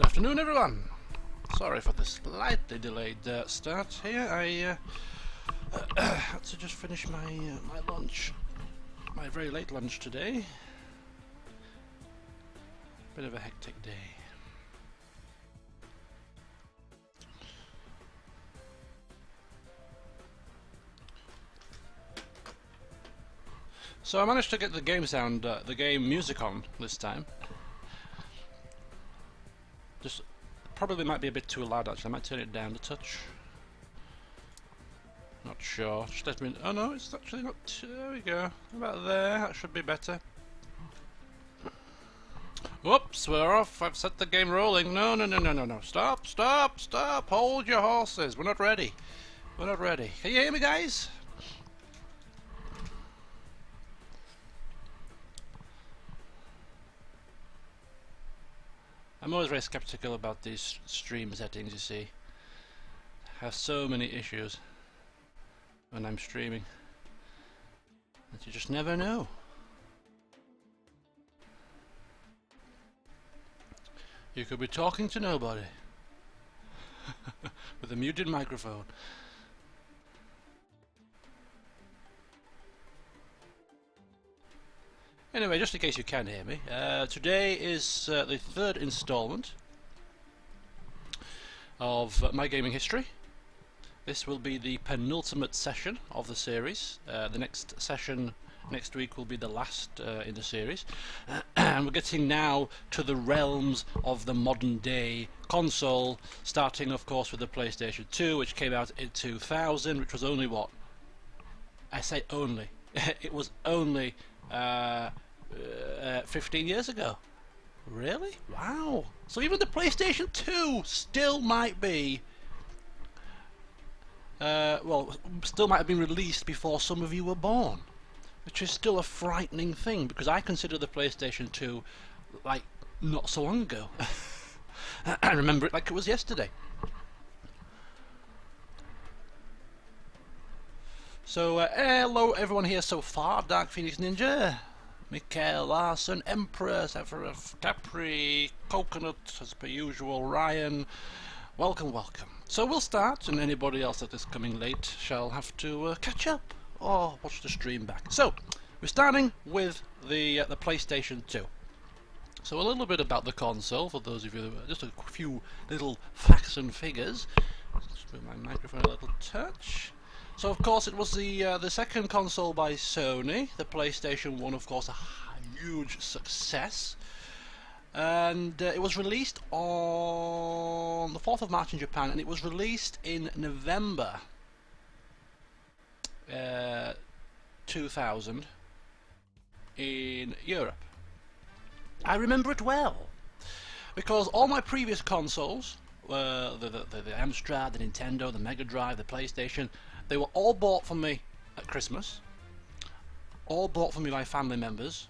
Good afternoon, everyone. Sorry for the slightly delayed start here. I had to just finish my lunch, my very late lunch today. Bit of a hectic day. So I managed to get the game sound, the game music on this time. Just probably might be a bit too loud actually. I might turn it down a touch. Not sure. Just let me. Oh no, it's actually not. There we go. About there. That should be better. Whoops, we're off. I've set the game rolling. No, no, no, no, no, no. Stop, stop, stop. Hold your horses. We're not ready. We're not ready. Can you hear me, guys? I'm always very skeptical about these stream settings, you see. I have so many issues when I'm streaming that you just never know. You could be talking to nobody with a muted microphone. Anyway, just in case you can hear me, today is the third installment of my gaming history. This will be the penultimate session of the series. The next session next week will be the last in the series. And we're getting now to the realms of the modern day console, starting of course with the PlayStation 2, which came out in 2000, which was only what? I say only. It was only 15 years ago. Really? Wow. So even the PlayStation 2 still might be well, still might have been released before some of you were born, which is still a frightening thing, because I consider the PlayStation 2 like not so long ago. I remember it like it was yesterday. So hello everyone here so far. Dark Phoenix Ninja, Mikael Larson, Emperor, Sephiroth, Capri, Coconut, as per usual, Ryan. Welcome, welcome. So we'll start, and anybody else that is coming late shall have to catch up or watch the stream back. So we're starting with the PlayStation 2. So a little bit about the console for those of you, just a few little facts and figures. Just move my microphone a little touch. So of course it was the second console by Sony. The PlayStation 1, of course, a huge success. And it was released on the 4th of March in Japan, and it was released in November 2000 in Europe. I remember it well, because all my previous consoles, the Amstrad, the Nintendo, the Mega Drive, the PlayStation, they were all bought for me at Christmas, all bought for me by family members.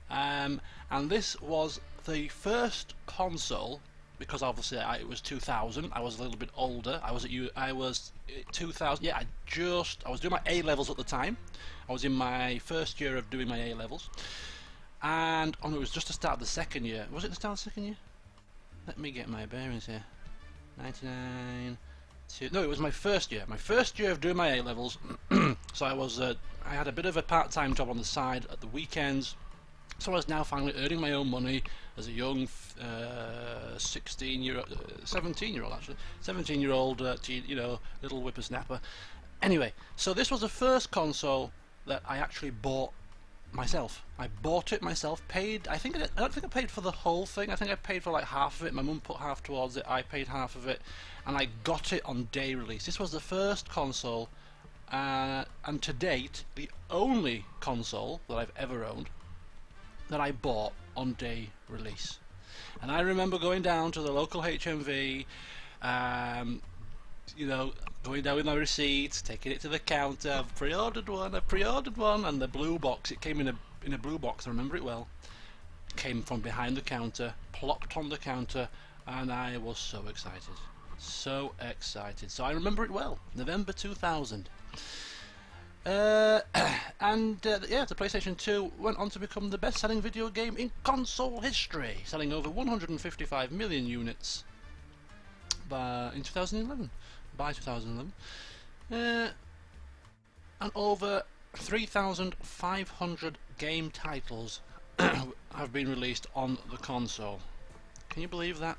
And this was the first console, because obviously it was 2000. I was a little bit older. I was 2000. Yeah, I was doing my A levels at the time. I was in my first year of doing my A levels, and it was just the start of the second year. Was it the start of the second year? Let me get my bearings here. 99. No, it was my first year. My first year of doing my A levels. So I had a bit of a part-time job on the side at the weekends. So I was now finally earning my own money as a young 17-year-old, little whippersnapper. Anyway, so this was the first console that I actually bought myself. I bought it myself, paid. I don't think I paid for the whole thing. I think I paid for like half of it. My mum put half towards it. I paid half of it, and I got it on day release. This was the first console, and to date, the only console that I've ever owned that I bought on day release. And I remember going down to the local HMV, going down with my receipts, taking it to the counter. I've pre-ordered one, and the blue box, it came in a blue box, I remember it well. Came from behind the counter, plopped on the counter, and I was so excited. So excited. So I remember it well, November 2000. And And yeah, the PlayStation 2 went on to become the best-selling video game in console history, selling over 155 million units in 2011. By 2011, and over 3,500 game titles have been released on the console. Can you believe that?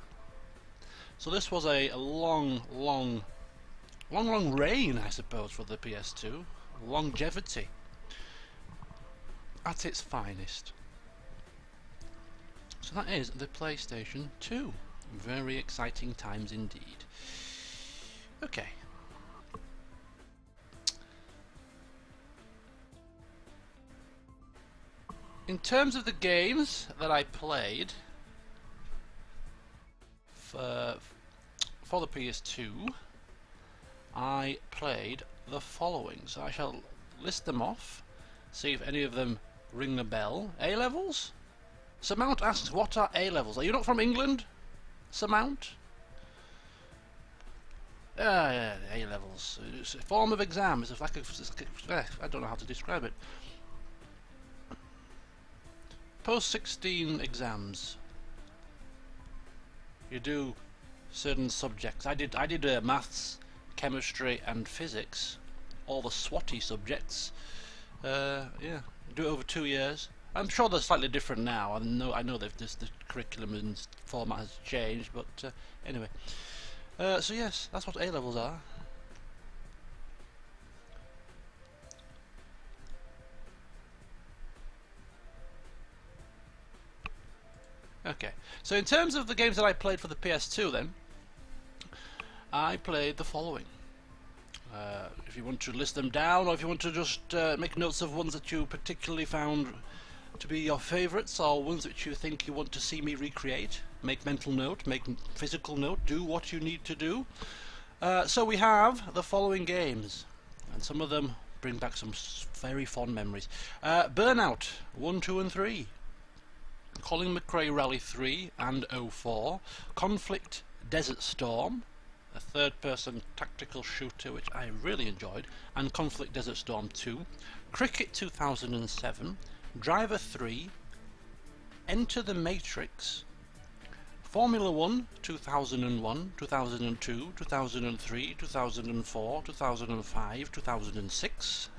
So this was a long reign, I suppose, for the PS2. Longevity at its finest. So that is the PlayStation 2. Very exciting times indeed. Okay. In terms of the games that I played for the PS2, I played the following. So I shall list them off, see if any of them ring a bell. A-levels? Samount asks, what are A-levels? Are you not from England, Samount? Yeah, A-levels. It's a form of exam. It's like I don't know how to describe it. Post-16 exams. You do certain subjects. I did maths, chemistry, and physics. All the SWATy subjects. Yeah, do it over 2 years. I'm sure they're slightly different now. I know the curriculum and format has changed, but anyway. So yes, that's what A-levels are. Okay, so in terms of the games that I played for the PS2 then, I played the following. If you want to list them down, or if you want to just make notes of ones that you particularly found to be your favourites, or ones that you think you want to see me recreate, make mental note, make physical note, do what you need to do. So we have the following games, and some of them bring back some very fond memories. Burnout 1, 2 and 3. Colin McRae Rally 3 and 04, Conflict Desert Storm, a third-person tactical shooter which I really enjoyed, and Conflict Desert Storm 2, Cricket 2007, Driver 3, Enter the Matrix, Formula 1 2001, 2002, 2003, 2004, 2005, 2006.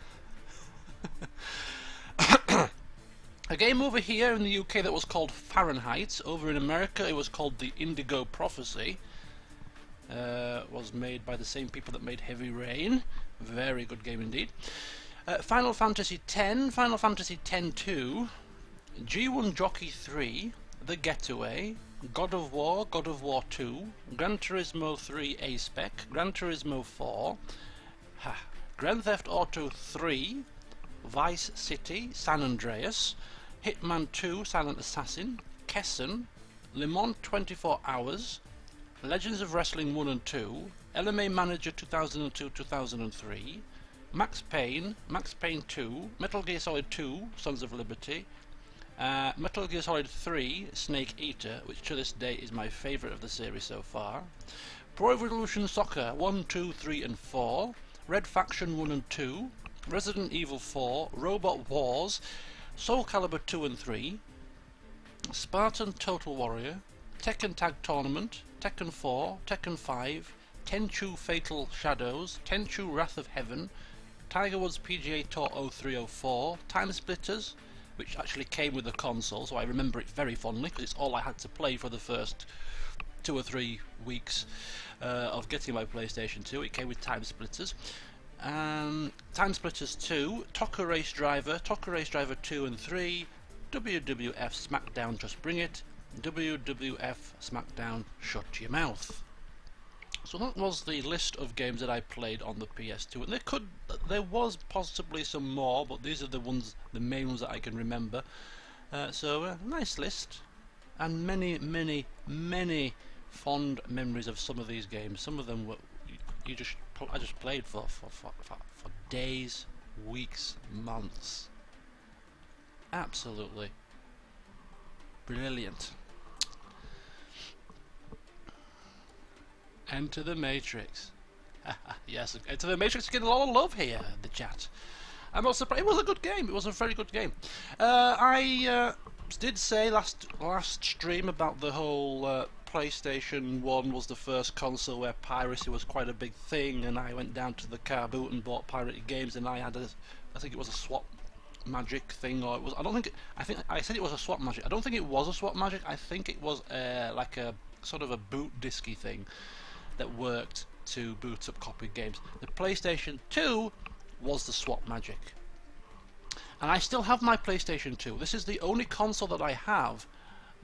A game over here in the UK that was called Fahrenheit. Over in America it was called The Indigo Prophecy. Was made by the same people that made Heavy Rain. Very good game indeed. Final Fantasy X, Final Fantasy X-2, G1 Jockey 3, The Getaway, God of War 2, Gran Turismo 3 A-Spec, Gran Turismo 4, Grand Theft Auto 3, Vice City, San Andreas, Hitman 2, Silent Assassin, Kessen, Le Mans 24 Hours, Legends of Wrestling 1 and 2, LMA Manager 2002-2003, Max Payne 2, Metal Gear Solid 2, Sons of Liberty, Metal Gear Solid 3, Snake Eater, which to this day is my favourite of the series so far, Pro Evolution Soccer 1, 2, 3 and 4, Red Faction 1 and 2, Resident Evil 4, Robot Wars, Soul Calibur 2 and 3, Spartan Total Warrior, Tekken Tag Tournament, Tekken 4, Tekken 5, Tenchu Fatal Shadows, Tenchu Wrath of Heaven, Tiger Woods PGA Tour 0304, Time Splitters, which actually came with the console, so I remember it very fondly because it's all I had to play for the first 2 or 3 weeks of getting my PlayStation 2. It came with Time Splitters. Time Splitters 2, Tokka Race Driver 2 and 3, WWF SmackDown Just Bring It, WWF SmackDown Shut Your Mouth. So that was the list of games that I played on the PS2, and there was possibly some more, but these are the main ones that I can remember. So nice list, and many fond memories of some of these games. Some of them were I just played for days, weeks, months. Absolutely brilliant. Enter the Matrix. Yes, Enter the Matrix, getting a lot of love here in the chat. I'm not surprised. It was a good game. It was a very good game. I did say last stream about the whole PlayStation 1 was the first console where piracy was quite a big thing, and I went down to the car boot and bought pirated games, and I think it was a swap magic thing, or it was. I think I said it was a swap magic. I don't think it was a swap magic. I think it was like a sort of a boot disky thing that worked to boot up copied games. The PlayStation 2 was the swap magic, and I still have my PlayStation 2. This is the only console that I have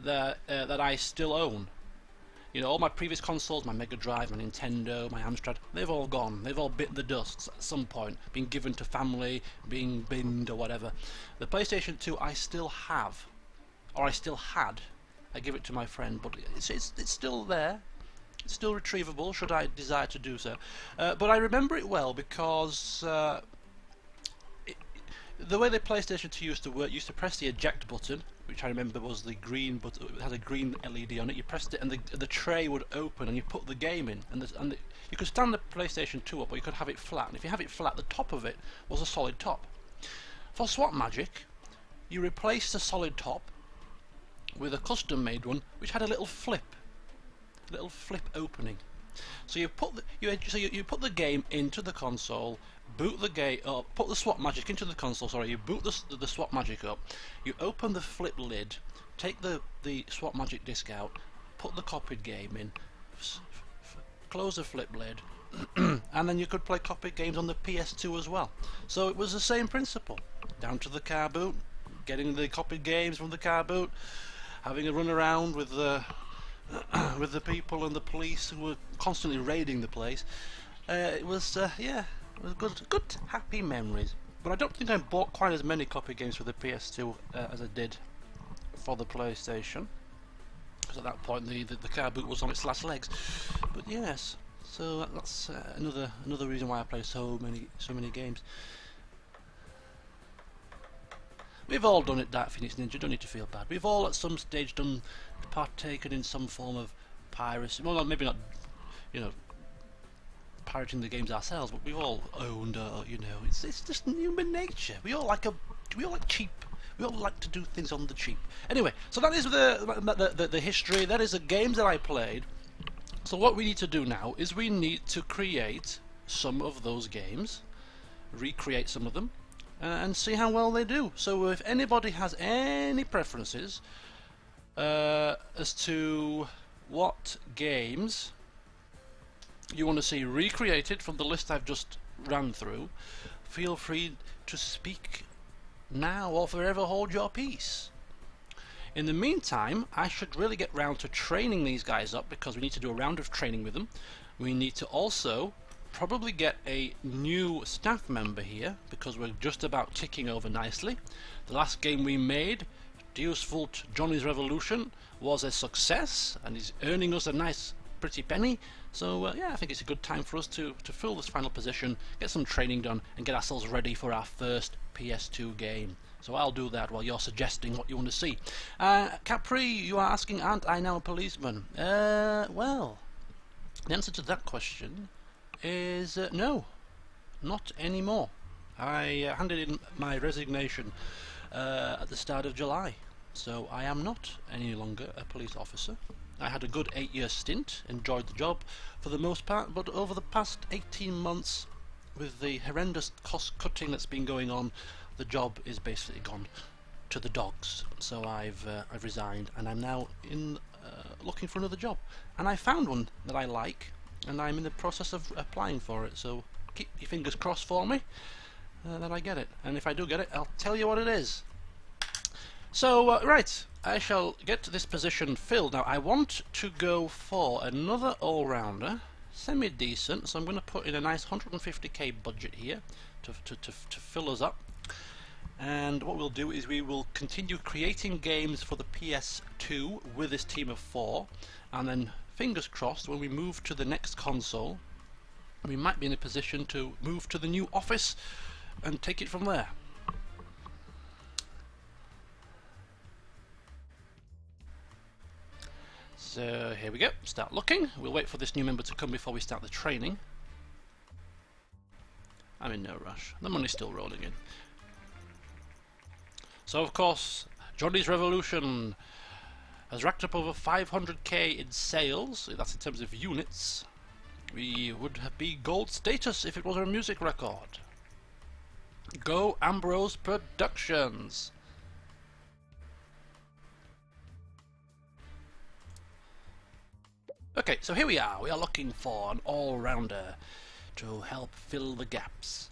that I still own. You know, all my previous consoles, my Mega Drive, my Nintendo, my Amstrad, they've all gone. They've all bit the dust at some point, been given to family, being binned or whatever. The PlayStation 2 I still have, or I still had. I give it to my friend, but it's still there. It's still retrievable should I desire to do so. But I remember it well because the way the PlayStation 2 used to work, you used to press the eject button, which I remember was the green button. It had a green LED on it. You pressed it, and the tray would open, and you put the game in, and you could stand the PlayStation 2 up, or you could have it flat. And if you have it flat, the top of it was a solid top. For Swap Magic, you replaced the solid top with a custom-made one, which had a little flip opening. So you put you put the game into the console, boot the game, or put the Swap Magic into the console. Sorry, you boot the Swap Magic up. You open the flip lid, take the Swap Magic disc out, put the copied game in, close the flip lid, and then you could play copied games on the PS2 as well. So it was the same principle. Down to the car boot, getting the copied games from the car boot, having a run around with the people and the police who were constantly raiding the place. It was yeah, it was good happy memories. But I don't think I bought quite as many copy games for the PS2 as I did for the PlayStation, because at that point the car boot was on its last legs. But yes, so that's another reason why I play so many games. We've all done it, Dark Phoenix Ninja, don't need to feel bad. We've all at some stage partaken in some form of piracy. Well, maybe not, you know, pirating the games ourselves, but we've all owned, you know, it's just human nature. We all like cheap. We all like to do things on the cheap. Anyway, so that is the history. That is the games that I played. So what we need to do now is we need to create some of those games, recreate some of them, and see how well they do. So if anybody has any preferences as to what games you want to see recreated from the list I've just ran through, feel free to speak now or forever hold your peace. In the meantime, I should really get round to training these guys up, because we need to do a round of training with them. We need to also probably get a new staff member here, because we're just about ticking over nicely. The last game we made, Deus Vult Johnny's Revolution, was a success and is earning us a nice pretty penny. So yeah, I think it's a good time for us to fill this final position, get some training done, and get ourselves ready for our first PS2 game. So I'll do that while you're suggesting what you want to see. Capri, you are asking, aren't I now a policeman? Well, the answer to that question is no, not anymore. I handed in my resignation at the start of July, so I am not any longer a police officer. I had a good 8-year stint, enjoyed the job for the most part, but over the past 18 months, with the horrendous cost cutting that's been going on, the job is basically gone to the dogs. So I've resigned, and I'm now looking for another job, and I found one that I like, and I'm in the process of applying for it. So keep your fingers crossed for me that I get it, and if I do get it, I'll tell you what it is. So right, I shall get this position filled. Now I want to go for another all-rounder, semi-decent, so I'm going to put in a nice 150k budget here to fill us up. And what we'll do is we will continue creating games for the PS2 with this team of 4, and then fingers crossed when we move to the next console we might be in a position to move to the new office and take it from there. So here we go, start looking. We'll wait for this new member to come before we start the training. I'm in no rush. The money's still rolling in. So of course, Johnny's Revolution has racked up over 500k in sales. That's in terms of units. We would be gold status if it was a music record. Go Ambrose Productions. Okay, so here we are. We are looking for an all-rounder to help fill the gaps.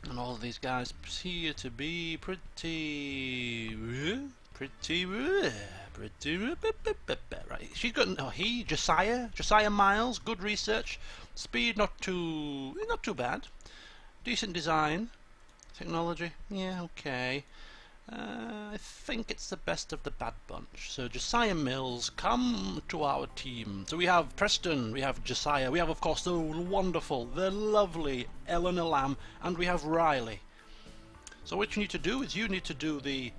And all of these guys appear to be pretty right. She's got Josiah Miles, good research, speed not too bad, decent design, technology, yeah, okay. I think it's the best of the bad bunch. So Josiah Mills, come to our team. So we have Preston, we have Josiah, we have of course the wonderful, the lovely Eleanor Lamb, and we have Riley. So what you need to do is you need to do the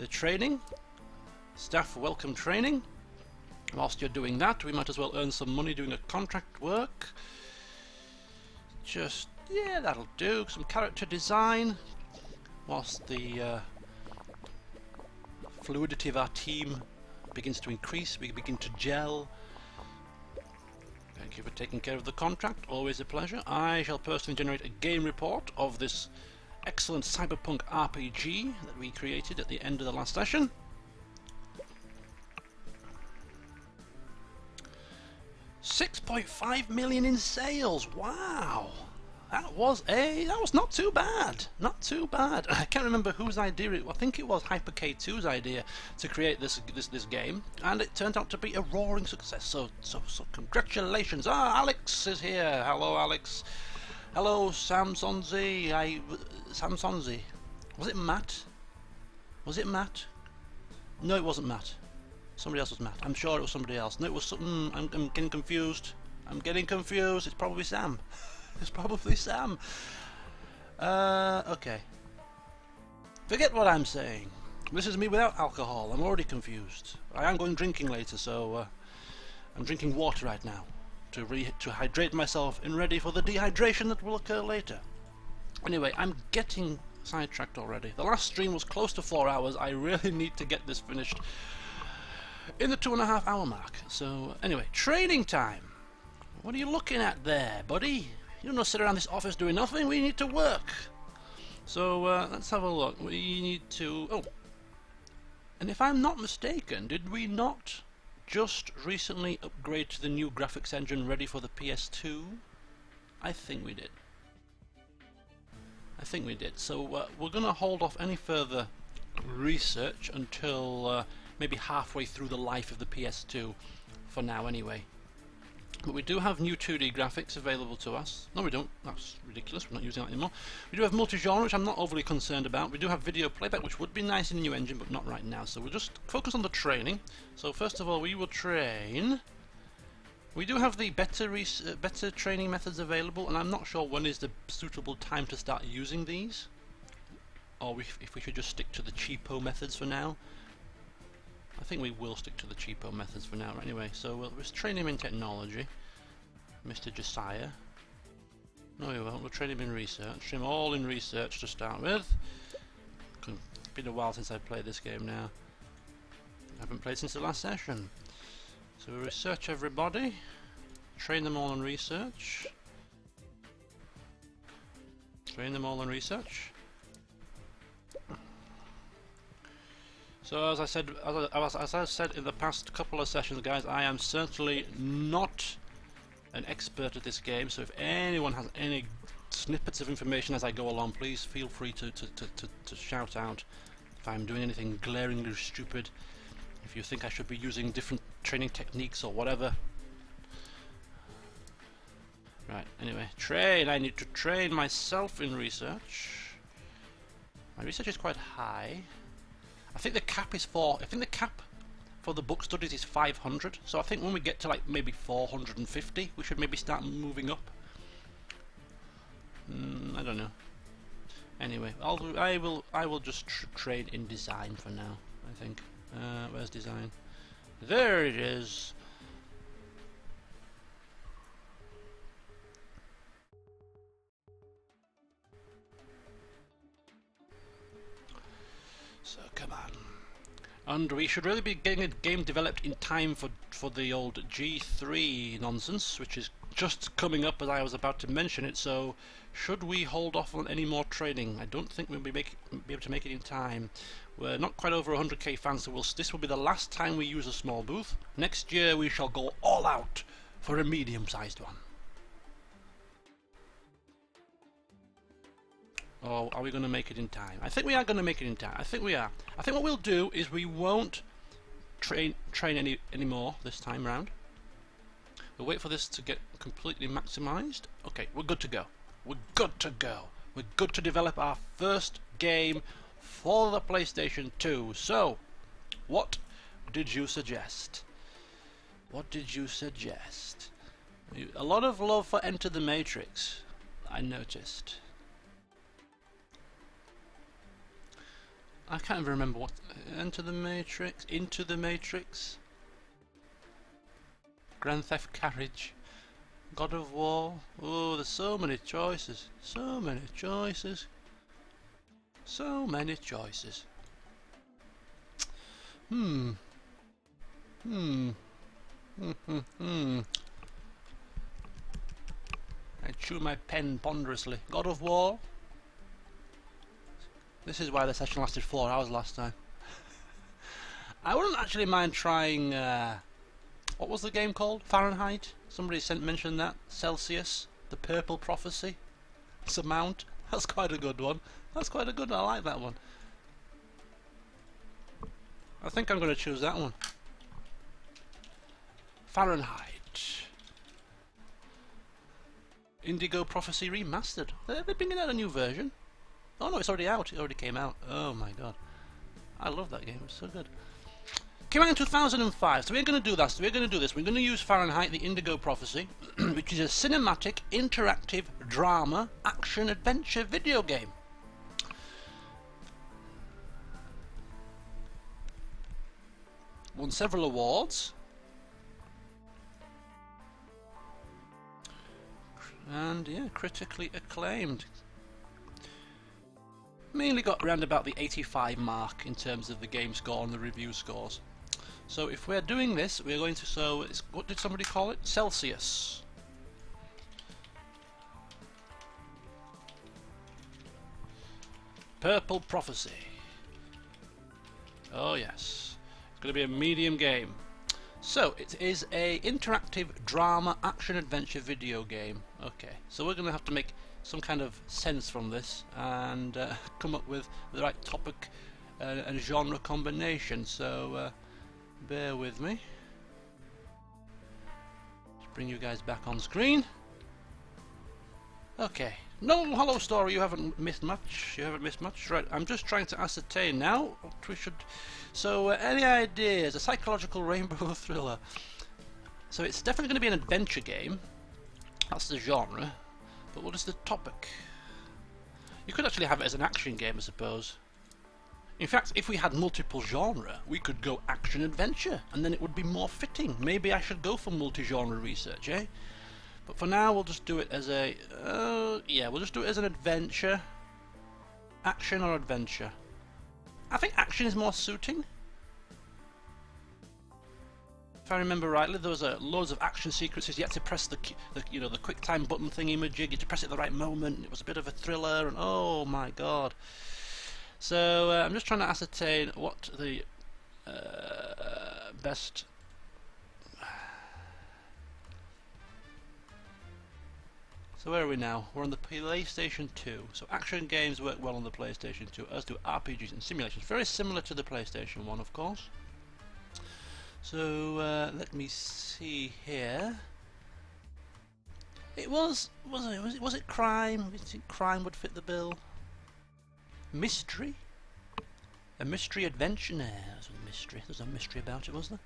training, staff welcome training. Whilst you're doing that, we might as well earn some money doing a contract work. Just, yeah, that'll do. Some character design. Whilst the fluidity of our team begins to increase, we begin to gel. Thank you for taking care of the contract, always a pleasure. I shall personally generate a game report of this excellent cyberpunk RPG that we created at the end of the last session. $6.5 million in sales, wow! That was not too bad. Not too bad. I can't remember whose idea it was. I think it was Hyper K2's idea to create this game, and it turned out to be a roaring success. So congratulations. Ah, Alex is here. Hello, Alex. Hello, Samsonzi. Samsonzi. Was it Matt? Was it Matt? No, it wasn't Matt. Somebody else was Matt. I'm sure it was somebody else. No, it was something. I'm getting confused. I'm getting confused. It's probably Sam. It's probably Sam. Okay. Forget what I'm saying. This is me without alcohol. I'm already confused. I am going drinking later, so I'm drinking water right now to hydrate myself and ready for the dehydration that will occur later. Anyway, I'm getting sidetracked already. The last stream was close to 4 hours. I really need to get this finished in the 2.5 hour mark. So anyway, training time. What are you looking at there, buddy? You don't sit around this office doing nothing. We need to work. So let's have a look. We need to... Oh. And if I'm not mistaken, did we not just recently upgrade to the new graphics engine ready for the PS2? I think we did. I think we did. So we're going to hold off any further research until maybe halfway through the life of the PS2 for now anyway. But we do have new 2D graphics available to us. No, we don't. That's ridiculous. We're not using that anymore. We do have multi-genre, which I'm not overly concerned about. We do have video playback, which would be nice in the new engine, but not right now. So we'll just focus on the training. So first of all, we will train. We do have the better training methods available, and I'm not sure when is the suitable time to start using these. Or if we should just stick to the cheapo methods for now. I think we will stick to the cheapo methods for now. Anyway, so we'll just train him in technology, Mr. Josiah. No, we won't. We'll train him in research. Train him all in research to start with. It's been a while since I've played this game now. I haven't played since the last session. So we'll research everybody. Train them all in research. Train them all in research. So as I said in the past couple of sessions, guys, I am certainly not an expert at this game. So if anyone has any snippets of information as I go along, please feel free to shout out if I'm doing anything glaringly stupid. If you think I should be using different training techniques or whatever. Right. Anyway, train. I need to train myself in research. My research is quite high. I think the cap is for the book studies is 500, so I think when we get to like maybe 450 we should maybe start moving up. I don't know. Anyway, I will just train in design for now, I think. Where's design? There it is. So come on. And we should really be getting a game developed in time for the old G3 nonsense, which is just coming up as I was about to mention it. So should we hold off on any more training? I don't think we'll be able to make it in time. We're not quite over 100k fans, so this will be the last time we use a small booth. Next year we shall go all out for a medium-sized one. Or are we going to make it in time? I think we are going to make it in time. I think we are. I think what we'll do is we won't train any more this time round. We'll wait for this to get completely maximised. Okay, we're good to go. We're good to go. We're good to develop our first game for the PlayStation 2. So, what did you suggest? What did you suggest? A lot of love for Enter the Matrix, I noticed. I can't even remember what... Enter the Matrix? Into the Matrix? Grand Theft Carriage? God of War? Oh, there's so many choices. So many choices. So many choices. I chew my pen ponderously. God of War? This is why the session lasted 4 hours last time. I wouldn't actually mind trying, what was the game called? Fahrenheit? Somebody mentioned that. Celsius? The Purple Prophecy? It's a mount. That's quite a good one. That's quite a good one. I like that one. I think I'm going to choose that one. Fahrenheit. Indigo Prophecy Remastered. Are they bringing out a new version? Oh no, it's already out. It already came out. Oh my god. I love that game. It's so good. Came out in 2005. So we're going to do that. So we're going to do this. We're going to use Fahrenheit, the Indigo Prophecy, which is a cinematic, interactive, drama, action, adventure video game. Won several awards. And yeah, critically acclaimed. Mainly got around about the 85 mark in terms of the game score and the review scores. So if we're doing this, we're going to, what did somebody call it? Celsius. Purple Prophecy. Oh yes, it's going to be a medium game. So it is a interactive drama action adventure video game. Okay, so we're going to have to make some kind of sense from this and come up with the right topic and genre combination. So bear with me. Let's bring you guys back on screen. Okay. No, hello story, you haven't missed much. You haven't missed much. Right, I'm just trying to ascertain now what we should... So, any ideas? A psychological rainbow thriller. So it's definitely going to be an adventure game. That's the genre. But what is the topic? You could actually have it as an action game, I suppose. In fact, if we had multiple genre, we could go action-adventure, and then it would be more fitting. Maybe I should go for multi-genre research, eh? But for now, we'll just do it as a... yeah, we'll just do it as an adventure. Action or adventure. I think action is more suiting. If I remember rightly, there was loads of action sequences. You had to press the quick time button thingy majig. You had to press it at the right moment. It was a bit of a thriller, and oh my god. So I'm just trying to ascertain what the best... So where are we now? We're on the PlayStation 2. So action games work well on the PlayStation 2, as do RPGs and simulations. Very similar to the PlayStation 1, of course. So let me see here. It was it crime? I think crime would fit the bill. Mystery? A mystery adventure? No, there's a mystery. There's no mystery about it, was there?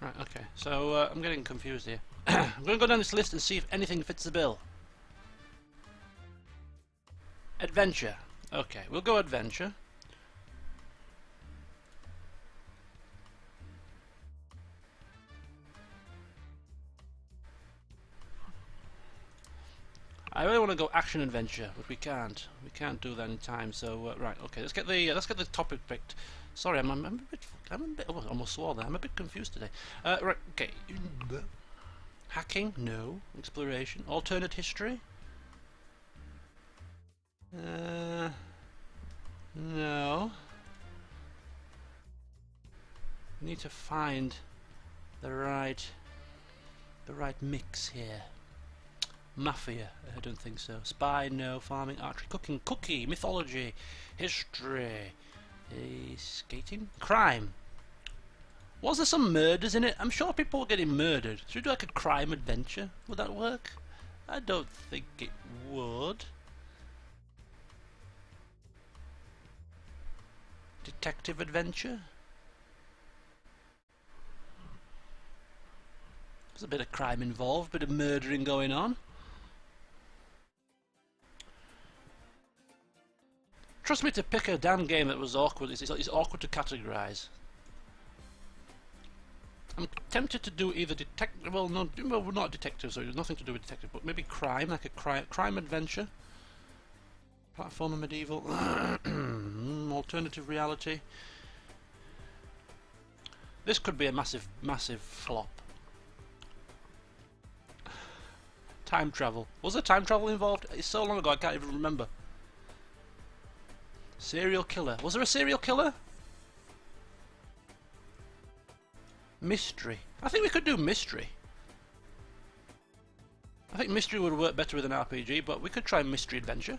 Right, okay, so I'm getting confused here. I'm going to go down this list and see if anything fits the bill. Adventure. Okay, we'll go adventure. I really want to go action adventure, but we can't. We can't do that in time. So right, okay. Let's get the topic picked. Sorry, I'm a bit. Oh, I almost swore there. I'm a bit confused today. Right, okay. Hacking? No. Exploration? Alternate history? No. We need to find the right mix here. Mafia? I don't think so. Spy? No. Farming? Archery? Cooking? Cookie? Mythology? History? Skating? Crime? Was there some murders in it? I'm sure people were getting murdered. Should we do like a crime adventure? Would that work? I don't think it would. Detective adventure? There's a bit of crime involved, bit of murdering going on. Trust me to pick a damn game that was awkward. It's awkward to categorise. I'm tempted to do either detective. Well, no, we're not detective, so it's nothing to do with detective, but maybe crime, like a crime adventure. Platformer medieval. Alternative reality. This could be a massive flop. Time travel. Was there time travel involved? It's so long ago I can't even remember. Serial killer. Was there a serial killer? Mystery. I think we could do mystery. I think mystery would work better with an RPG, but we could try mystery adventure.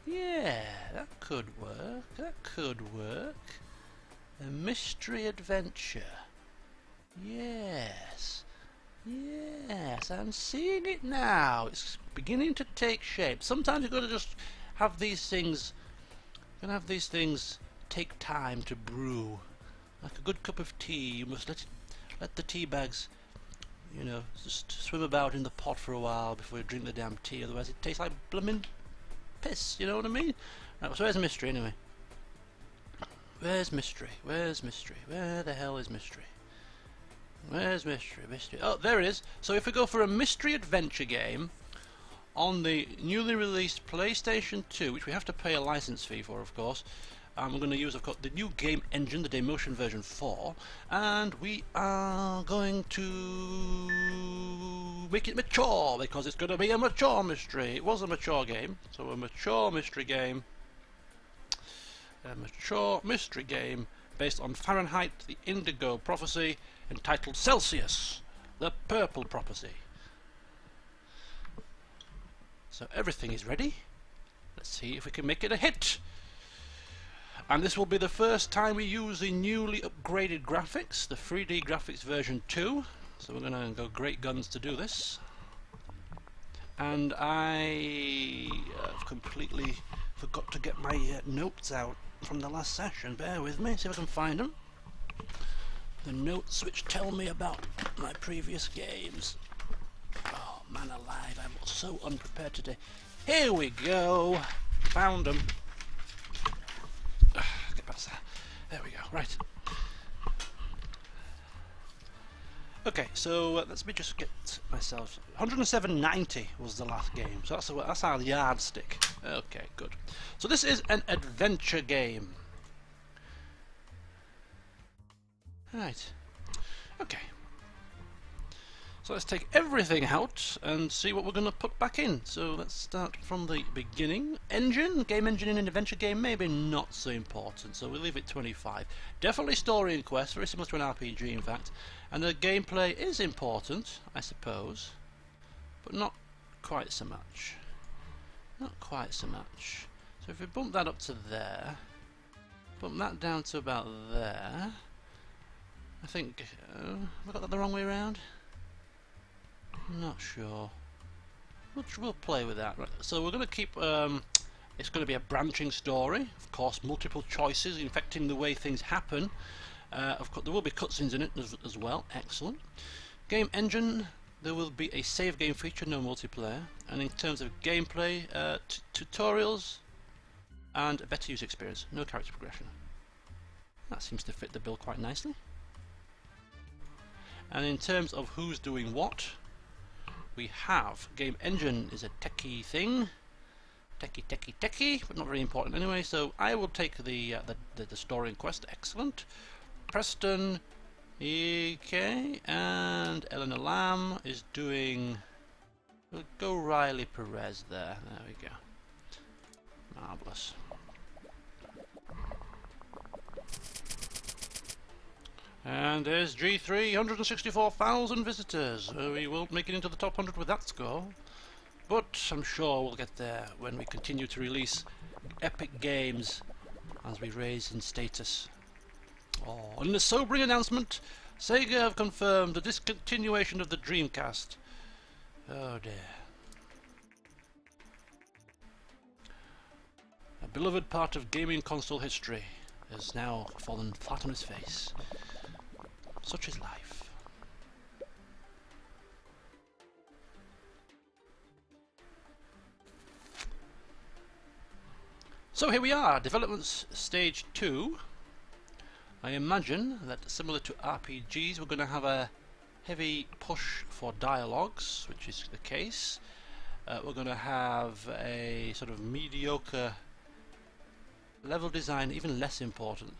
Yeah, that could work. That could work. A mystery adventure. Yes. Yes, I'm seeing it now. It's beginning to take shape. Sometimes you've got to just have these things. You're gonna have these things take time to brew. Like a good cup of tea, you must let the tea bags, you know, just swim about in the pot for a while before you drink the damn tea. Otherwise, it tastes like blooming piss. You know what I mean? Right, so where's mystery anyway? Where's mystery? Where's mystery? Where the hell is mystery? Where's mystery? Mystery. Oh, there it is. So if we go for a mystery adventure game on the newly released PlayStation 2, which we have to pay a license fee for, of course. We're going to use, of course, the new game engine, the Damo version 4, and we are going to make it mature, because it's going to be a mature mystery. It was a mature game, so a mature mystery game. A mature mystery game based on Fahrenheit, the Indigo Prophecy, entitled Celsius, the Purple Prophecy. So everything is ready. Let's see if we can make it a hit. And this will be the first time we use the newly upgraded graphics, the 3D graphics version 2. So we're going to go great guns to do this. And I completely forgot to get my notes out from the last session. Bear with me, see if I can find them. The notes which tell me about my previous games. Oh man alive, I'm so unprepared today. Here we go. Found them. Get past that. There we go. Right. Okay, so let me just get myself. 107.90 was the last game, so that's our yardstick. Okay, good. So this is an adventure game. Right. Okay. So let's take everything out and see what we're going to put back in. So let's start from the beginning. Engine, game engine in an adventure game, maybe not so important, so we'll leave it 25. Definitely story and quest, very similar to an RPG in fact. And the gameplay is important, I suppose, but not quite so much. Not quite so much. So if we bump that up to there, bump that down to about there, I think, have I got that the wrong way around? Not sure. We'll play with that. Right. So we're going to keep. It's going to be a branching story, of course. Multiple choices affecting the way things happen. Of course, there will be cutscenes in it as well. Excellent. Game engine. There will be a save game feature, no multiplayer. And in terms of gameplay, tutorials. and a better user experience. No character progression. That seems to fit the bill quite nicely. And in terms of who's doing what, we have Game Engine is a techie thing. Techie, but not very important anyway. So I will take the story and quest. Excellent. Preston, okay, and Eleanor Lamb is doing. We'll go Riley Perez there. There we go. Marvelous. And there's G3, 164,000 visitors. We won't make it into the top 100 with that score. But I'm sure we'll get there when we continue to release epic games as we raise in status. Oh, and a sobering announcement, Sega have confirmed the discontinuation of the Dreamcast. Oh dear. A beloved part of gaming console history has now fallen flat on its face. Such is life. So here we are, development stage 2. I imagine that similar to RPGs we're going to have a heavy push for dialogues, which is the case. We're going to have a sort of mediocre level design, even less important.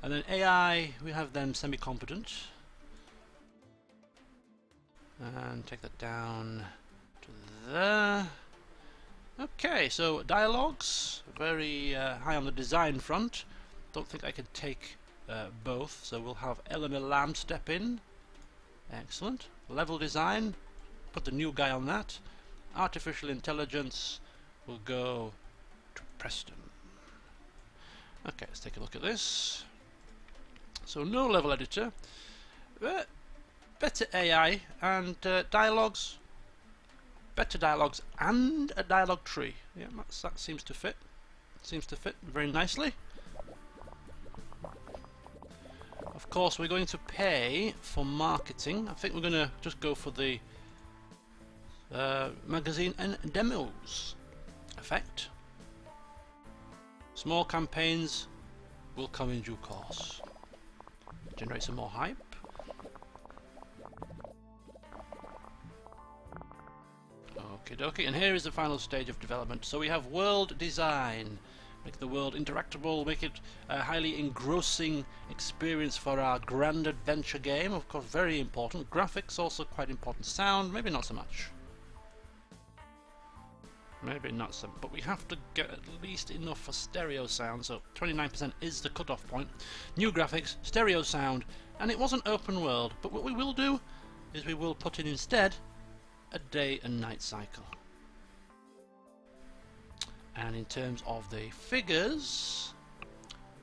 And then AI, we have them semi-competent. And take that down to there. Okay, so dialogues, very high on the design front. Don't think I can take both, so we'll have Eleanor Lamb step in. Excellent. Level design, put the new guy on that. Artificial intelligence will go to Preston. Okay, let's take a look at this. So no level editor, better AI and dialogues. Better dialogues and a dialogue tree. Yeah, that seems to fit. Seems to fit very nicely. Of course, we're going to pay for marketing. I think we're going to just go for the magazine and demos effect. Small campaigns will come in due course. Generate some more hype. Okie dokie, and here is the final stage of development. So we have world design. Make the world interactable, make it a highly engrossing experience for our grand adventure game. Of course, very important. Graphics also quite important. Sound, maybe not so much. Maybe not so, but we have to get at least enough for stereo sound, so 29% is the cutoff point. New graphics, stereo sound, and it wasn't open world, but what we will do is we will put in instead a day and night cycle. And in terms of the figures,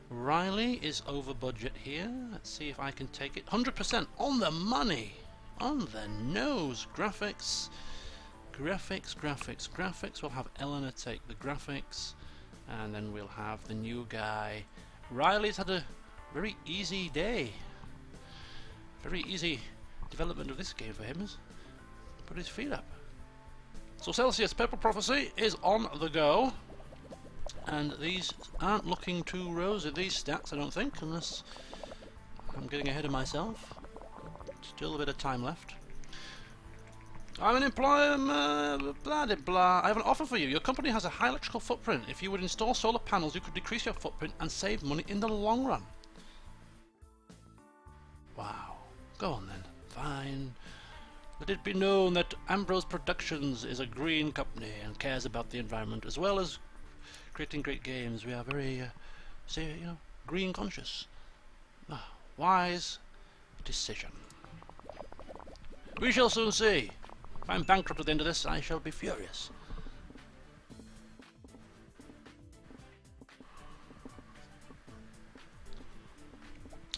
Riley is over budget here. Let's see if I can take it. 100% on the money, on the nose. Graphics. We'll have Eleanor take the graphics, and then we'll have the new guy. Riley's had a very easy day. Very easy development of this game for him. Put his feet up. So Celsius Purple Prophecy is on the go, and these aren't looking too rosy, these stats, I don't think, unless I'm getting ahead of myself. Still a bit of time left. I'm an employer, blah de blah. I have an offer for you. Your company has a high electrical footprint. If you would install solar panels, you could decrease your footprint and save money in the long run. Wow. Go on then. Fine. Let it be known that Ambrose Productions is a green company and cares about the environment as well as creating great games. We are very, green conscious. Wise decision. We shall soon see. If I'm bankrupt at the end of this, I shall be furious.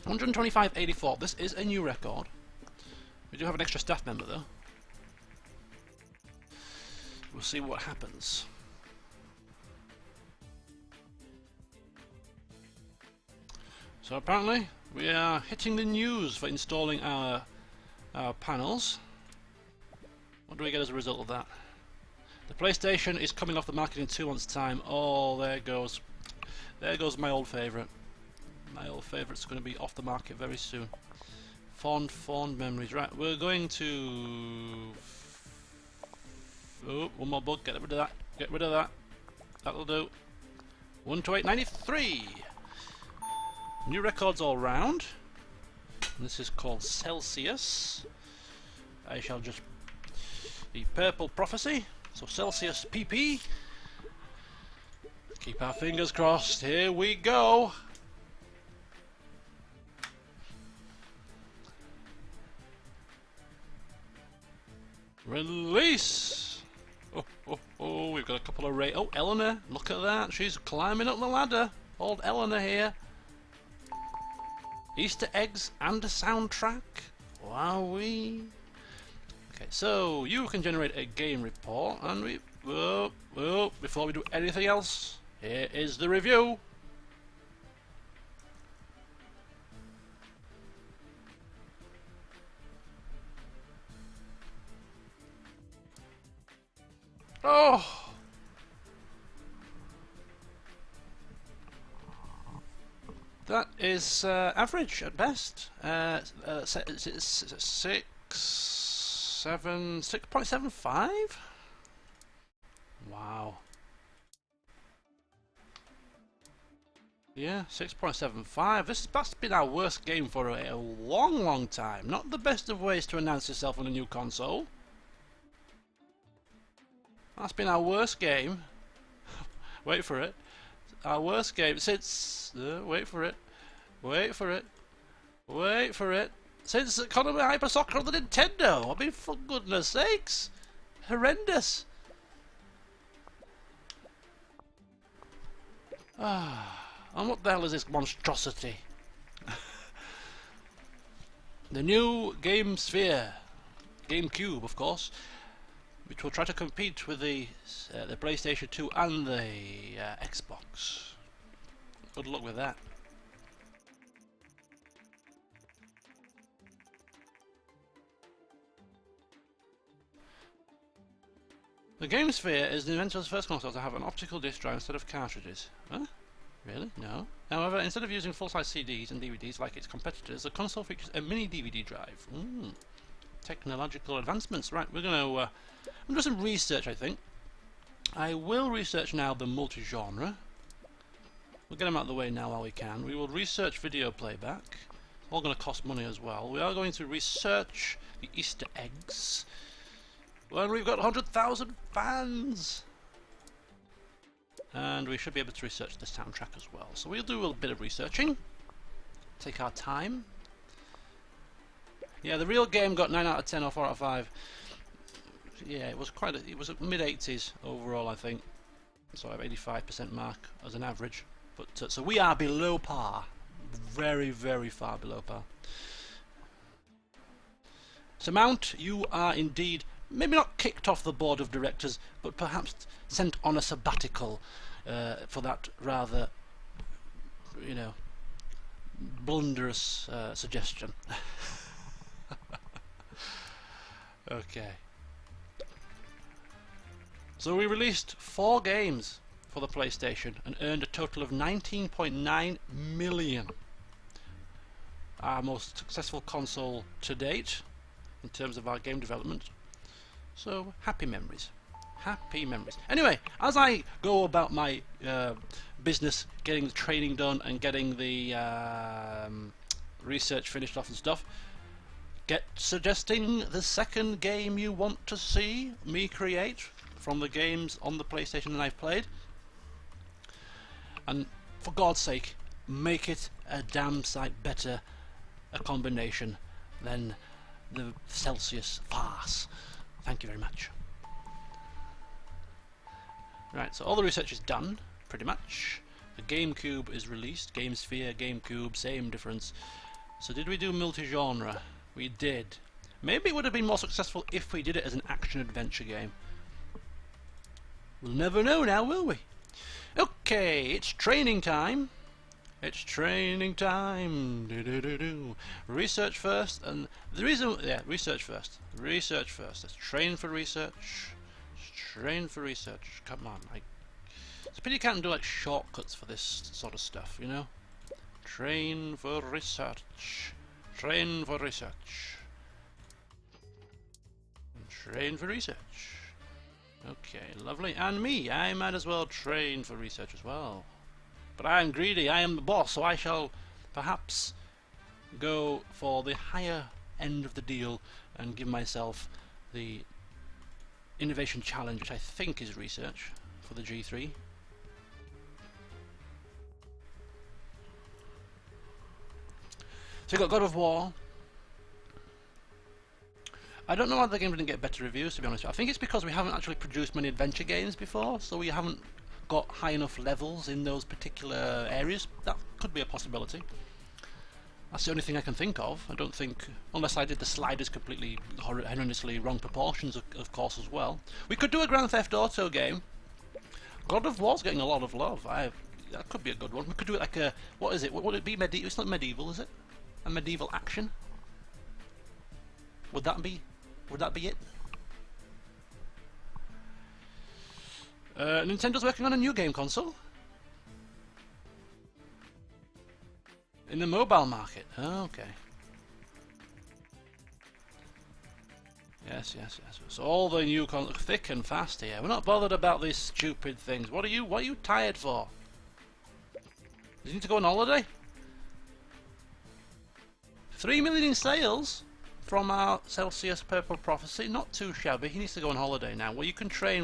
$125.84. This is a new record. We do have an extra staff member though. We'll see what happens. So apparently we are hitting the news for installing our panels. What do we get as a result of that? The PlayStation is coming off the market in 2 months' time. Oh, there goes. There goes my old favourite. My old favourite's going to be off the market very soon. Fond memories. Right, we're going to... Oh, one more bug. Get rid of that. Get rid of that. That'll do. 128.93. New records all round. This is called Celsius. I shall just... The Purple Prophecy. So Celsius PP. Keep our fingers crossed. Here we go. Release. Oh, we've got a couple of oh, Eleanor, look at that. She's climbing up the ladder. Old Eleanor here. Easter eggs and a soundtrack. Wowee. Okay, so you can generate a game report, and we... before we do anything else, here is the review. Oh! That is average at best. 6.75? Wow. Yeah, 6.75. That's been our worst game for a long time. Not the best of ways to announce yourself on a new console. That's been our worst game. Wait for it. Our worst game since... wait for it. Wait for it. Wait for it. Since Economy Hyper Soccer on the Nintendo. I mean, for goodness sakes. Horrendous. And what the hell is this monstrosity? The new Game Sphere. GameCube, of course. Which will try to compete with the PlayStation 2 and the Xbox. Good luck with that. The Game Sphere is the inventor's first console to have an optical disc drive instead of cartridges. Huh? Really? No. However, instead of using full-size CDs and DVDs like its competitors, the console features a mini DVD drive. Technological advancements. Right, we're going to... I'm doing some research, I think. I will research now the multi-genre. We'll get them out of the way now while we can. We will research video playback. It's all going to cost money as well. We are going to research the Easter eggs. Well, we've got 100,000 fans! And we should be able to research the soundtrack as well. So we'll do a bit of researching. Take our time. Yeah, the real game got 9 out of 10 or 4 out of 5. Yeah, it was it was mid-80s overall, I think. So I have 85% mark as an average. But so we are below par. Very, very far below par. So Mount, you are indeed maybe not kicked off the board of directors, but perhaps sent on a sabbatical for that rather, you know, blunderous suggestion. Okay. So we released 4 games for the PlayStation and earned a total of 19.9 million. Our most successful console to date in terms of our game development. So happy memories. Happy memories. Anyway, as I go about my business, getting the training done and getting the research finished off and stuff, get suggesting the second game you want to see me create from the games on the PlayStation that I've played. And for God's sake, make it a damn sight better a combination than the Celsius farce. Thank you very much. Right, so all the research is done, pretty much. The GameCube is released. Game Sphere, GameCube, same difference. So did we do multi-genre? We did. Maybe it would have been more successful if we did it as an action-adventure game. We'll never know now, will we? Okay, it's training time. It's training time. Research first, and the reason... Yeah, research first. Research first. Let's train for research. Train for research. Come on. It's a pity you can't do like shortcuts for this sort of stuff, you know? Train for research. Train for research. Train for research. Okay, lovely. And me, I might as well train for research as well. But I am greedy, I am the boss, so I shall perhaps go for the higher end of the deal and give myself the innovation challenge, which I think is research, for the G3. So you got God of War. I don't know why the game didn't get better reviews, to be honest. I think it's because we haven't actually produced many adventure games before, so we haven't got high enough levels in those particular areas. That could be a possibility. That's the only thing I can think of. I don't think, unless I did the sliders completely horrendously wrong proportions, of course, as well. We could do a Grand Theft Auto game. God of War's getting a lot of love. That could be a good one. We could do it like a, what is it? What would it be? It's not medieval, is it? A medieval action? Would that be it? Nintendo's working on a new game console. In the mobile market. Oh, okay. Yes. So all the new thick and fast here. We're not bothered about these stupid things. What are you tired for? You need to go on holiday? 3 million in sales from our Celsius Purple Prophecy. Not too shabby. He needs to go on holiday now. Well, you can train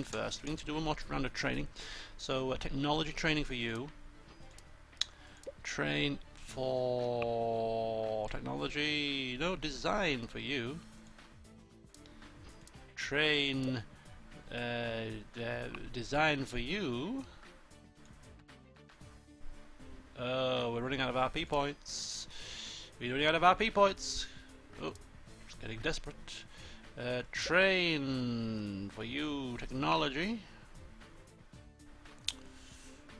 first. We need to do one more round of training. So technology training for you. Train for technology. No, design for you. Train design for you. Oh, we're running out of RP points. We're running out of RP points. Oh, it's getting desperate. Train for you, technology.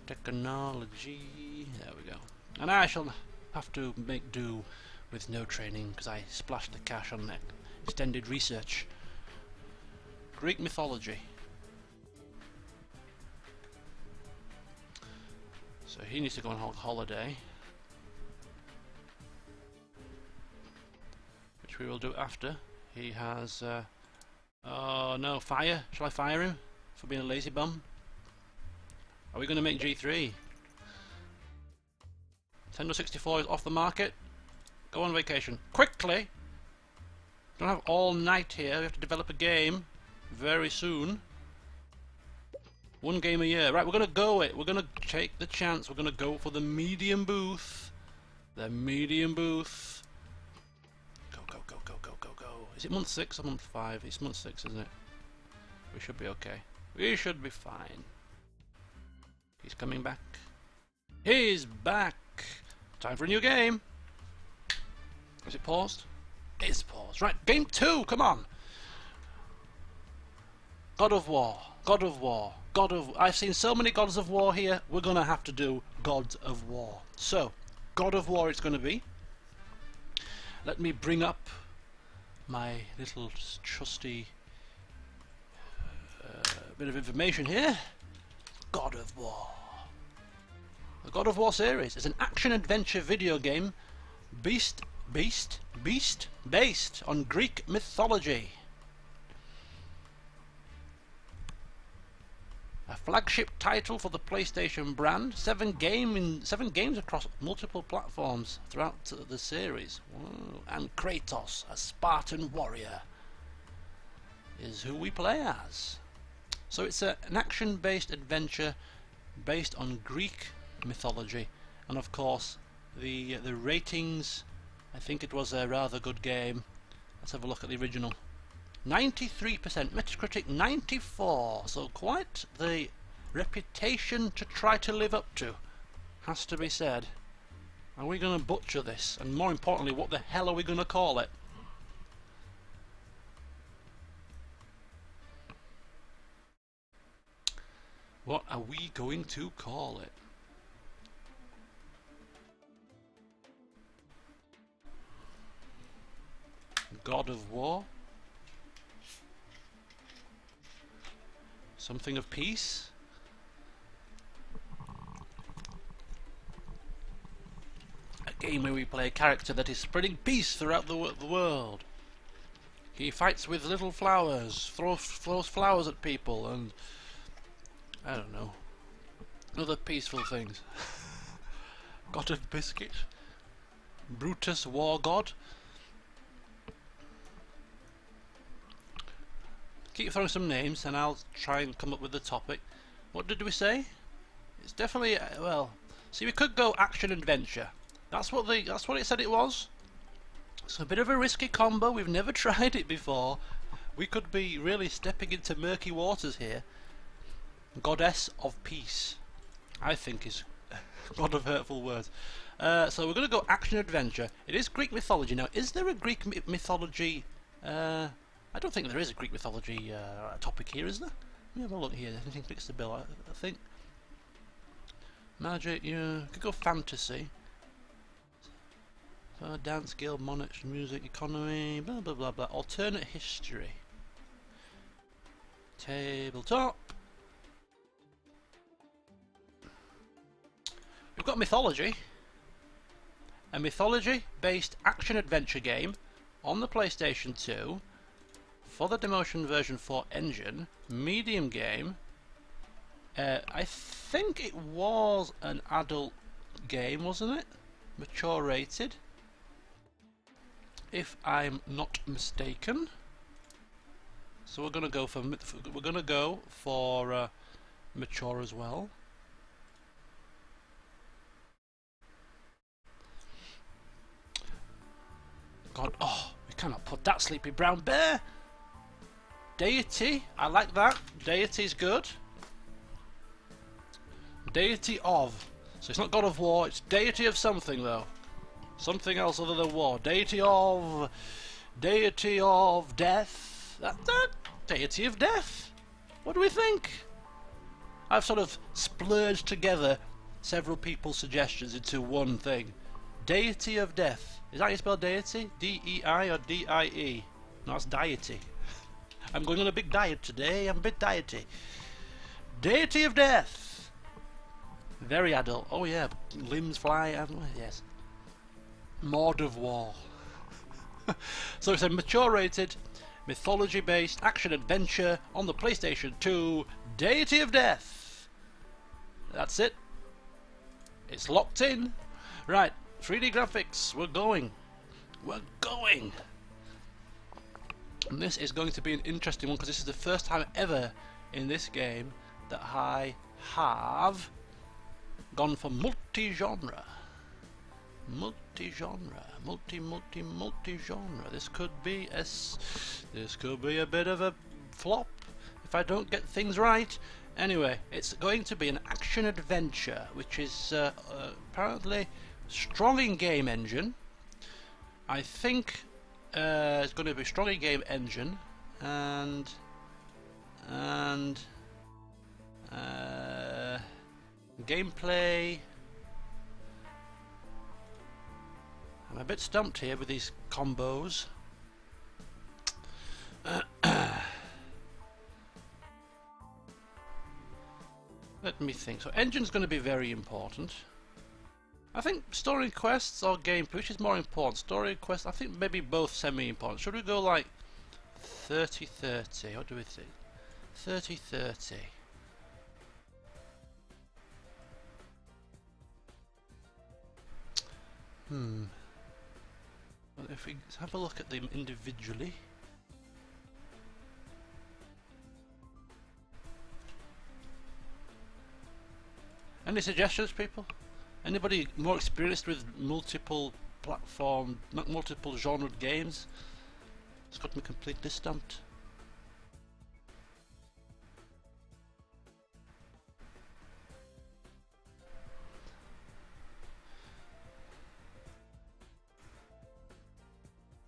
Technology. There we go. And I shall have to make do with no training because I splashed the cash on extended research. Greek mythology. So he needs to go on holiday, which we will do after. He has oh no, fire. Shall I fire him for being a lazy bum? Are we going to make G3? Nintendo 64 is off the market. Go on vacation quickly. Don't have all night here. We have to develop a game very soon. One game a year. Right, we're going to go it. We're going to take the chance. We're going to go for the medium booth. The medium booth. Go. Is it month 6 or month 5? It's month 6, isn't it? We should be okay. We should be fine. He's coming back. He's back. Time for a new game. Is it paused? It's paused. Right, game 2. Come on. God of War. God of War. I've seen so many Gods of War here. We're gonna have to do Gods of War. So, God of War it's gonna be. Let me bring up my little trusty bit of information here. God of War. The God of War series is an action-adventure video game based on Greek mythology. A flagship title for the PlayStation brand, 7 games across multiple platforms throughout the series. Whoa. And Kratos, a Spartan warrior, is who we play as. So it's an action-based adventure based on Greek mythology, and of course the ratings. I think it was a rather good game. Let's have a look at the original. 93%, Metacritic 94, so quite the reputation to try to live up to, has to be said. Are we going to butcher this? And more importantly, what the hell are we going to call it? What are we going to call it? God of War? Something of peace. A game where we play a character that is spreading peace throughout the world. He fights with little flowers, throws flowers at people, and I don't know, other peaceful things. God of Biscuit, Brutus War God. Keep throwing some names, and I'll try and come up with the topic. What did we say? It's definitely well. See, we could go action adventure. That's what it said it was. It's a bit of a risky combo. We've never tried it before. We could be really stepping into murky waters here. Goddess of Peace, I think, is God of Hurtful Words. So we're going to go action adventure. It is Greek mythology. Now, is there a Greek mythology? I don't think there is a Greek mythology topic here, is there? Let me have a look here. Anything fits the bill? I think magic. Yeah, could go fantasy. Dance, guild, monarchs, music, economy, blah blah blah blah. Alternate history. Tabletop. We've got mythology. A mythology-based action-adventure game on the PlayStation 2 for the Demotion version 4 engine. Medium game. I think it was an adult game, wasn't it? Mature rated, if I'm not mistaken. So we're gonna go for mature as well. God, oh, we cannot put that sleepy brown bear. Deity, I like that. Deity's good. Deity of. So it's not God of War, it's deity of something though. Something else other than war. Deity of death. That deity of death. What do we think? I've sort of splurged together several people's suggestions into one thing. Deity of death. Is that how you spell deity? D-E-I or D-I-E? No, that's deity. I'm going on a big diet today. I'm a bit diety. Deity of death. Very adult. Oh yeah, limbs fly. Yes. Mord of war. So it's a mature rated, mythology based action adventure on the PlayStation 2. Deity of death. That's it. It's locked in. Right. 3D graphics. We're going. We're going. And this is going to be an interesting one because this is the first time ever in this game that I have gone for multi-genre. Multi-genre. Multi-genre. This could be a bit of a flop if I don't get things right. Anyway, it's going to be an action adventure, which is apparently strong in game engine. I think it's going to be strong in game engine and gameplay. I'm a bit stumped here with these combos. Let me think. So engine's going to be very important. I think story quests or gameplay, which is more important? Story quests, I think maybe both semi-important. Should we go like 30-30? What do we think? 30-30. Well, if we have a look at them individually. Any suggestions, people? Anybody more experienced with multiple platform, multiple genre games? It's got me completely stumped.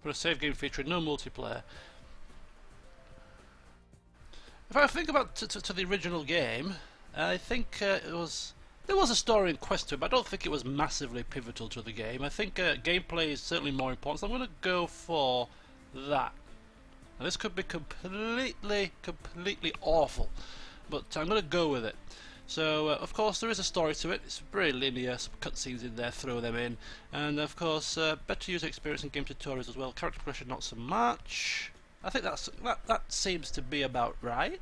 For a save game featuring no multiplayer. If I think about to the original game, I think there was a story and quest to it, but I don't think it was massively pivotal to the game. I think gameplay is certainly more important, so I'm going to go for that. Now this could be completely awful, but I'm going to go with it. So, of course, there is a story to it. It's very linear, some cutscenes in there, throw them in. And, of course, better user experience and game tutorials as well. Character progression, not so much. I think that seems to be about right.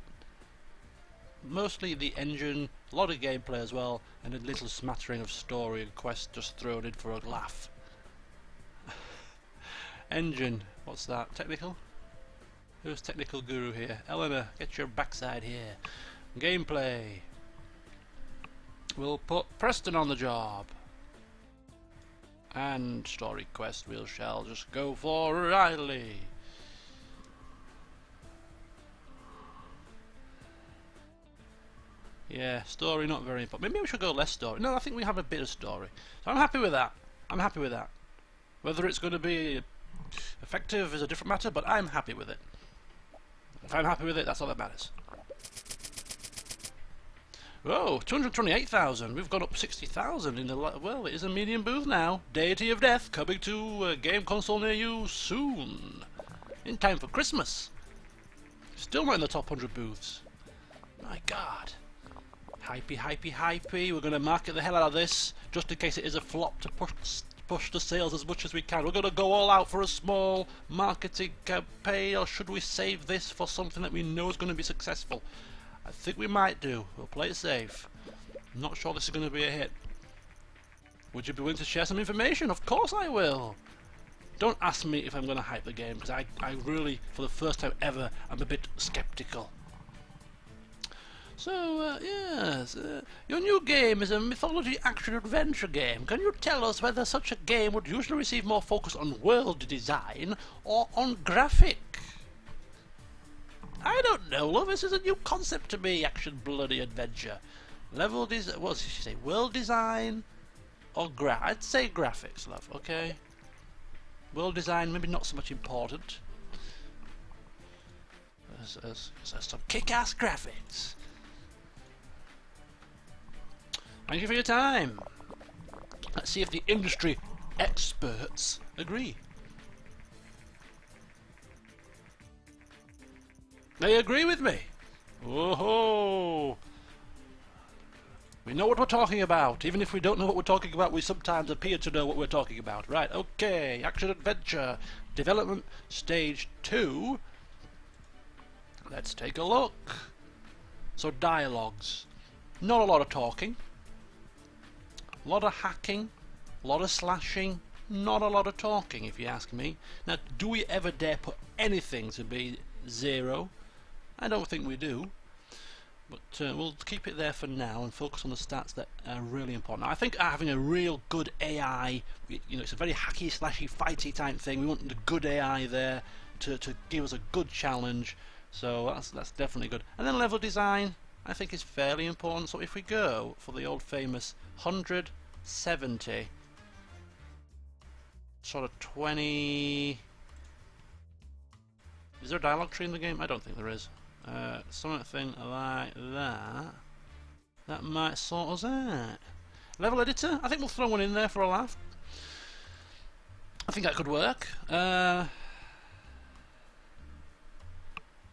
Mostly the engine, a lot of gameplay as well, and a little smattering of story and quests just thrown in for a laugh. Engine, what's that? Technical? Who's technical guru here? Eleanor, get your backside here. Gameplay. We'll put Preston on the job. And story quest, we shall just go for Riley. Yeah, story not very important. Maybe we should go less story. No, I think we have a bit of story. So I'm happy with that. I'm happy with that. Whether it's going to be effective is a different matter, but I'm happy with it. If I'm happy with it, that's all that matters. Whoa, 228,000. We've gone up 60,000 in the... Well, it is a medium booth now. Deity of Death coming to a game console near you soon. In time for Christmas. Still not in the top 100 booths. My God. Hypey, hypey, hypey. We're going to market the hell out of this, just in case it is a flop, to push the sales as much as we can. We're going to go all out for a small marketing campaign, or should we save this for something that we know is going to be successful? I think we might do. We'll play it safe. I'm not sure this is going to be a hit. Would you be willing to share some information? Of course I will. Don't ask me if I'm going to hype the game, because I really, for the first time ever, I'm a bit skeptical. So, yes, your new game is a mythology action-adventure game. Can you tell us whether such a game would usually receive more focus on world design or on graphic? I don't know, love. This is a new concept to me, action-bloody-adventure. Level design... What did she say? World design or I'd say graphics, love, okay? World design, maybe not so much important. There's some kick-ass graphics. Thank you for your time. Let's see if the industry experts agree. They agree with me. Whoa! We know what we're talking about. Even if we don't know what we're talking about, we sometimes appear to know what we're talking about. Right, okay. Action Adventure. Development Stage 2. Let's take a look. So, dialogues. Not a lot of talking. A lot of hacking. A lot of slashing. Not a lot of talking, if you ask me. Now, do we ever dare put anything to be 0? I don't think we do, but we'll keep it there for now and focus on the stats that are really important. Now, I think having a real good AI, you know, it's a very hacky, slashy, fighty type thing. We want the good AI there to give us a good challenge, so that's definitely good. And then level design, I think, is fairly important. So if we go for the old famous 170, sort of 20. Is there a dialogue tree in the game? I don't think there is. Something like that. That might sort us out. Level editor? I think we'll throw one in there for a laugh. I think that could work.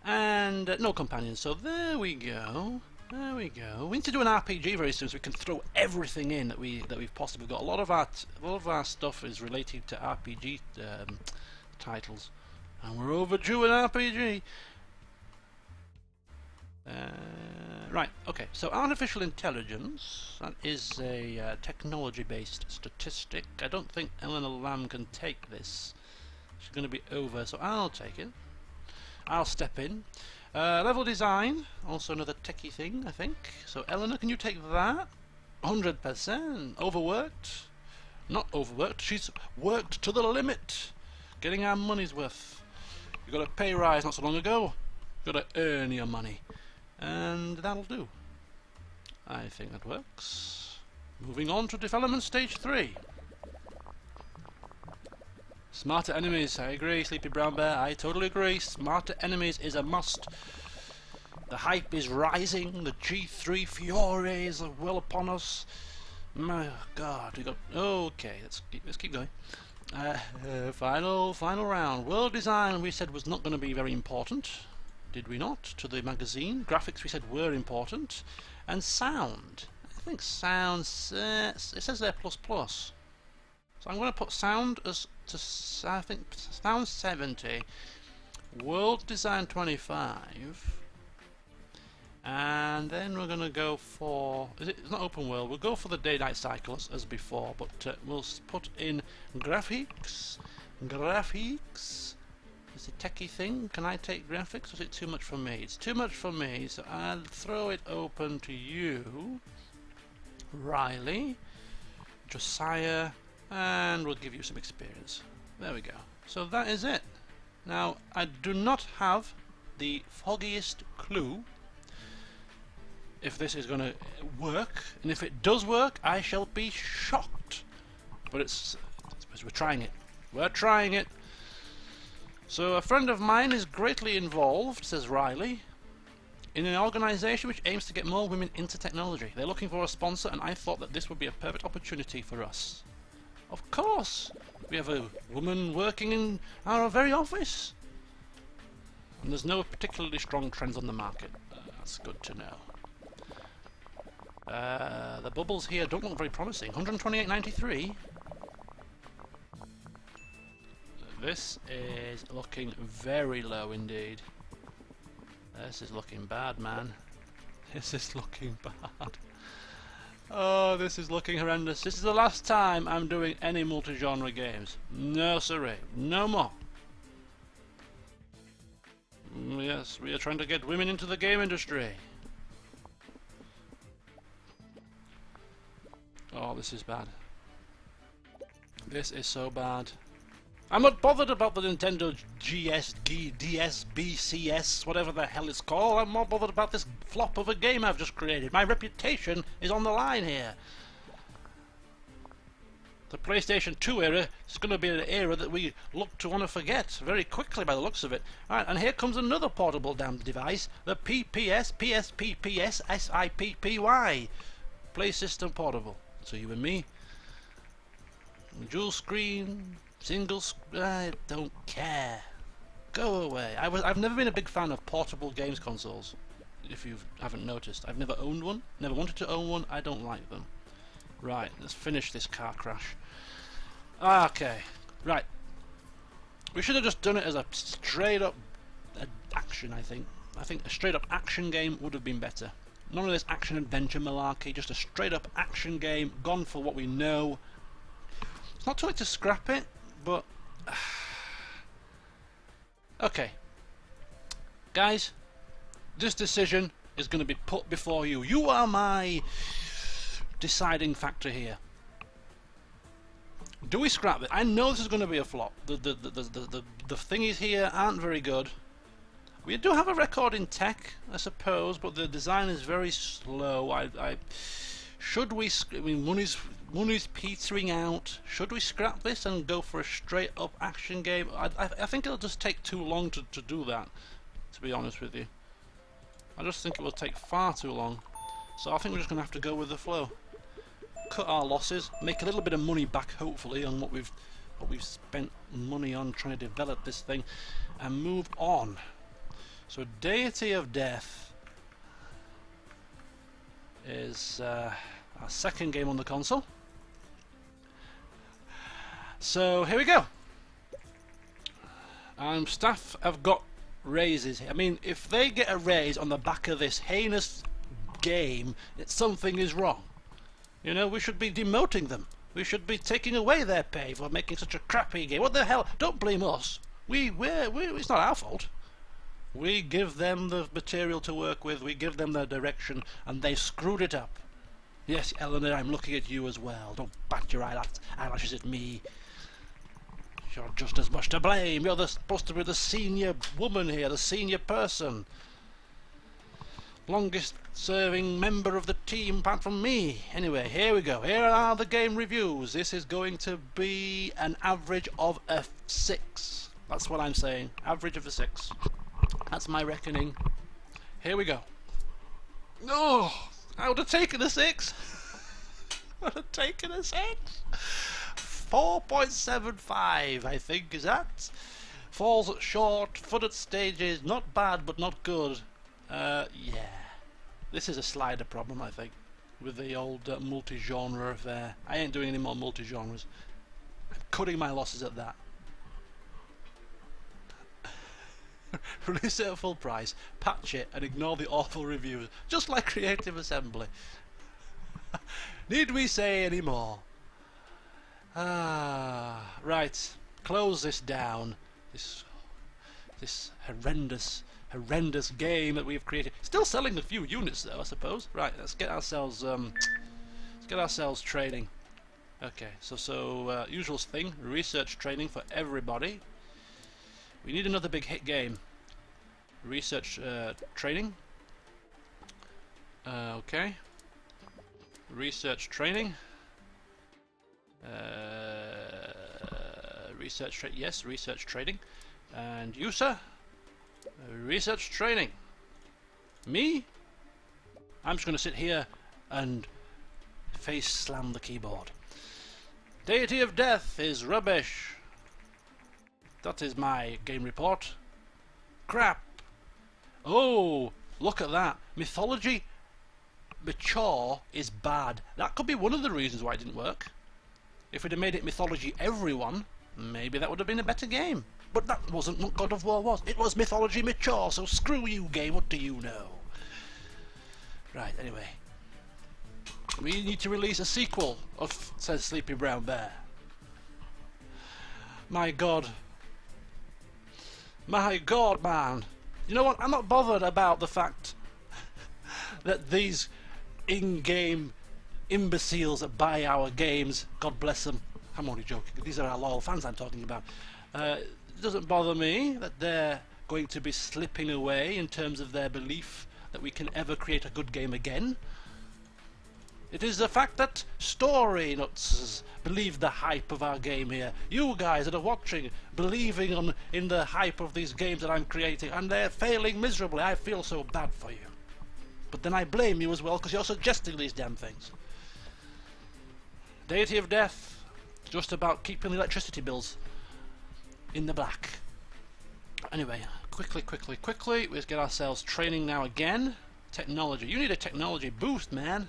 And no companions. So there we go. There we go. We need to do an RPG very soon, so we can throw everything in that we've possibly got. A lot of our stuff is related to RPG titles, and we're overdue an RPG. Right, okay, so artificial intelligence, that is a technology-based statistic. I don't think Eleanor Lamb can take this. She's going to be over, so I'll take it. I'll step in. Level design, also another techie thing, I think. So Eleanor, can you take that? 100%. Overworked? Not overworked, she's worked to the limit. Getting our money's worth. You got a pay rise not so long ago. You got to earn your money. And that'll do. I think that works. Moving on to development stage 3. Smarter enemies, I agree, Sleepy Brown Bear, I totally agree. Smarter enemies is a must. The hype is rising, the G3 Fury is well upon us. My God, we got... Okay, let's keep going. Final round. World design we said was not going to be very important. did we not, to the magazine. Graphics we said were important. And sound. I think sound, it says there plus plus. So I'm going to put sound as to, I think, sound 70, world design 25, and then we're going to go for, it's not open world, we'll go for the day-night cycle as before, but we'll put in graphics, it's a techie thing. Can I take graphics, or is it too much for me? It's too much for me, so I'll throw it open to you, Riley, Josiah, and we'll give you some experience. There we go. So that is it. Now, I do not have the foggiest clue if this is going to work, and if it does work, I shall be shocked. But it's we're trying it. We're trying it. So a friend of mine is greatly involved, says Riley, in an organisation which aims to get more women into technology. They're looking for a sponsor, and I thought that this would be a perfect opportunity for us. Of course! We have a woman working in our very office. And there's no particularly strong trends on the market. That's good to know. The bubbles here don't look very promising. 128.93. This is looking very low indeed. This is looking bad, man. This is looking bad. Oh, this is looking horrendous. This is the last time I'm doing any multi-genre games. No siree. No more. Yes, we are trying to get women into the game industry. Oh, this is bad. This is so bad. I'm not bothered about the Nintendo DSBCS, whatever the hell it's called. I'm more bothered about this flop of a game I've just created. My reputation is on the line here. The PlayStation 2 era is going to be an era that we look to want to forget very quickly by the looks of it. Alright, and here comes another portable damn device, the PPS PSPPS SIPPY. Play System Portable. So you and me. Dual screen. Single I don't care. Go away. I've never been a big fan of portable games consoles. If you haven't noticed, I've never owned one. Never wanted to own one. I don't like them. Right, let's finish this car crash. Okay, right. We should have just done it as a straight up action. I think a straight up action game would have been better. None of this action adventure malarkey. Just a straight up action game. Gone for what we know. It's not too late to scrap it. But okay, guys, this decision is going to be put before you. You are my deciding factor here. Do we scrap it? I know this is going to be a flop. The thingies here aren't very good. We do have a record in tech, I suppose, but the design is very slow. Should we? I mean, money's petering out. Should we scrap this and go for a straight up action game? I think it'll just take too long to do that, to be honest with you. I just think it will take far too long. So I think we're just going to have to go with the flow. Cut our losses, make a little bit of money back hopefully on what we've spent money on trying to develop this thing, and move on. So Deity of Death is our second game on the console. So here we go. Staff have got raises. I mean, if they get a raise on the back of this heinous game, something is wrong. You know, we should be demoting them. We should be taking away their pay for making such a crappy game. What the hell? Don't blame us. It's not our fault. We give them the material to work with, we give them the direction, and they screwed it up. Yes, Eleanor, I'm looking at you as well. Don't bat your eyelashes at me. You're just as much to blame. You're supposed to be the senior woman here, the senior person. Longest serving member of the team apart from me. Anyway, here we go. Here are the game reviews. This is going to be an average of a 6. That's what I'm saying. Average of a 6. That's my reckoning. Here we go. Oh, I would have taken a 6. I would have taken a 6. 4.75, I think, is that? falls short, footed stages, not bad but not good. Yeah, this is a slider problem, I think, with the old multi-genre affair. I ain't doing any more multi-genres. I'm cutting my losses at that. Release it at full price, patch it, and ignore the awful reviews, just like Creative Assembly. Need we say any more? Right. Close this down. This horrendous game that we've created. Still selling a few units though, I suppose. Right. Let's get ourselves training. Okay. So usual thing. Research training for everybody. We need another big hit game. Research training. Okay. Research training. Yes, research training. And you, sir? Research training. Me? I'm just going to sit here and face slam the keyboard. Deity of Death is rubbish. That is my game report. Crap. Oh, look at that. Mythology Mature is bad. That could be one of the reasons why it didn't work. If we'd have made it Mythology Everyone, maybe that would have been a better game. But that wasn't what God of War was. It was Mythology Mature, so screw you, game. What do you know? Right, anyway. We need to release a sequel of says Sleepy Brown Bear. My God. My God, man. You know what? I'm not bothered about the fact that these in-game imbeciles that buy our games, God bless them, I'm only joking, these are our loyal fans I'm talking about. It doesn't bother me that they're going to be slipping away in terms of their belief that we can ever create a good game again. It is the fact that story nuts believe the hype of our game here. You guys that are watching, believing in the hype of these games that I'm creating, and they're failing miserably. I feel so bad for you. But then I blame you as well because you're suggesting these damn things. Deity of Death, just about keeping the electricity bills in the black. Anyway, quickly, let's get ourselves training now again. Technology. You need a technology boost, man.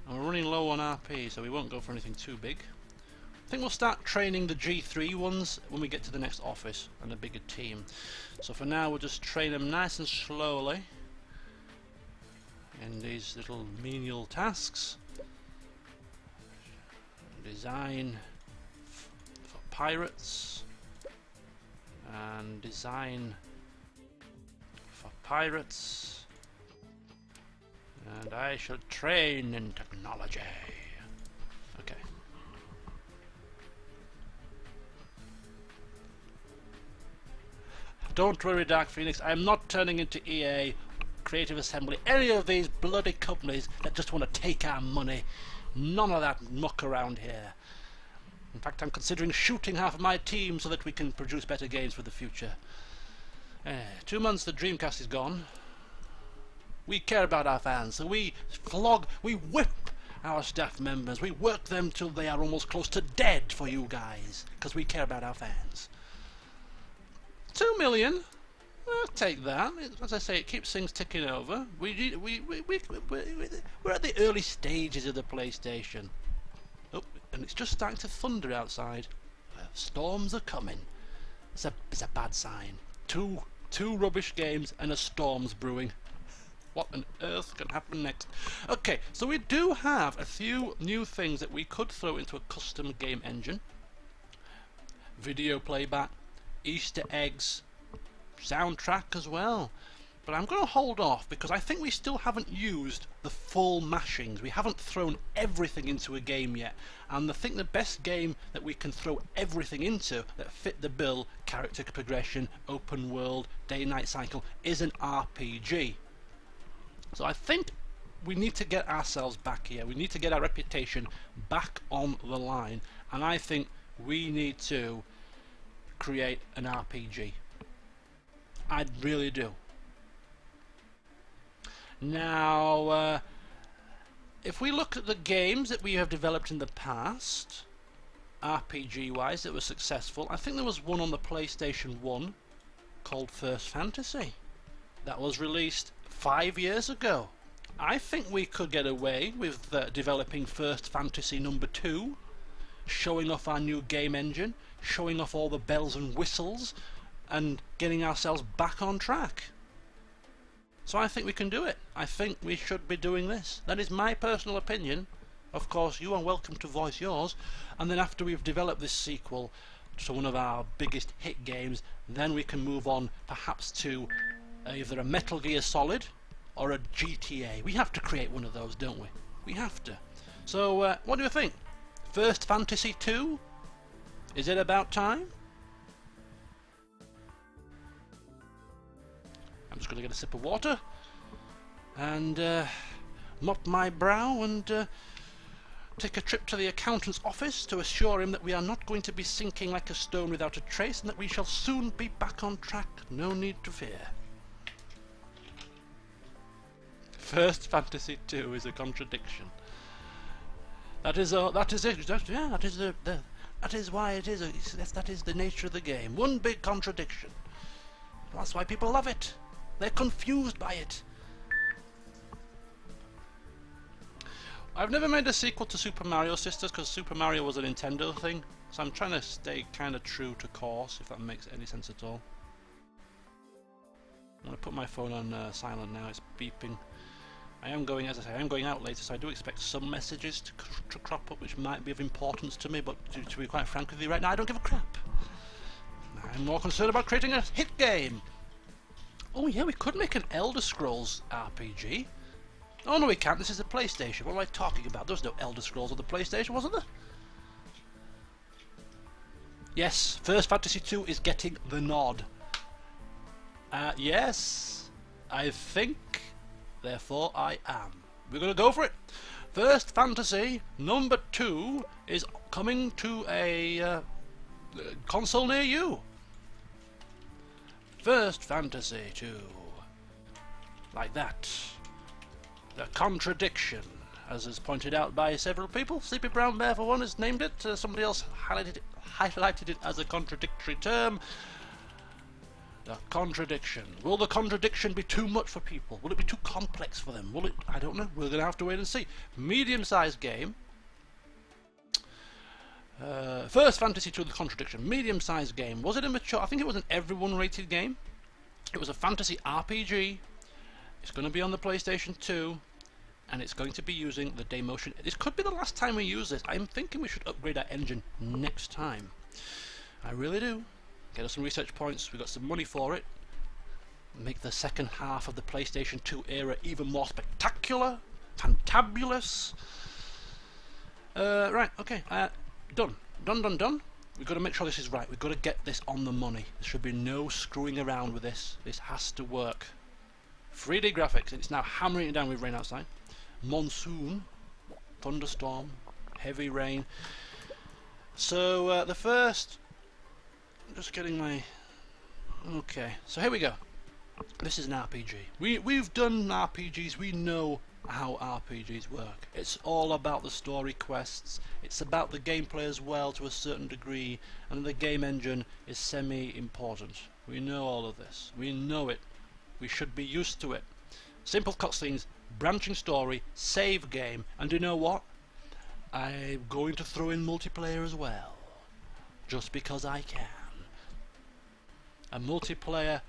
And we're running low on RP, so we won't go for anything too big. I think we'll start training the G3 ones when we get to the next office and a bigger team. So for now, we'll just train them nice and slowly in these little menial tasks. Design for pirates and design for pirates, and I shall train in technology. Okay. Don't worry, Dark Phoenix, I'm not turning into EA, Creative Assembly, any of these bloody companies that just want to take our money. None of that muck around here. In fact, I'm considering shooting half of my team so that we can produce better games for the future. 2 months the Dreamcast is gone. We care about our fans, so we whip our staff members, we work them till they are almost close to dead for you guys, because we care about our fans. 2 million? I'll take that. As I say, it keeps things ticking over. We're at the early stages of the PlayStation. Oh, and it's just starting to thunder outside. Storms are coming. It's a bad sign. Two rubbish games and a storm's brewing. What on earth can happen next? Okay, so we do have a few new things that we could throw into a custom game engine. Video playback, Easter eggs, soundtrack as well. But I'm going to hold off because I think we still haven't used the full mashings. We haven't thrown everything into a game yet. And I think the best game that we can throw everything into that fit the bill, character progression, open world, day-night cycle, is an RPG. So I think we need to get ourselves back here. We need to get our reputation back on the line. And I think we need to create an RPG. I really do. Now, if we look at the games that we have developed in the past, RPG wise that was successful. I think there was one on the PlayStation 1 called First Fantasy that was released 5 years ago. I think we could get away with developing First Fantasy number 2, showing off our new game engine, showing off all the bells and whistles, and getting ourselves back on track. So I think we can do it. I think we should be doing this. That is my personal opinion. Of course, you are welcome to voice yours, and then after we've developed this sequel to one of our biggest hit games, then we can move on perhaps to either a Metal Gear Solid or a GTA. We have to create one of those, don't we? We have to. So, what do you think? First Fantasy 2? Is it about time? I'm just going to get a sip of water and mop my brow and take a trip to the accountant's office to assure him that we are not going to be sinking like a stone without a trace and that we shall soon be back on track. No need to fear. First Fantasy 2 is a contradiction. That is it. That is why it is. That is the nature of the game. One big contradiction. That's why people love it. They're confused by it. I've never made a sequel to Super Mario Sisters because Super Mario was a Nintendo thing, so I'm trying to stay kind of true to course, if that makes any sense at all. I'm going to put my phone on silent now. It's beeping. I am going, as I say, I am going out later, so I do expect some messages to crop up which might be of importance to me, but to be quite frank with you right now, I don't give a crap. I'm more concerned about creating a hit game. Oh yeah, we could make an Elder Scrolls RPG. Oh no, we can't. This is a PlayStation. What am I talking about? There was no Elder Scrolls on the PlayStation, wasn't there? Yes, First Fantasy 2 is getting the nod. Yes, I think, therefore I am. We're going to go for it. First Fantasy number 2 is coming to a console near you. First Fantasy 2. Like that. The contradiction, as is pointed out by several people. Sleepy Brown Bear, for one, has named it. Somebody else highlighted it as a contradictory term. The contradiction. Will the contradiction be too much for people? Will it be too complex for them? Will it? I don't know. We're going to have to wait and see. Medium-sized game. First Fantasy 2, the contradiction. Medium-sized game. Was it a mature? I think it was an everyone-rated game. It was a fantasy RPG. It's going to be on the PlayStation 2, and it's going to be using the Damo2986. This could be the last time we use this. I'm thinking we should upgrade our engine next time. I really do. Get us some research points. We've got some money for it. Make the second half of the PlayStation 2 era even more spectacular, fantabulous. Right, okay. Done. We've got to make sure this is right. We've got to get this on the money. There should be no screwing around with this. This has to work. 3D graphics. It's now hammering it down with rain outside. Monsoon. Thunderstorm. Heavy rain. So the first... I'm just getting my... Okay. So here we go. This is an RPG. We've done RPGs. We know how RPGs work. It's all about the story quests. It's about the gameplay as well to a certain degree, and the game engine is semi-important. We know all of this. We know it. We should be used to it. Simple cutscenes, branching story, save game, and you know what? I'm going to throw in multiplayer as well, just because I can. A multiplayer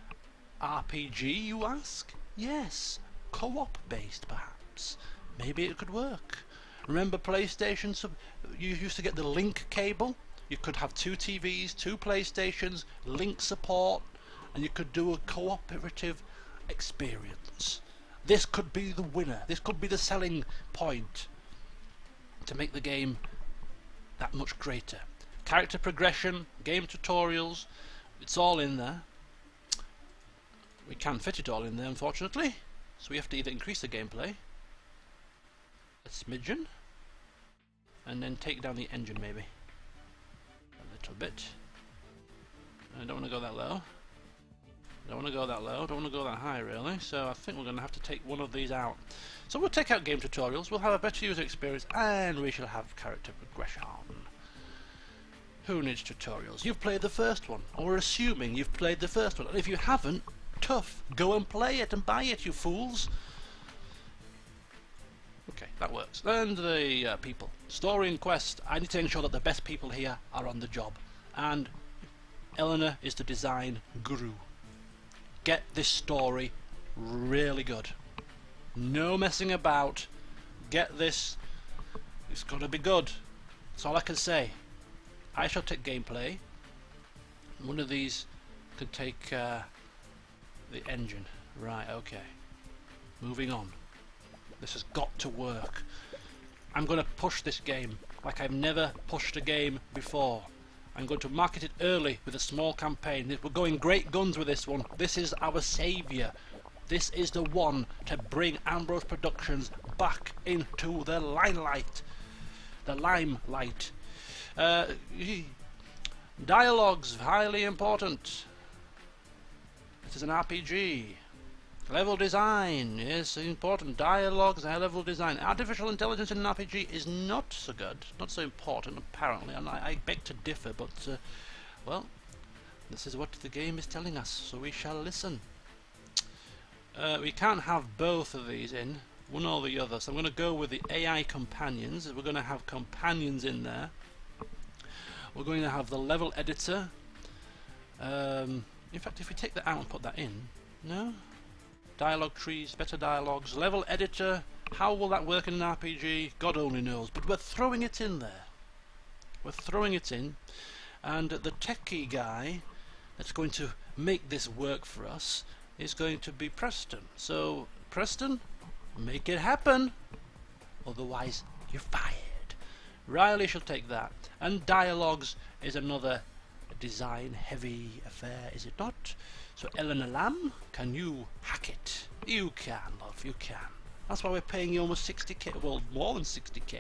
RPG, you ask? Yes, co-op based perhaps. Maybe it could work. Remember PlayStation? You used to get the link cable. You could have 2 TVs, 2 PlayStations, link support, and you could do a cooperative experience. This could be the winner. This could be the selling point to make the game that much greater. Character progression, game tutorials, it's all in there. We can't fit it all in there, unfortunately, so we have to either increase the gameplay a smidgen and then take down the engine maybe a little bit. I don't want to go that low. Don't want to go that low, don't want to go that high really, so I think we're going to have to take one of these out. So we'll take out game tutorials, we'll have a better user experience, and we shall have character progression. Who needs tutorials? You've played the first one, or we're assuming you've played the first one. And if you haven't, tough. Go and play it and buy it, you fools. Okay, that works. And the people. Story and quest. I need to ensure that the best people here are on the job. And Eleanor is the design guru. Get this story really good. No messing about. Get this. It's got to be good. That's all I can say. I shall take gameplay. One of these can take the engine. Right, okay. Moving on. This has got to work. I'm going to push this game like I've never pushed a game before. I'm going to market it early with a small campaign. We're going great guns with this one. This is our saviour. This is the one to bring Ambrose Productions back into the limelight. The limelight. Dialogues, highly important. It is an RPG. Level design is important. Dialogues, high level design. Artificial intelligence in an RPG is not so good, not so important apparently, and I beg to differ, but well, this is what the game is telling us, so we shall listen. We can't have both of these in, one or the other, so I'm going to go with the AI companions. We're going to have companions in there. We're going to have the level editor. In fact, if we take that out and put that in, no? Dialogue trees, better dialogues, level editor. How will that work in an RPG? God only knows, but we're throwing it in there. We're throwing it in, and the techie guy that's going to make this work for us is going to be Preston. So, Preston, make it happen, otherwise you're fired. Riley shall take that, and dialogues is another design heavy affair, is it not? So Eleanor Lamb, can you hack it? You can, love, you can. That's why we're paying you almost 60k, well, more than 60k.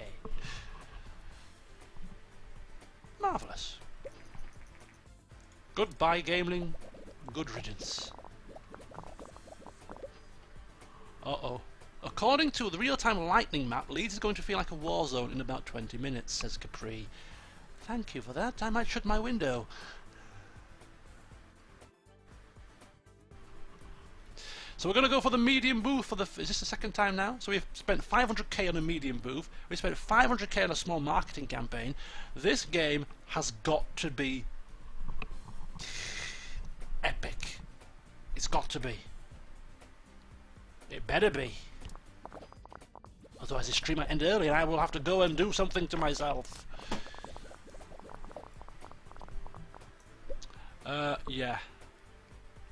Marvellous. Goodbye, Gameling. Good riddance. Uh-oh. According to the real-time lightning map, Leeds is going to feel like a war zone in about 20 minutes, says Capri. Thank you for that. I might shut my window. So we're going to go for the medium booth for the... Is this the second time now? So we've spent 500k on a medium booth. We spent 500k on a small marketing campaign. This game has got to be epic. It's got to be. It better be. Otherwise the stream might end early and I will have to go and do something to myself. Yeah.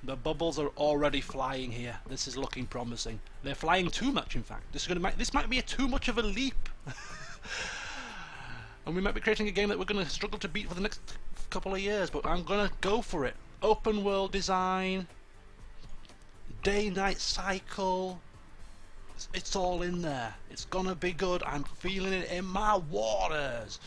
The bubbles are already flying here. This is looking promising. They're flying too much, in fact. This might be too much of a leap. And we might be creating a game that we're going to struggle to beat for the next couple of years, but I'm going to go for it. Open world design, day-night cycle, it's all in there. It's going to be good. I'm feeling it in my waters.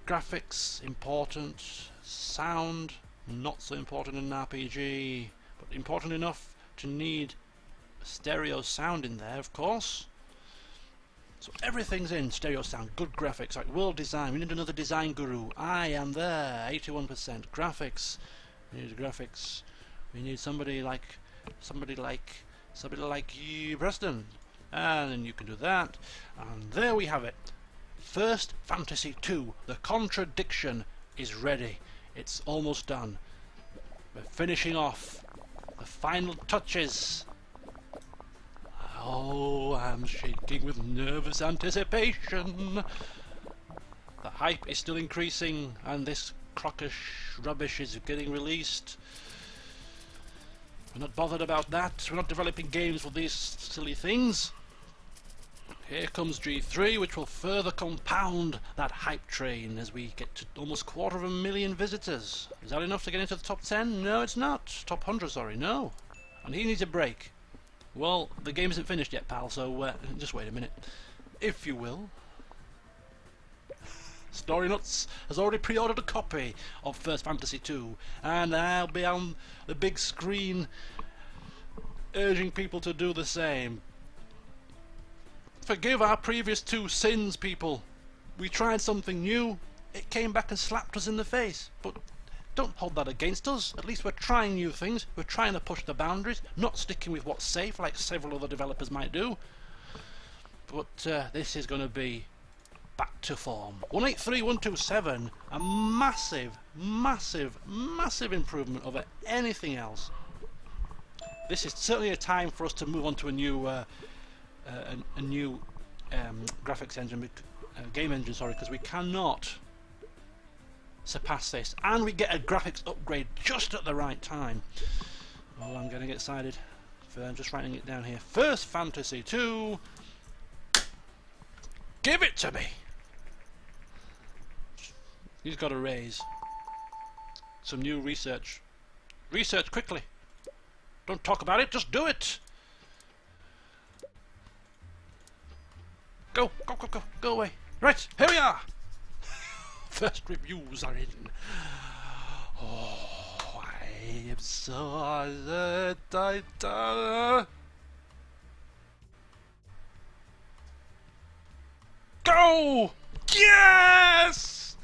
Graphics, important. Sound, not so important in an RPG, but important enough to need stereo sound in there, of course. So everything's in stereo sound, good graphics, like world design. We need another design guru. I am there, 81%. Graphics, we need graphics. We need somebody like you, Preston, and then you can do that. And there we have it. First Fantasy 2. The contradiction is ready. It's almost done. We're finishing off the final touches. Oh, I'm shaking with nervous anticipation. The hype is still increasing, and this crockish rubbish is getting released. We're not bothered about that. We're not developing games for these silly things. Here comes G3, which will further compound that hype train as we get to almost 250,000 visitors. Is that enough to get into the top 10? No, it's not. Top 100, sorry, no. And he needs a break. Well, the game isn't finished yet, pal, so just wait a minute. If you will. Story Nuts has already pre-ordered a copy of First Fantasy 2, and I'll be on the big screen urging people to do the same. Forgive our previous two sins, people. We tried something new. it came back and slapped us in the face. But don't hold that against us. At least we're trying new things. We're trying to push the boundaries, not sticking with what's safe like several other developers might do. But this is going to be back to form. 183127, a massive, massive, massive improvement over anything else. This is certainly a time for us to move on to a new graphics engine, game engine, sorry, because we cannot surpass this, and we get a graphics upgrade just at the right time. Oh, I'm getting excited. I'm just writing it down here. First Fantasy 2. Give it to me. He's got to raise some new research. Research quickly. Don't talk about it, just do it. Go, go, go, go, go away. Right, here we are. First reviews are in. Oh, I am so Go! Yes!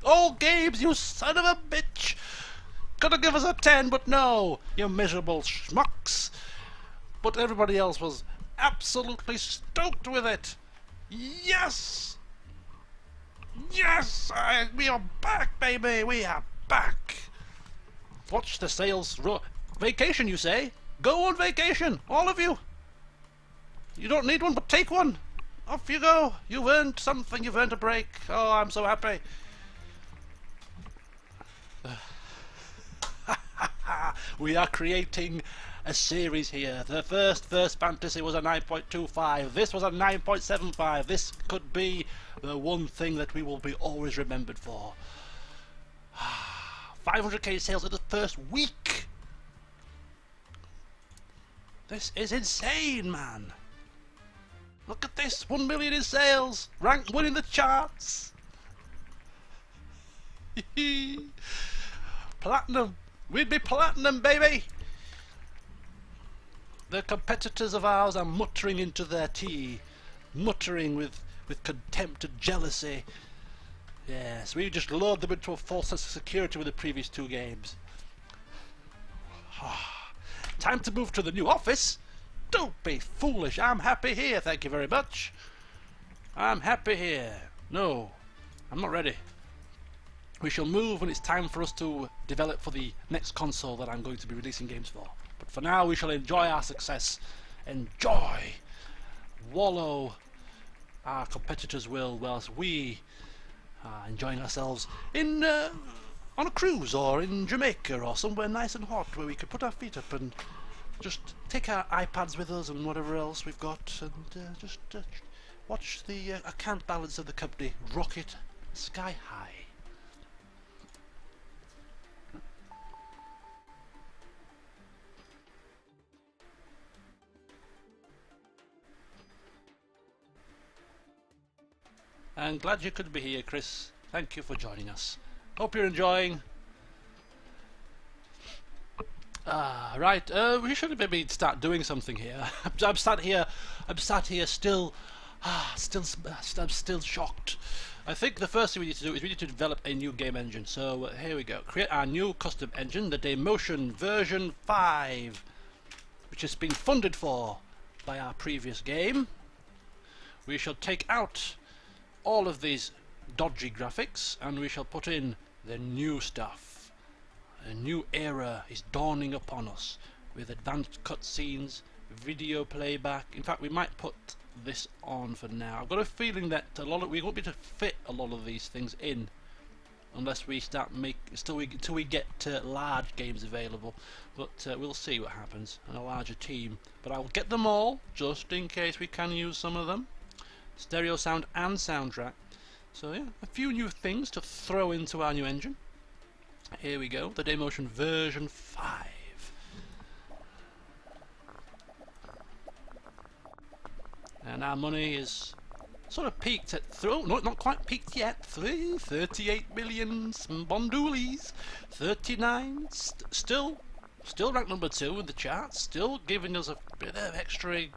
All games, you son of a bitch! Gonna give us a 10, but no, you miserable schmucks. But everybody else was absolutely stoked with it. Yes! Yes! We are back, baby! We are back! Watch the sales vacation, you say? Go on vacation, all of you! You don't need one, but take one! Off you go! You've earned something, you've earned a break. Oh, I'm so happy. We are creating a series here. The first Fantasy was a 9.25. This was a 9.75. This could be the one thing that we will be always remembered for. 500k sales in the first week. This is insane, man. Look at this, 1 million in sales, rank 1 in the charts. Platinum, we'd be platinum, baby. The competitors of ours are muttering into their tea, muttering with contempt and jealousy. Yes, we just lured them into a false sense of security with the previous 2 games. Time to move to the new office. Don't be foolish, I'm happy here, thank you very much. I'm happy here. No, I'm not ready. We shall move when it's time for us to develop for the next console that I'm going to be releasing games for. But for now we shall enjoy our success. Enjoy! Wallow our competitors will whilst we are enjoying ourselves in on a cruise or in Jamaica or somewhere nice and hot where we could put our feet up and just take our iPads with us and whatever else we've got and just watch the account balance of the company rocket sky high. I'm glad you could be here, Chris. Thank you for joining us. Hope you're enjoying. Right. We should maybe start doing something here. I'm sat here still. I'm still shocked. I think the first thing we need to do is we need to develop a new game engine. So here we go. Create our new custom engine, the Damo2986 version 5, which has been funded for by our previous game. We shall take out all of these dodgy graphics and we shall put in the new stuff. A new era is dawning upon us with advanced cutscenes, video playback. In fact, we might put this on for now. I've got a feeling that we won't be able to fit a lot of these things in unless we start until we get large games available. But we'll see what happens and a larger team. But I'll get them all just in case we can use some of them. Stereo sound and soundtrack. So yeah, a few new things to throw into our new engine. Here we go, the Damo2986 version 5. And our money is sort of peaked at, not quite peaked yet, 38 million bondoolies, 39, still ranked number 2 in the charts, still giving us a bit of extra,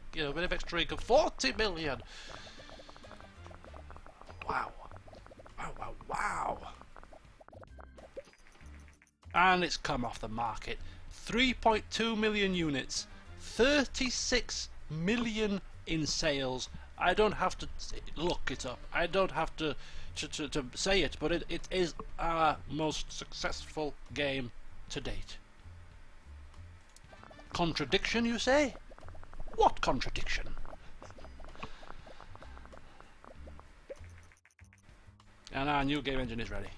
of 40 million. Wow. Wow, wow, wow. And it's come off the market. 3.2 million units. 36 million in sales. I don't have to look it up. I don't have to say it, but it is our most successful game to date. Contradiction, you say? What contradiction? And our new game engine is ready.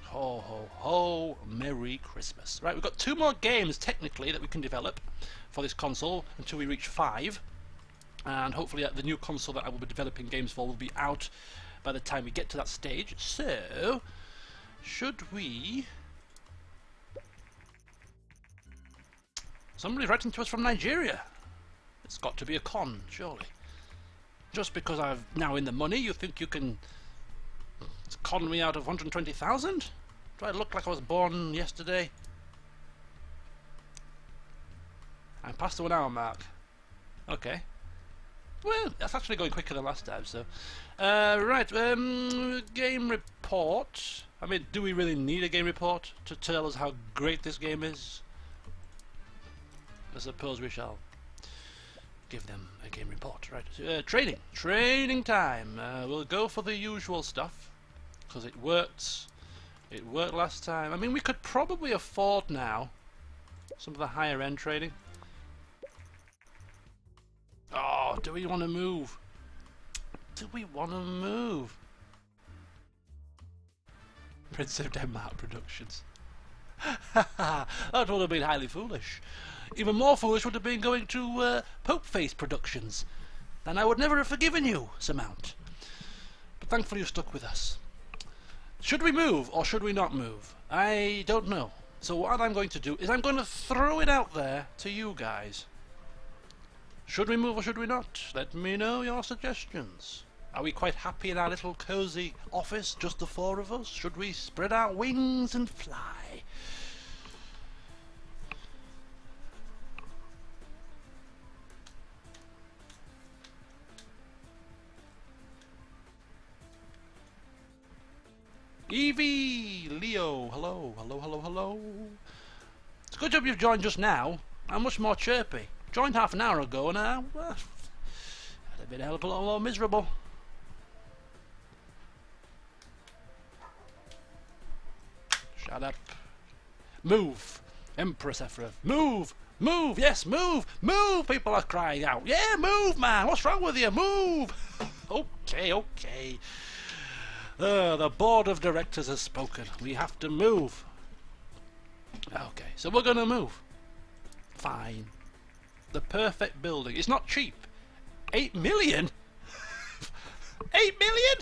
Ho ho ho, Merry Christmas. Right, we've got 2 more games technically that we can develop for this console until we reach 5. And hopefully the new console that I will be developing games for will be out by the time we get to that stage. So, should we... Somebody's writing to us from Nigeria. It's got to be a con, surely. Just because I'm now in the money, you think you can con me out of 120,000? Do I look like I was born yesterday? I'm past the 1 hour mark. Okay. Well, that's actually going quicker than last time, so... right, game report. I mean, do we really need a game report to tell us how great this game is? I suppose we shall give them a game report, right? Training time. We'll go for the usual stuff, because it worked. It worked last time. I mean, we could probably afford now some of the higher end training. Oh, do we want to move? Do we want to move? Prince of Denmark Productions. That would have been highly foolish. Even more foolish would have been going to Pope Face Productions. Then I would never have forgiven you, Sir Mount. But thankfully you stuck with us. Should we move or should we not move? I don't know. So what I'm going to do is I'm going to throw it out there to you guys. Should we move or should we not? Let me know your suggestions. Are we quite happy in our little cosy office, just the 4 of us? Should we spread our wings and fly? Evie, Leo, hello, hello, hello, hello. It's a good job you've joined just now. I'm much more chirpy. Joined half an hour ago and I'd have been a hell of a lot more miserable. Shut up. Move. Empress Ephraim. Move! Move! Yes, move! Move! People are crying out. Yeah, move, man! What's wrong with you? Move! Okay, okay. The board of directors has spoken. We have to move. Okay, so we're gonna move. Fine. The perfect building. It's not cheap. 8 million? 8 million?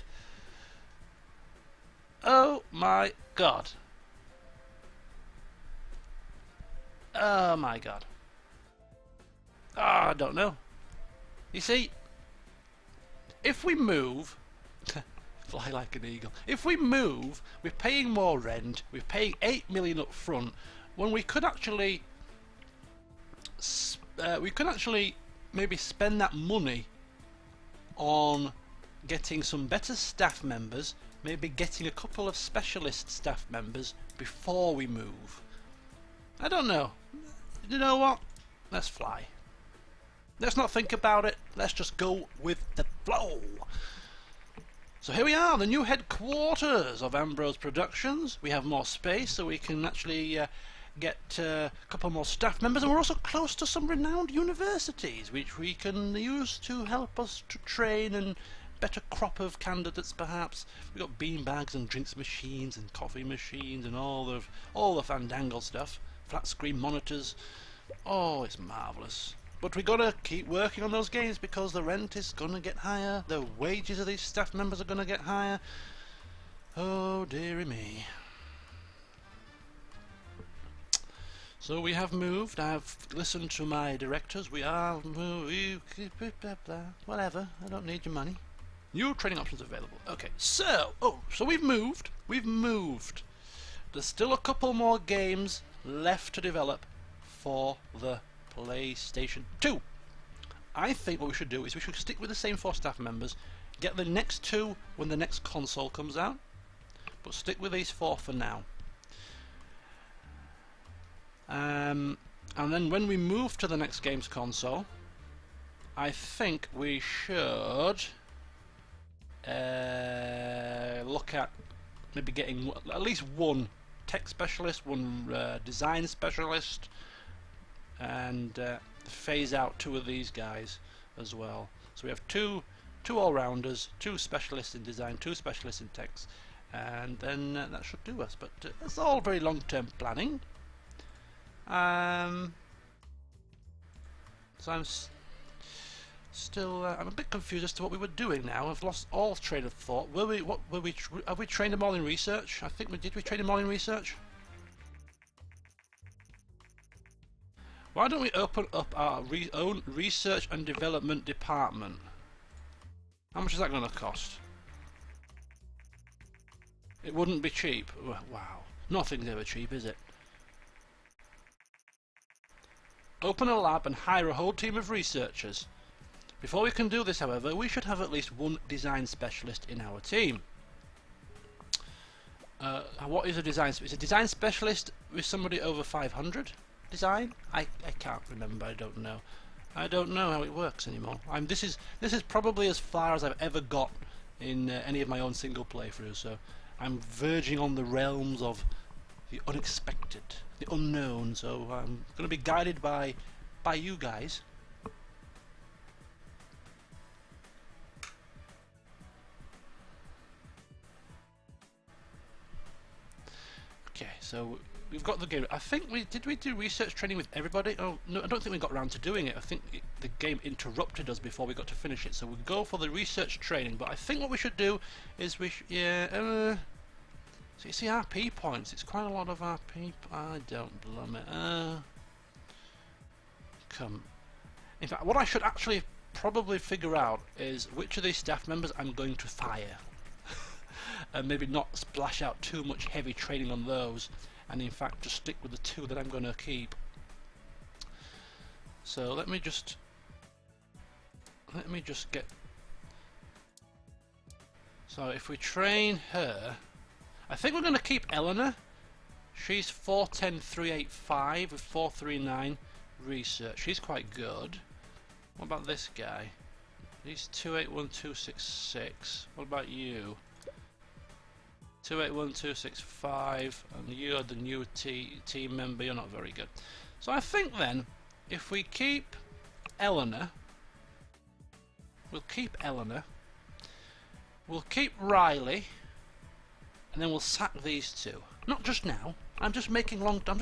Oh my god. Oh my god. I don't know. You see, if we move, fly like an eagle. If we move, we're paying more rent. We're paying 8 million up front when we could actually maybe spend that money on getting some better staff members, maybe getting a couple of specialist staff members before we move. I don't know. You know what? Let's fly. Let's not think about it. Let's just go with the flow. So here we are, the new headquarters of Ambrose Productions. We have more space, so we can actually get a couple more staff members, and we're also close to some renowned universities which we can use to help us to train and better crop of candidates perhaps. We've got beanbags and drinks machines and coffee machines and all the fandangle stuff. Flat screen monitors. Oh, it's marvellous. But we gotta keep working on those games because the rent is gonna get higher, the wages of these staff members are gonna get higher. Oh dearie me. So we have moved. I've listened to my directors. We are whatever. I don't need your money. New training options available. Okay, so we've moved. We've moved. There's still a couple more games left to develop for the PlayStation 2. I think what we should do is we should stick with the same 4 staff members, get the next 2 when the next console comes out, but stick with these 4 for now. And then when we move to the next games console, I think we should look at maybe getting at least one tech specialist, one design specialist, and phase out 2 of these guys as well. So we have two all-rounders, 2 specialists in design, 2 specialists in techs, and then that should do us. But it's all very long-term planning. So I'm still I'm a bit confused as to what we were doing now. I've lost all train of thought. Have we trained them all in research? I think we did. We train them all in research. Why don't we open up our own research and development department? How much is that going to cost? It wouldn't be cheap. Wow, nothing's ever cheap, is it? Open a lab and hire a whole team of researchers. Before we can do this, however, we should have at least one design specialist in our team. What is a design? Is a design specialist with somebody over 500 design? I can't remember. I don't know. I don't know how it works anymore. This is probably as far as I've ever got in any of my own single playthroughs. So I'm verging on the realms of the unexpected, the unknown. So I'm going to be guided by you guys. Okay, so we've got the game. I think did we do research training with everybody? Oh no, I don't think we got around to doing it. I think the game interrupted us before we got to finish it. So we'll go for the research training. But I think what we should do is so you see RP points. It's quite a lot of RP. I don't blame it. Come. In fact, what I should actually probably figure out is which of these staff members I'm going to fire. And maybe not splash out too much heavy training on those, and in fact just stick with the 2 that I'm going to keep. So let me just get. So if we train her, I think we're going to keep Eleanor. She's 410385 with 439 research. She's quite good. What about this guy? He's 281266. What about you? 281265, and you're the new team member. You're not very good. So I think then, if we keep Eleanor, we'll keep Riley, and then we'll sack these 2. Not just now. I'm just making long-term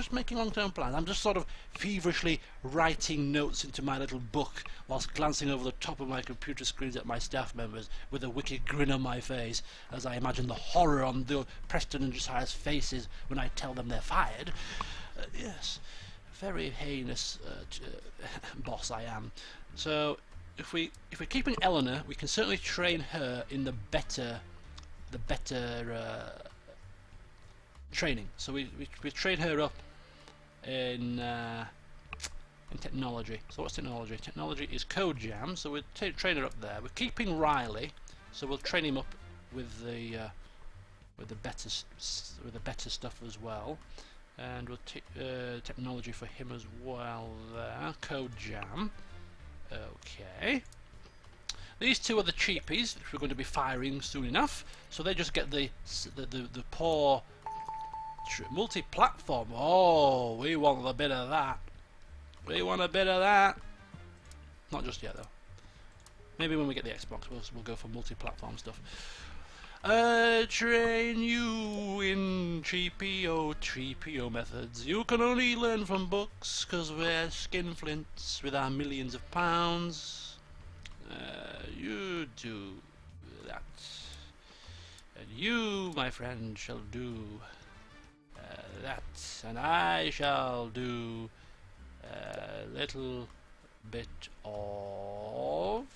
plans. I'm just sort of feverishly writing notes into my little book whilst glancing over the top of my computer screens at my staff members with a wicked grin on my face as I imagine the horror on Preston and Josiah's faces when I tell them they're fired. Yes, very heinous boss I am. So if we're keeping Eleanor, we can certainly train her in the better training. So we train her up in technology. So what's technology? Technology is Code Jam. So we'll train her up there. We're keeping Riley, so we'll train him up with the better stuff as well. And we'll take technology for him as well there. Code Jam. Okay. These 2 are the cheapies, which we're going to be firing soon enough. So they just get the poor multi-platform. Oh, we want a bit of that. We want a bit of that. Not just yet though. Maybe when we get the Xbox, we'll go for multi-platform stuff. Train you in TPO methods. You can only learn from books, 'cause we're skinflints with our millions of pounds. You do that, and you, my friend, shall do that, and I shall do a little bit of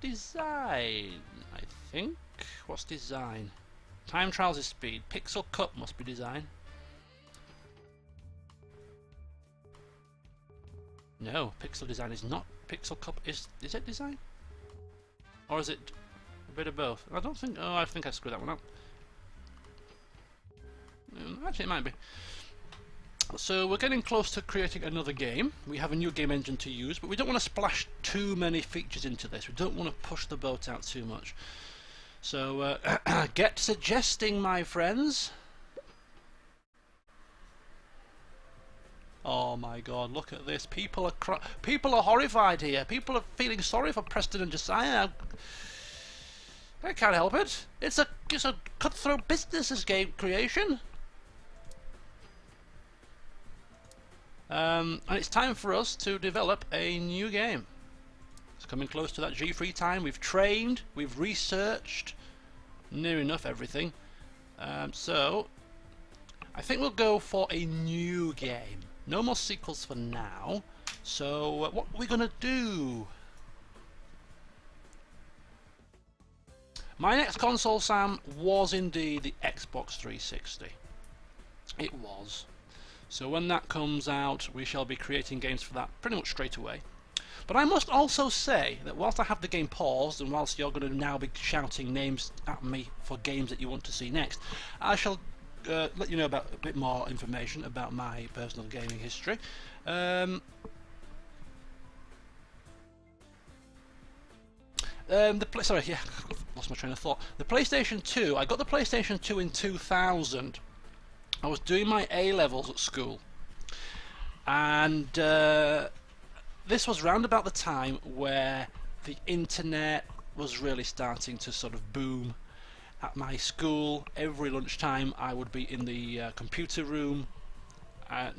design, I think. What's design? Time trials is speed. Pixel Cup must be design. No, pixel design is not. Pixel Cup is it design? Or is it a bit of both? I don't think. Oh, I think I screwed that one up. Actually, it might be. So we're getting close to creating another game. We have a new game engine to use, but we don't want to splash too many features into this. We don't want to push the boat out too much. So get suggesting, my friends. Oh my God! Look at this. People are horrified here. People are feeling sorry for Preston and Josiah. I can't help it. It's a cutthroat business, this game creation. And it's time for us to develop a new game. It's coming close to that G3 time. We've trained, we've researched, near enough everything. So I think we'll go for a new game. No more sequels for now. So what are we gonna do? My next console, Sam, was indeed the Xbox 360. It was. So when that comes out, we shall be creating games for that pretty much straight away. But I must also say that whilst I have the game paused, and whilst you're going to now be shouting names at me for games that you want to see next, I shall let you know about a bit more information about my personal gaming history. Sorry, yeah, lost my train of thought. The PlayStation 2, I got the PlayStation 2 in 2000. I was doing my A-levels at school, and this was round about the time where the internet was really starting to sort of boom. At my school, every lunchtime I would be in the computer room,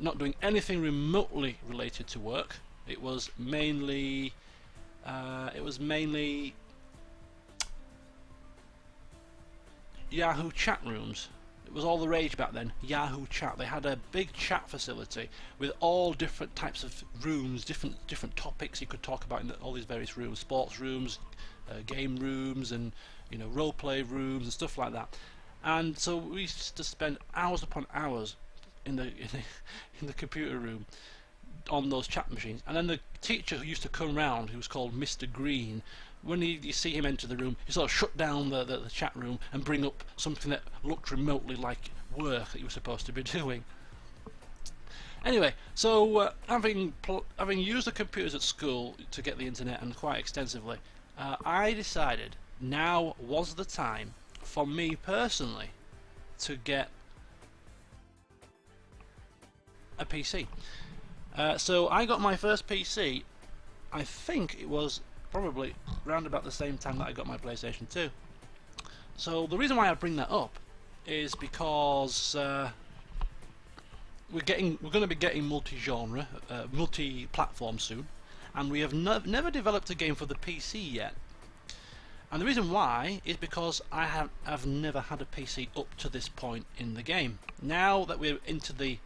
not doing anything remotely related to work. It was mainly Yahoo chat rooms. It was all the rage back then, Yahoo Chat. They had a big chat facility with all different types of rooms, different topics you could talk about in all these various rooms, sports rooms, game rooms, and role play rooms and stuff like that. And so we used to spend hours upon hours in the computer room on those chat machines. And then the teacher who used to come round, who was called Mr. Green, when you see him enter the room, he sort of shut down the chat room and bring up something that looked remotely like work that you were supposed to be doing. Anyway, so having used the computers at school to get the internet, and quite extensively, I decided now was the time for me personally to get a PC. So I got my first PC, I think it was probably round about the same time that I got my PlayStation 2. So the reason why I bring that up is because we're going to be getting multi-genre, multi-platform soon, and we have never developed a game for the PC yet. And the reason why is because I have never had a PC up to this point in the game. Now that we're into the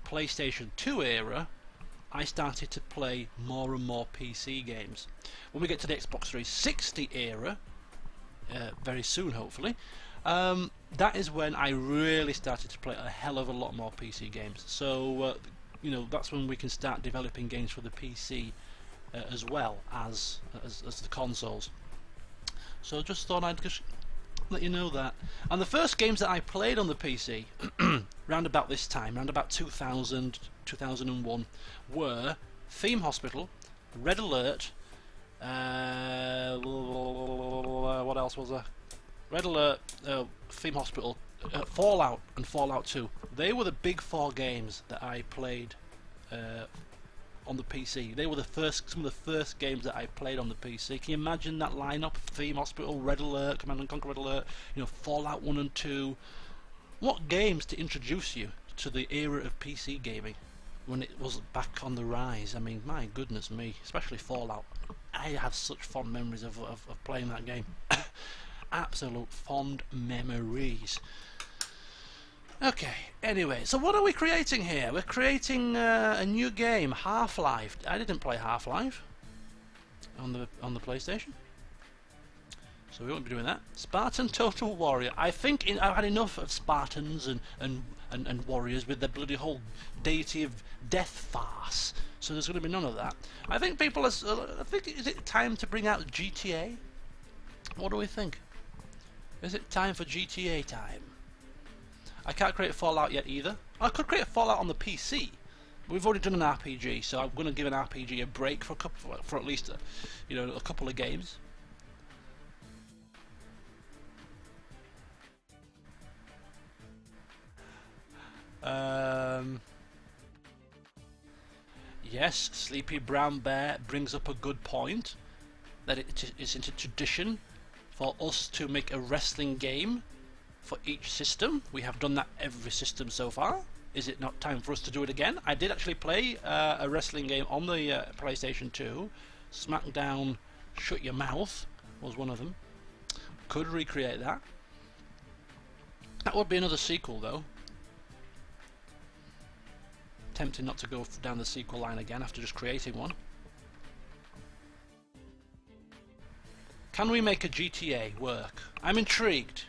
PlayStation 2 era, I started to play more and more PC games. When we get to the Xbox 360 era, very soon hopefully, that is when I really started to play a hell of a lot more PC games. So that's when we can start developing games for the PC as well as the consoles. So just thought I'd just let you know that. And the first games that I played on the PC round about this time, round about 2000, 2001, were Theme Hospital, Red Alert, what else was there? Red Alert, Theme Hospital, Fallout, and Fallout 2. They were the big four games that I played on the PC. They were some of the first games that I played on the PC. Can you imagine that lineup? Theme Hospital, Red Alert, Command and Conquer Red Alert, Fallout 1 and 2. What games to introduce you to the era of PC gaming when it was back on the rise? I mean, my goodness me, especially Fallout. I have such fond memories of playing that game. Absolute fond memories. Okay, anyway, so what are we creating here? We're creating a new game, Half-Life. I didn't play Half-Life on the PlayStation, so we won't be doing that. Spartan Total Warrior. I think I've had enough of Spartans and warriors with their bloody whole deity of death farce. So there's going to be none of that. I think is it time to bring out GTA? What do we think? Is it time for GTA time? I can't create Fallout yet either. I could create a Fallout on the PC. We've already done an RPG, so I'm going to give an RPG a break for for at least a couple of games. Yes, Sleepy Brown Bear brings up a good point, that it is into tradition for us to make a wrestling game for each system. We have done that every system so far. Is it not time for us to do it again? I did actually play a wrestling game on the PlayStation 2. SmackDown Shut Your Mouth was one of them. Could recreate that. That would be another sequel though. Tempting not to go down the sequel line again after just creating one. Can we make a GTA work? I'm intrigued.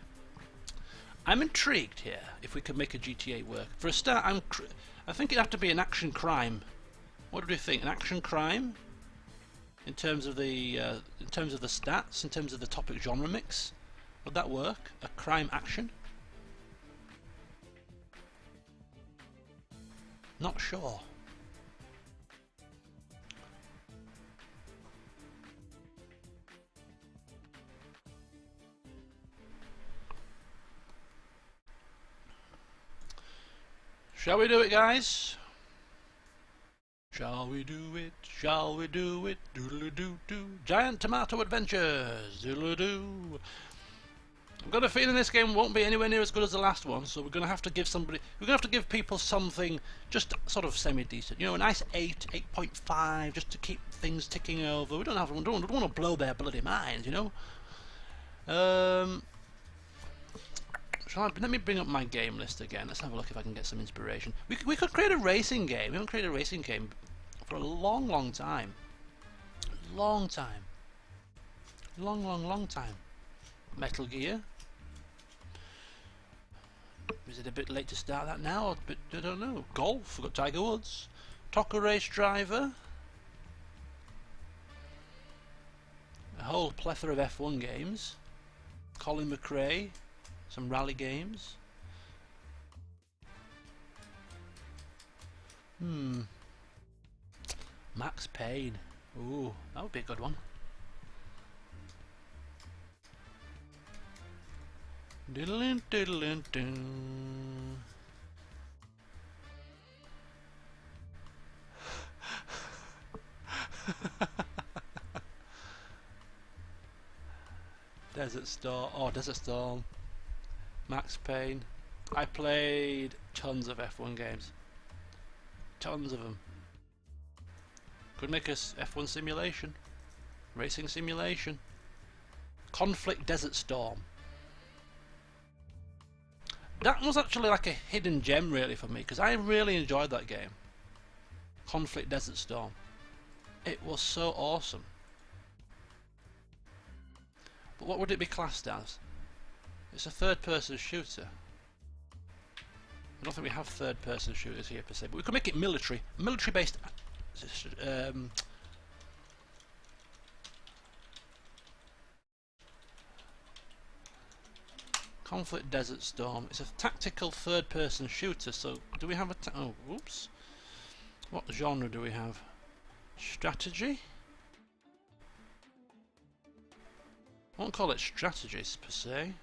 I'm intrigued here if we could make a GTA work. For a start, I think it'd have to be an action crime. What do you think? An action crime? In terms of the stats, in terms of the topic genre mix, would that work? A crime action? Not sure. Shall we do it, guys? Shall we do it? Shall we do it? Doodle-doo-doo. Giant Tomato Adventures. Doodle-doo. I've got a feeling this game won't be anywhere near as good as the last one, so we're going to have to give people something just sort of semi-decent. A nice 8, 8.5, just to keep things ticking over. We don't want to blow their bloody minds, Let me bring up my game list again. Let's have a look if I can get some inspiration. We could create a racing game. We haven't created a racing game for a long, long time. Long time. Long, long, long time. Metal Gear. Is it a bit late to start that now? Or a bit, I don't know. Golf. We've got Tiger Woods. Tocker Race Driver. A whole plethora of F1 games. Colin McRae. Some rally games. Max Payne. Ooh, that would be a good one. Diddlin, diddlin, dun. Desert Storm. Oh, Desert Storm. Max Payne. I played tons of F1 games. Tons of them. Could make us F1 simulation. Racing simulation. Conflict Desert Storm. That was actually like a hidden gem really for me, because I really enjoyed that game. Conflict Desert Storm. It was so awesome. But what would it be classed as? It's a third-person shooter. I don't think we have third-person shooters here per se, but we could make it military. Military-based... Conflict Desert Storm. It's a tactical third-person shooter, so do we have a... oh, whoops. What genre do we have? Strategy? I won't call it strategies per se.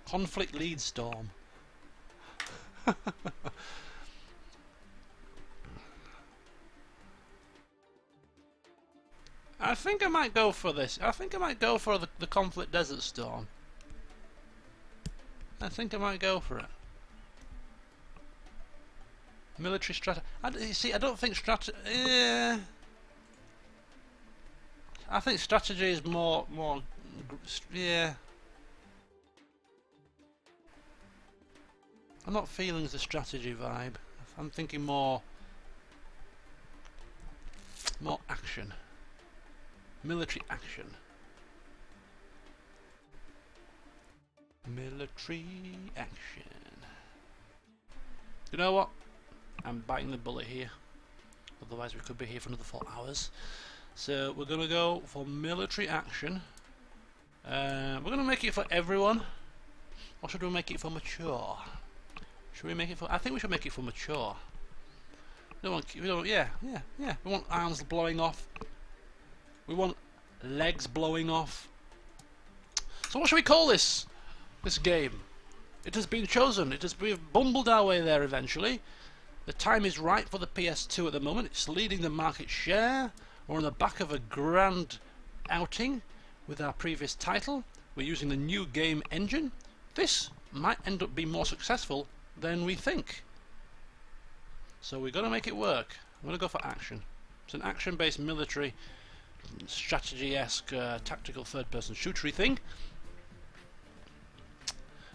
Conflict Lead Storm. I think I might go for this. I think I might go for the Conflict Desert Storm. I think I might go for it. Military strategy. You see, I don't think strategy. I think strategy is more. Yeah. I'm not feeling the strategy vibe. I'm thinking more action. Military action. Military action. You know what? I'm biting the bullet here. otherwise we could be here for another 4 hours. So we're going to go for military action. We're going to make it for everyone, or should we make it for mature? Should we make it for? I think we should make it for mature. We don't, yeah. We want arms blowing off. We want legs blowing off. So what should we call this game? It has been chosen. We've bumbled our way there eventually. The time is right for the PS2 at the moment. It's leading the market share. We're on the back of a grand outing with our previous title. We're using the new game engine. This might end up being more successful than we think. So we're going to make it work. I'm going to go for action. It's an action-based military strategy-esque tactical third-person shootery thing.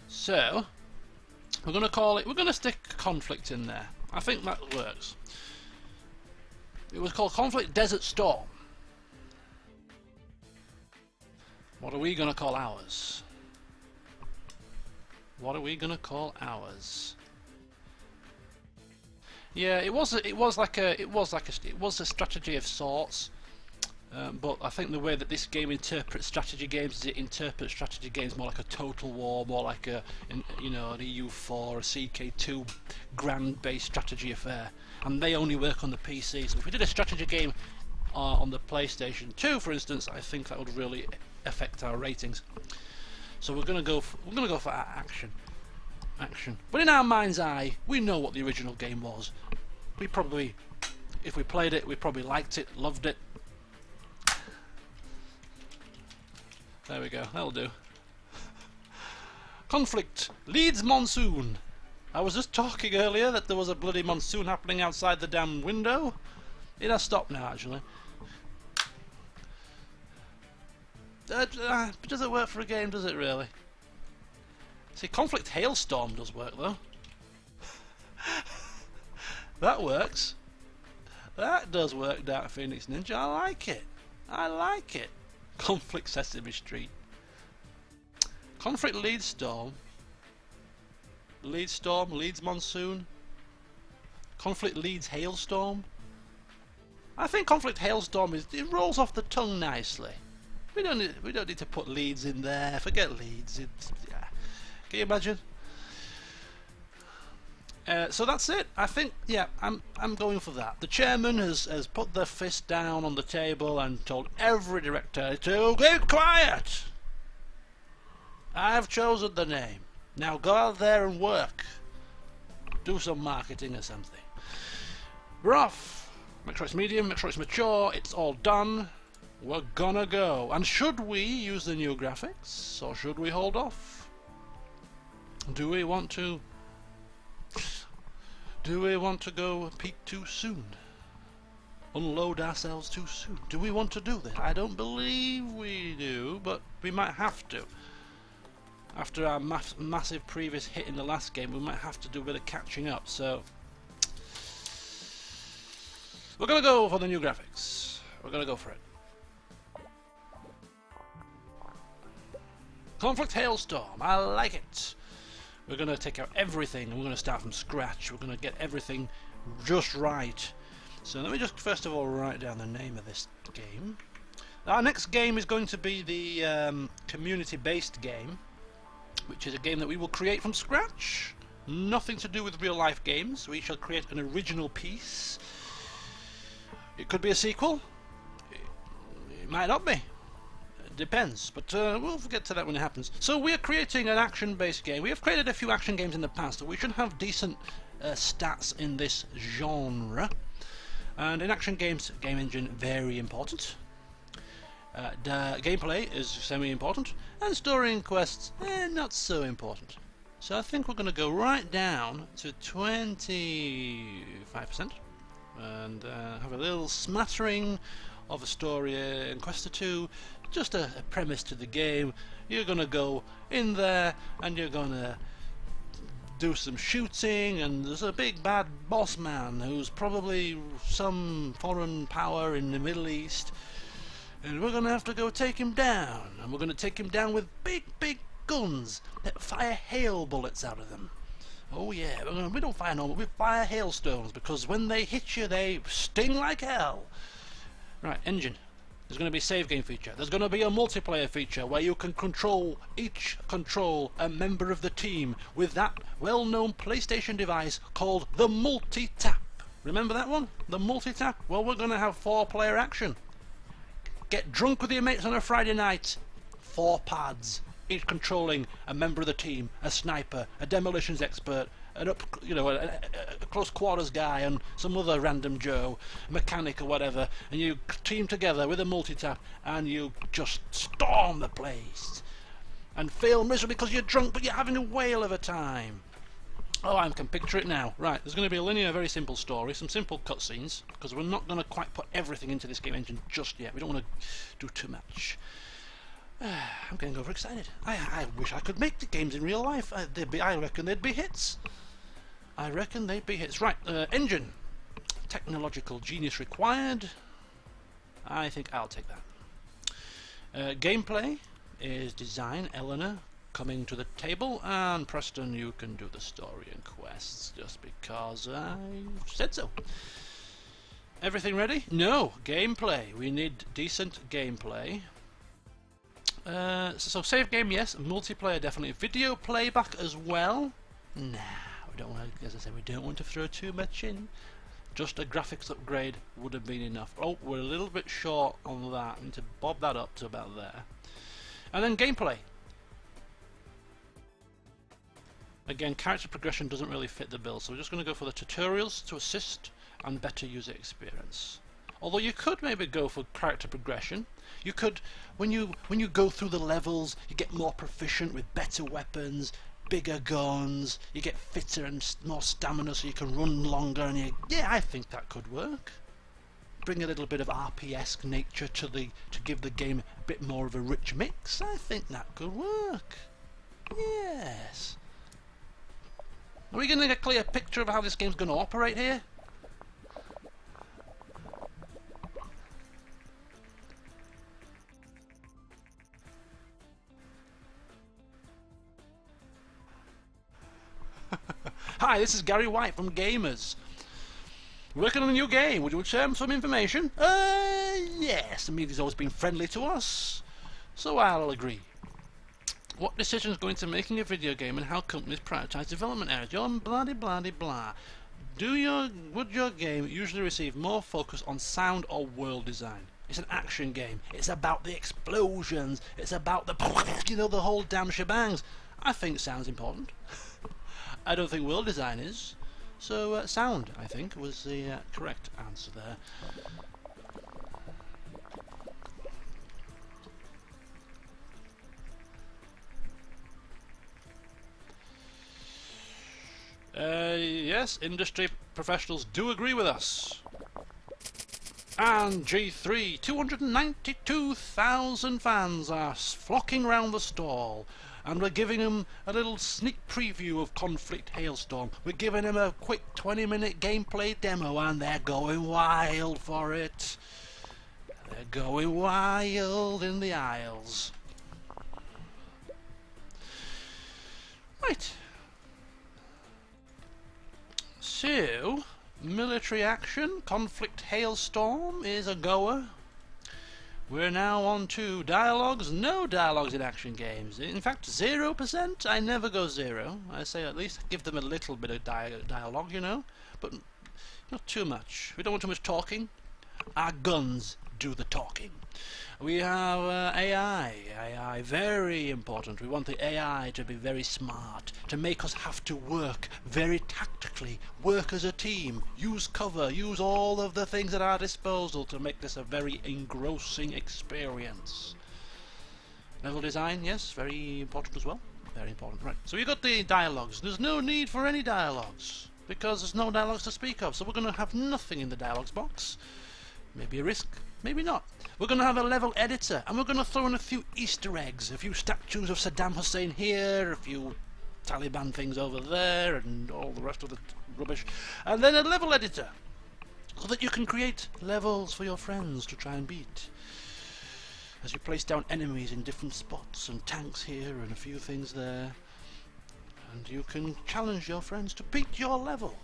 So we're going to call it. We're going to stick conflict in there. I think that works. It was called Conflict Desert Storm. What are we going to call ours? What are we going to call ours? Yeah, it was a strategy of sorts. But I think the way that this game interprets strategy games is it interprets strategy games more like a Total War, more like an EU4 or a CK2 grand-based strategy affair, and they only work on the PC. So if we did a strategy game on the PlayStation 2, for instance, I think that would really affect our ratings. So we're gonna go for action. But in our mind's eye, we know what the original game was. We probably, if we played it, we probably liked it, loved it. There we go, that'll do. Conflict Leeds monsoon. I was just talking earlier that there was a bloody monsoon happening outside the damn window. It has stopped now, actually. Does it work for a game, does it really? See, Conflict Hailstorm does work, though. That works. That does work, Dark Phoenix Ninja. I like it. I like it. Conflict Sesame Street. Conflict Leeds Storm. Leeds Monsoon. Conflict Leeds Hailstorm. I think Conflict Hailstorm it rolls off the tongue nicely. We don't need to put Leeds in there. Forget Leeds. Yeah. Can you imagine? So that's it. I think, yeah, I'm going for that. The chairman has put their fist down on the table and told every director to keep quiet. I've chosen the name. Now go out there and work. Do some marketing or something. We're off. Make sure it's medium, make sure it's mature, it's all done. We're gonna go. And should we use the new graphics, or should we hold off? Do we want to go peak too soon? Unload ourselves too soon? Do we want to do this? I don't believe we do, but we might have to. After our massive previous hit in the last game, we might have to do a bit of catching up, so we're gonna go for the new graphics. We're gonna go for it. Conflict Hailstorm, I like it. We're going to take out everything and we're going to start from scratch. We're going to get everything just right. So let me just first of all write down the name of this game. Our next game is going to be the community-based game, which is a game that we will create from scratch. Nothing to do with real-life games. We shall create an original piece. It could be a sequel. It might not be. Depends, but we'll get to that when it happens. So we're creating an action-based game. We have created a few action games in the past, so we should have decent stats in this genre. And in action games, game engine, very important. The gameplay is semi-important, and story and quests, not so important. So I think we're going to go right down to 25%, and have a little smattering of a story and quest or two. Just a premise to the game. You're gonna go in there and you're gonna do some shooting, and there's a big bad boss man who's probably some foreign power in the Middle East, and we're gonna have to go take him down, and we're gonna take him down with big guns that fire hail bullets out of them, Oh yeah, we don't fire normal, we fire hailstones, because when they hit you they sting like hell. Right, engine. There's going to be a save game feature. There's going to be a multiplayer feature where you can control a member of the team with that well-known PlayStation device called the multi-tap. Remember that one? The multi-tap? Well, we're going to have 4-player action. Get drunk with your mates on a Friday night. 4 pads, each controlling a member of the team, a sniper, a demolitions expert, a close quarters guy, and some other random Joe, mechanic or whatever, and you team together with a multi-tap and you just storm the place and fail miserably because you're drunk, but you're having a whale of a time. Oh, I can picture it now. Right, there's going to be a linear, very simple story, some simple cutscenes, because we're not going to quite put everything into this game engine just yet. We don't want to do too much. I'm getting overexcited. I wish I could make the games in real life. I reckon they'd be hits. Right, engine. Technological genius required. I think I'll take that. Gameplay is design. Eleanor coming to the table, and Preston, you can do the story and quests just because I said so. Everything ready? No. Gameplay. We need decent gameplay. So save game, yes. Multiplayer, definitely. Video playback as well. Nah. We don't want to, as I said, we don't want to throw too much in. Just a graphics upgrade would have been enough. Oh, we're a little bit short on that. We need to bob that up to about there. And then gameplay. Again, character progression doesn't really fit the bill, so we're just going to go for the tutorials to assist and better user experience. Although you could maybe go for character progression. You could, when you go through the levels, you get more proficient with better weapons, bigger guns, you get fitter and more stamina so you can run longer, and yeah, I think that could work. Bring a little bit of RP-esque nature to give the game a bit more of a rich mix. I think that could work. Yes. Are we going to get a clear picture of how this game's going to operate here? Hi, this is Gary White from Gamers. Working on a new game. Would you share some information? Yes. The media's always been friendly to us, so I'll agree. What decisions go into making a video game and how companies prioritize development areas? You're blah blah blah blah. Would your game usually receive more focus on sound or world design? It's an action game. It's about the explosions. It's about the the whole damn shebangs. I think sound's important. I don't think world design is. So sound, I think, was the correct answer there. Yes, industry professionals do agree with us. And G3, 292,000 fans are flocking round the stall. And we're giving them a little sneak preview of Conflict Hailstorm. We're giving them a quick 20-minute gameplay demo, and they're going wild for it. They're going wild in the aisles. Right. So, military action, Conflict Hailstorm is a goer. We're now on to dialogues. No dialogues in action games. In fact, 0%. I never go 0. I say at least give them a little bit of dialogue, but not too much. We don't want too much talking. Our guns do the talking. We have AI. AI, very important. We want the AI to be very smart, to make us have to work very tactically, work as a team, use cover, use all of the things at our disposal to make this a very engrossing experience. Level design, yes, very important as well. Very important. Right, so we got the dialogues. There's no need for any dialogues, because there's no dialogues to speak of, so we're going to have nothing in the dialogues box. Maybe a risk, maybe not. We're going to have a level editor, and we're going to throw in a few Easter eggs, a few statues of Saddam Hussein here, a few Taliban things over there, and all the rest of the rubbish. And then a level editor, so that you can create levels for your friends to try and beat. As you place down enemies in different spots, and tanks here, and a few things there. and you can challenge your friends to beat your level.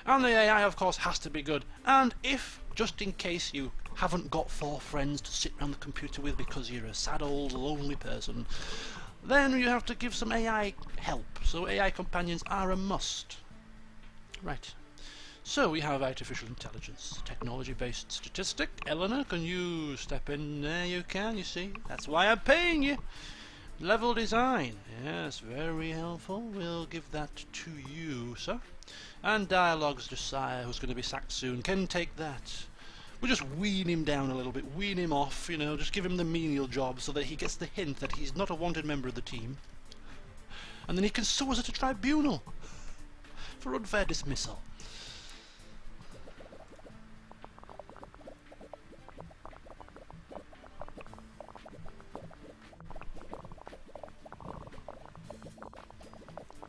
And the AI, of course, has to be good. And if, just in case you haven't got 4 friends to sit around the computer with because you're a sad old lonely person, then you have to give some AI help. So AI companions are a must. Right. So we have artificial intelligence, technology-based statistic. Eleanor, can you step in? There you can, you see. That's why I'm paying you. Level design. Yes, very helpful. We'll give that to you, sir. And dialogues, Josiah, who's going to be sacked soon, can take that. We'll just wean him down a little bit, wean him off, you know, just give him the menial job so that he gets the hint that he's not a wanted member of the team. And then he can sue us at a tribunal for unfair dismissal.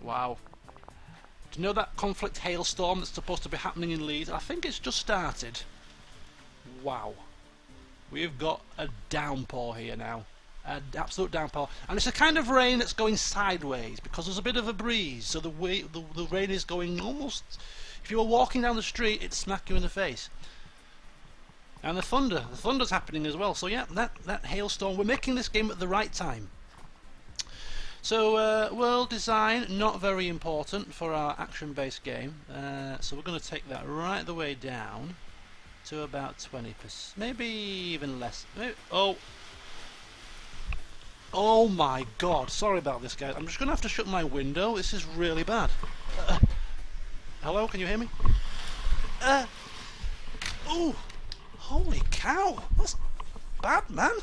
Wow. Do you know that conflict hailstorm that's supposed to be happening in Leeds? I think it's just started. Wow. We've got a downpour here now. An absolute downpour. And it's a kind of rain that's going sideways because there's a bit of a breeze. So the rain is going almost... If you were walking down the street, it'd smack you in the face. And the thunder's happening as well. So yeah, that hailstorm. We're making this game at the right time. So world design, not very important for our action-based game. So we're going to take that right the way down to about 20%, maybe even less. Maybe, oh my God! Sorry about this, guys. I'm just going to have to shut my window. This is really bad. Hello, can you hear me? Oh, holy cow! That's bad, man.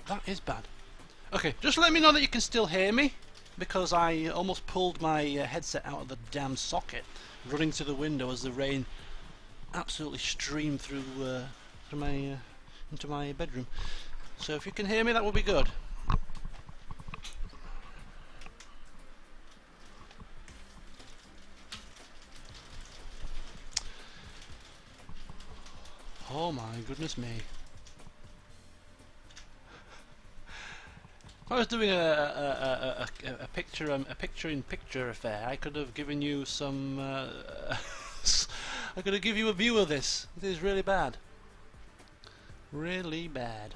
That is bad. Okay, just let me know that you can still hear me, because I almost pulled my headset out of the damn socket, running to the window as the rain absolutely streamed through into my bedroom. So if you can hear me, that would be good. Oh my goodness me. If I was doing a picture-in-picture affair, I could have given you some. I could have given you a view of this. It is really bad, really bad.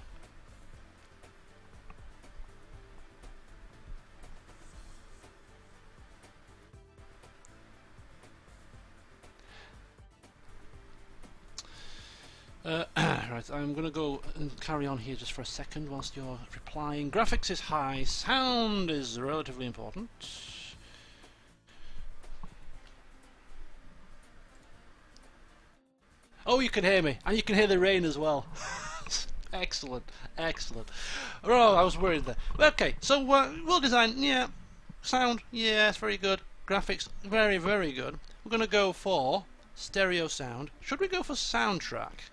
Right, I'm going to go and carry on here just for a second whilst you're replying. Graphics is high, sound is relatively important. Oh, you can hear me, and you can hear the rain as well. Excellent, excellent. Oh, I was worried there. Okay, so world design, yeah. Sound, yes, very good. Graphics, very, very good. We're going to go for stereo sound. Should we go for soundtrack?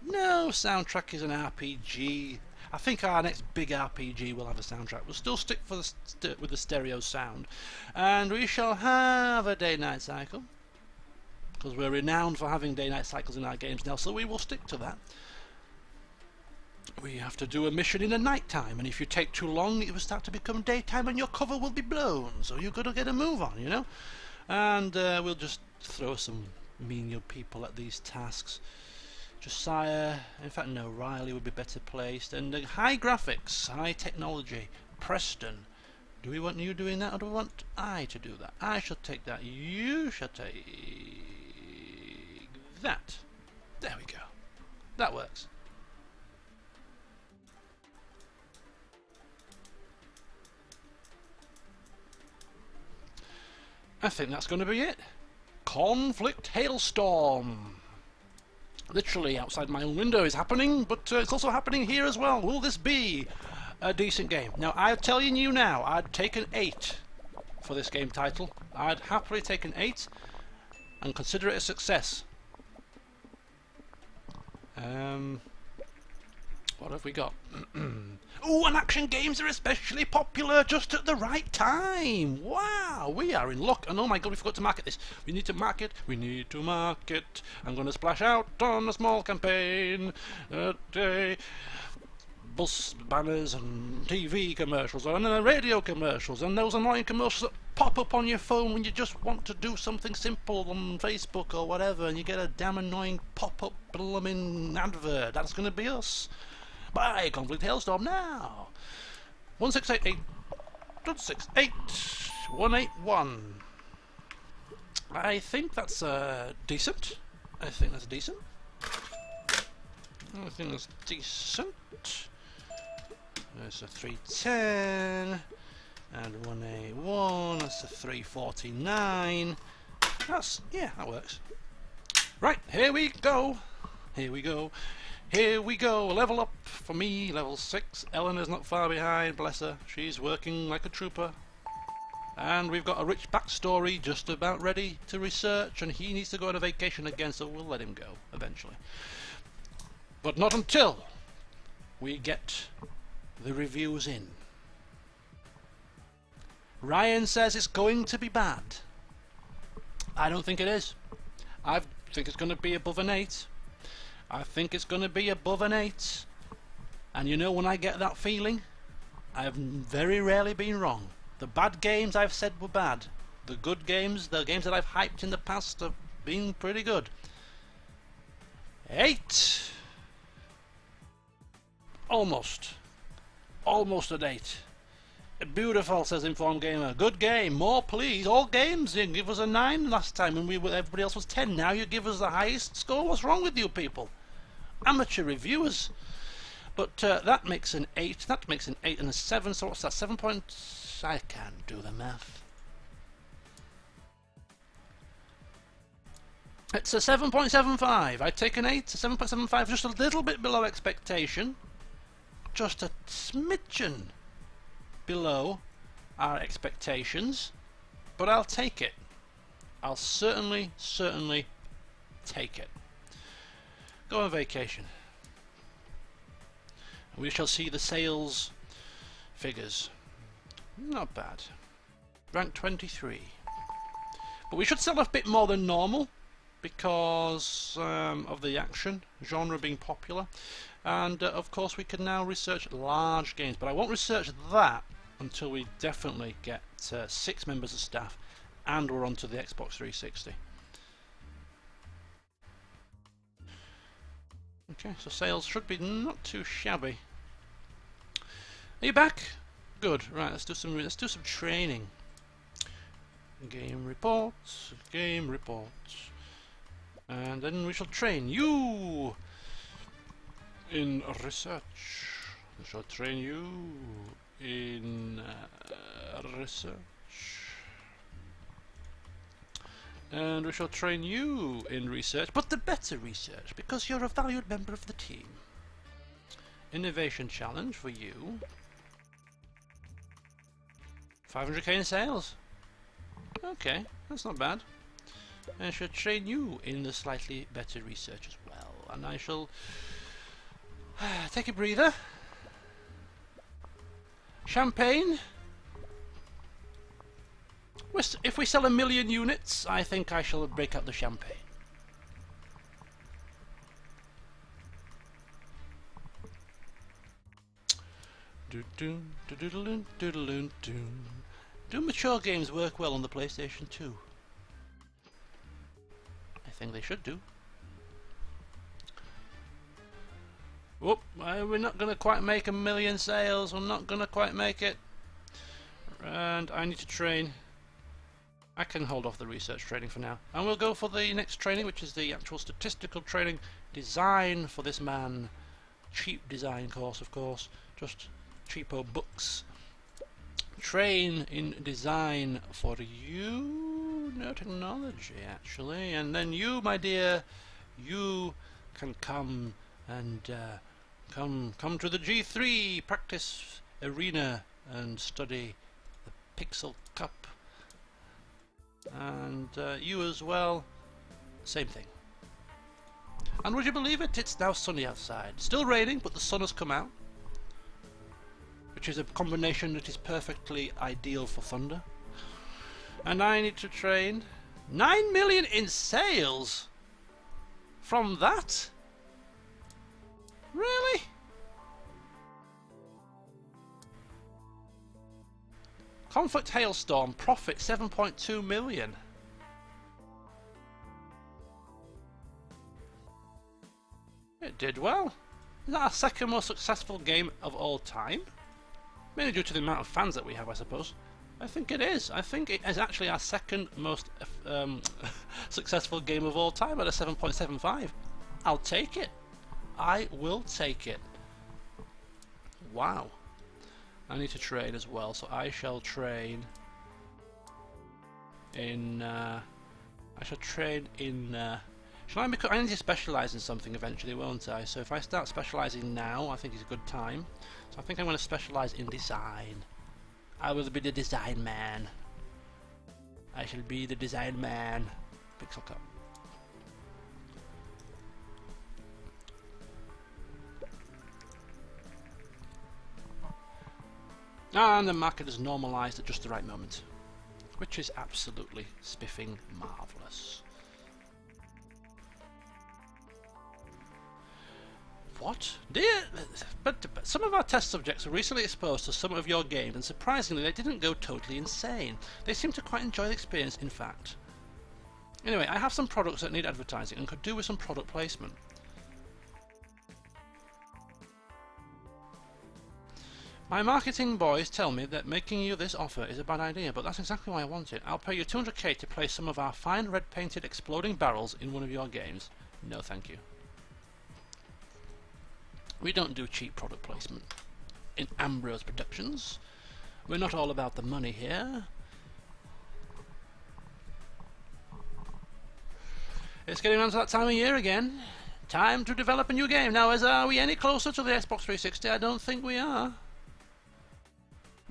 No, soundtrack is an RPG. I think our next big RPG will have a soundtrack. We'll still stick for with the stereo sound. And we shall have a day-night cycle, because we're renowned for having day-night cycles in our games now, so we will stick to that. We have to do a mission in the night time, and if you take too long it will start to become daytime and your cover will be blown, so you've got to get a move on, you know. And we'll just throw some menial people at these tasks. Josiah, in fact no, Riley would be better placed. And high graphics, high technology. Preston, do we want you doing that or do we want I to do that? I shall take that, you shall take that. There we go, that works. I think that's going to be it. Conflict Hailstorm. Literally outside my own window is happening, but it's also happening here as well. Will this be a decent game? Now, I'm telling you now, I'd take an 8 for this game title. I'd happily take an 8 and consider it a success. What have we got? Ooh, and action games are especially popular just at the right time. Wow, we are in luck. And oh my god, we forgot to market this. We need to market. We need to market. I'm going to splash out on a small campaign today. bus banners and TV commercials and then radio commercials and those annoying commercials that pop up on your phone when you just want to do something simple on Facebook or whatever, and you get a damn annoying pop-up blooming advert. That's going to be us. Buy Conflict Hailstorm now. 1688.68.181. I think that's decent. I think that's decent. There's a 310 and 181. That's a 349. That works. Right, here we go. Here we go. Here we go. Level up for me, level 6. Eleanor's not far behind, bless her. She's working like a trooper. And we've got a rich backstory just about ready to research, and he needs to go on a vacation again, so we'll let him go eventually. But not until we get the reviews in. Ryan says it's going to be bad. I don't think it is. I think it's going to be above an 8. I think it's going to be above an 8. And you know, when I get that feeling, I've very rarely been wrong. The bad games I've said were bad. The good games, the games that I've hyped in the past, have been pretty good. 8. Almost. Almost an 8. Beautiful, says Informed Gamer. Good game. More please. All games. You give us a 9 last time and everybody else was 10. Now you give us the highest score. What's wrong with you people? Amateur reviewers. But that makes an 8. That makes an 8 and a 7. So what's that? 7 points. I can't do the math. It's a 7.75. I take an 8, a 7.75, just a little bit below expectation. Just a smidgen below our expectations. But I'll take it. I'll certainly take it. Go on vacation. We shall see the sales figures. Not bad. Rank 23. But we should sell a bit more than normal because of the action genre being popular. And of course we can now research large games. But I won't research that until we definitely get 6 members of staff and we're onto the Xbox 360. Okay, so sales should be not too shabby. Are you back? Good. Right, let's do some training. Game reports, and then we shall train you in research. We shall train you in research, and we shall train you in research, but the better research, because you're a valued member of the team. Innovation challenge for you. 500k in sales. Okay, that's not bad. And I shall train you in the slightly better research as well. And I shall take a breather. Champagne. If we sell 1 million units, I think I shall break out the champagne. Do mature games work well on the PlayStation 2? I think they should do. Whoop, we're not going to quite make 1 million sales. We're not going to quite make it. And I need to train. I can hold off the research training for now. And we'll go for the next training, which is the actual statistical training. Design for this man. Cheap design course, of course. Just cheapo books. Train in design for you. No technology, actually. And then you, my dear, you can come and come to the G3 practice arena and study the Pixel Cup. And you as well, same thing. And would you believe it? It's now sunny outside. Still raining, but the sun has come out, which is a combination that is perfectly ideal for Thunder. And I need to train 9 million in sales from that? Really? Conflict Hailstorm, profit 7.2 million. It did well. Is that our second most successful game of all time? Mainly due to the amount of fans that we have, I suppose. I think it is. I think it is actually our second most successful game of all time at a 7.75. I'll take it. I will take it. Wow. I need to train as well, so I shall train in... I need to specialise in something eventually, won't I? So if I start specialising now, I think it's a good time. So I think I'm going to specialise in design. I will be the design man. I shall be the design man. Pixel cut. And the market is normalised at just the right moment, which is absolutely spiffing marvellous. What? But some of our test subjects were recently exposed to some of your games, and surprisingly they didn't go totally insane. They seemed to quite enjoy the experience, in fact. Anyway, I have some products that need advertising and could do with some product placement. My marketing boys tell me that making you this offer is a bad idea, but that's exactly why I want it. I'll pay you 200k to place some of our fine red painted exploding barrels in one of your games. No thank you. We don't do cheap product placement in Ambrose Productions. We're not all about the money here. It's getting around to that time of year again. Time to develop a new game. Now, are we any closer to the Xbox 360? I don't think we are.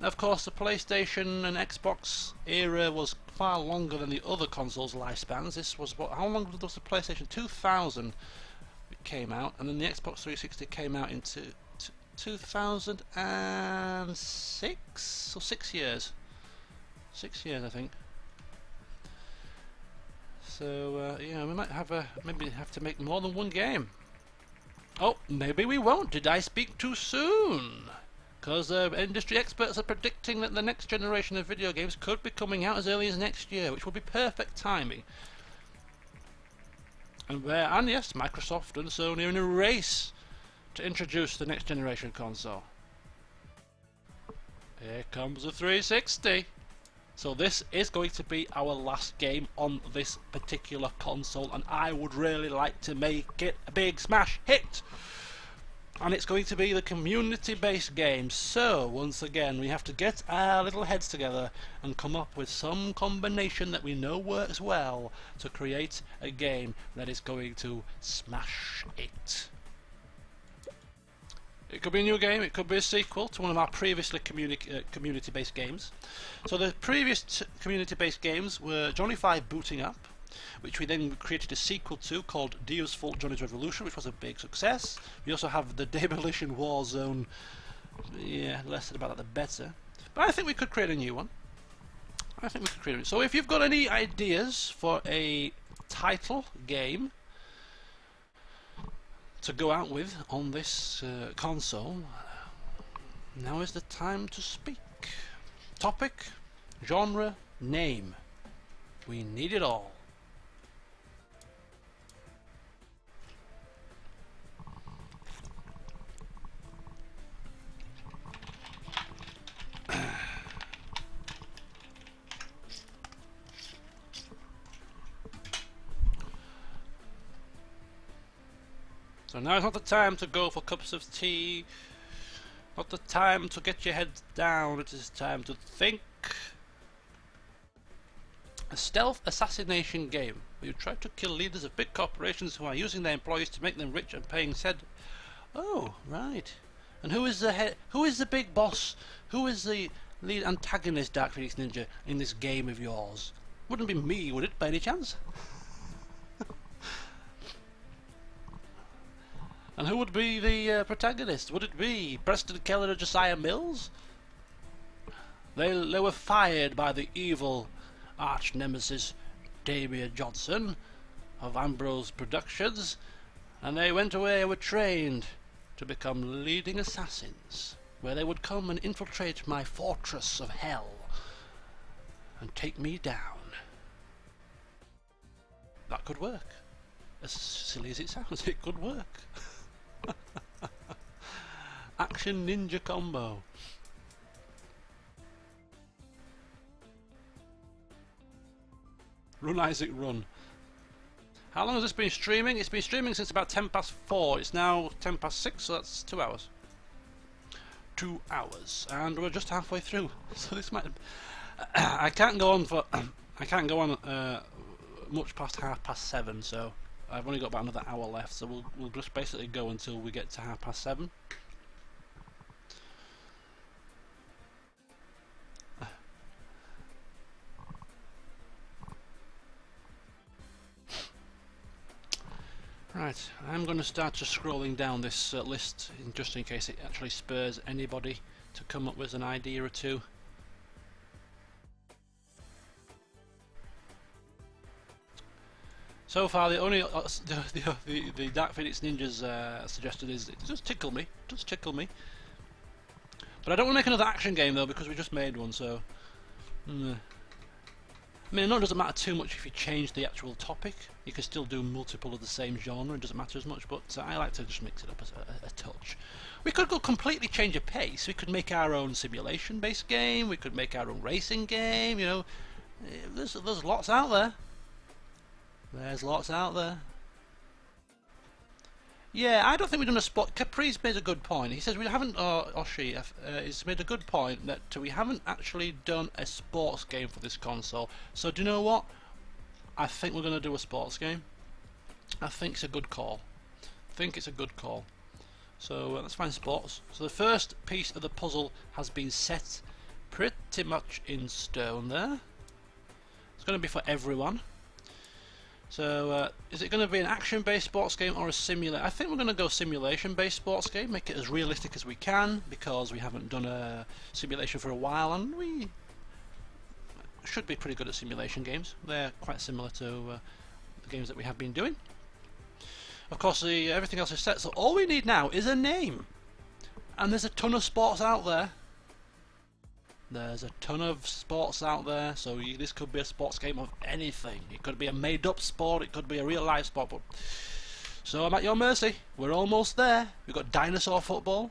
Of course, the PlayStation and Xbox era was far longer than the other consoles' lifespans. This was how long was the PlayStation? 2000 it came out, and then the Xbox 360 came out in 2006, so 6 years. 6 years, I think. So yeah, we might have maybe have to make more than one game. Oh, maybe we won't. Did I speak too soon? Because industry experts are predicting that the next generation of video games could be coming out as early as next year, which would be perfect timing. And yes, Microsoft and Sony are in a race to introduce the next generation console. Here comes the 360. So this is going to be our last game on this particular console, and I would really like to make it a big smash hit. And it's going to be the community-based game. So once again, we have to get our little heads together and come up with some combination that we know works well to create a game that is going to smash it. It could be a new game, it could be a sequel to one of our previously community-based games. So the previous community-based games were Johnny 5 Booting Up, which we then created a sequel to called Dio's Fault Johnny's Revolution, which was a big success. We also have the Demolition Warzone. Yeah, less said about that the better. But I think we could create a new one. So if you've got any ideas for a title game to go out with on this console, now is the time to speak. Topic, genre, name. We need it all. So now is not the time to go for cups of tea, not the time to get your head down, it is time to think. A stealth assassination game where you try to kill leaders of big corporations who are using their employees to make them rich and paying said... Oh, right. And who is the head? Who is the big boss? Who is the lead antagonist, Dark Phoenix Ninja, in this game of yours? Wouldn't be me, would it, by any chance? And who would be the protagonist? Would it be Preston Keller or Josiah Mills? They were fired by the evil arch nemesis Damien Johnson of Ambrose Productions, and they went away and were trained to become leading assassins, where they would come and infiltrate my fortress of hell take me down. That could work. As silly as it sounds, it could work. Action ninja combo. Run Isaac run. How long has this been streaming? It's been streaming since about 4:10. It's now 6:10, so that's 2 hours. 2 hours, and we're just halfway through. So this might. I can't go on for. I can't go on much past 7:30. So I've only got about another hour left. So we'll just basically go until we get to 7:30. Right, I'm going to start just scrolling down this list just in case it actually spurs anybody to come up with an idea or two. So far, the only the Dark Phoenix Ninjas suggested is just tickle me, just tickle me. But I don't want to make another action game though because we just made one. So, I mean, I know it doesn't matter too much if you change the actual topic. You can still do multiple of the same genre, it doesn't matter as much, but I like to just mix it up a touch. We could go completely change a pace. We could make our own simulation-based game, we could make our own racing game, you know. There's lots out there. There's lots out there. Yeah, I don't think we've done a sport. Capri's made a good point. He says we haven't, or she, has made a good point that we haven't actually done a sports game for this console. So do you know what? I think we're going to do a sports game. I think it's a good call. So let's find sports. So the first piece of the puzzle has been set pretty much in stone there. It's going to be for everyone. So, is it going to be an action-based sports game or a simulation? I think we're going to go simulation-based sports game, make it as realistic as we can, because we haven't done a simulation for a while, and we should be pretty good at simulation games. They're quite similar to the games that we have been doing. Of course, everything else is set, so all we need now is a name. And there's a ton of sports out there. There's a ton of sports out there, so this could be a sports game of anything. It could be a made-up sport, it could be a real-life sport. But so I'm at your mercy. We're almost there. We've got dinosaur football.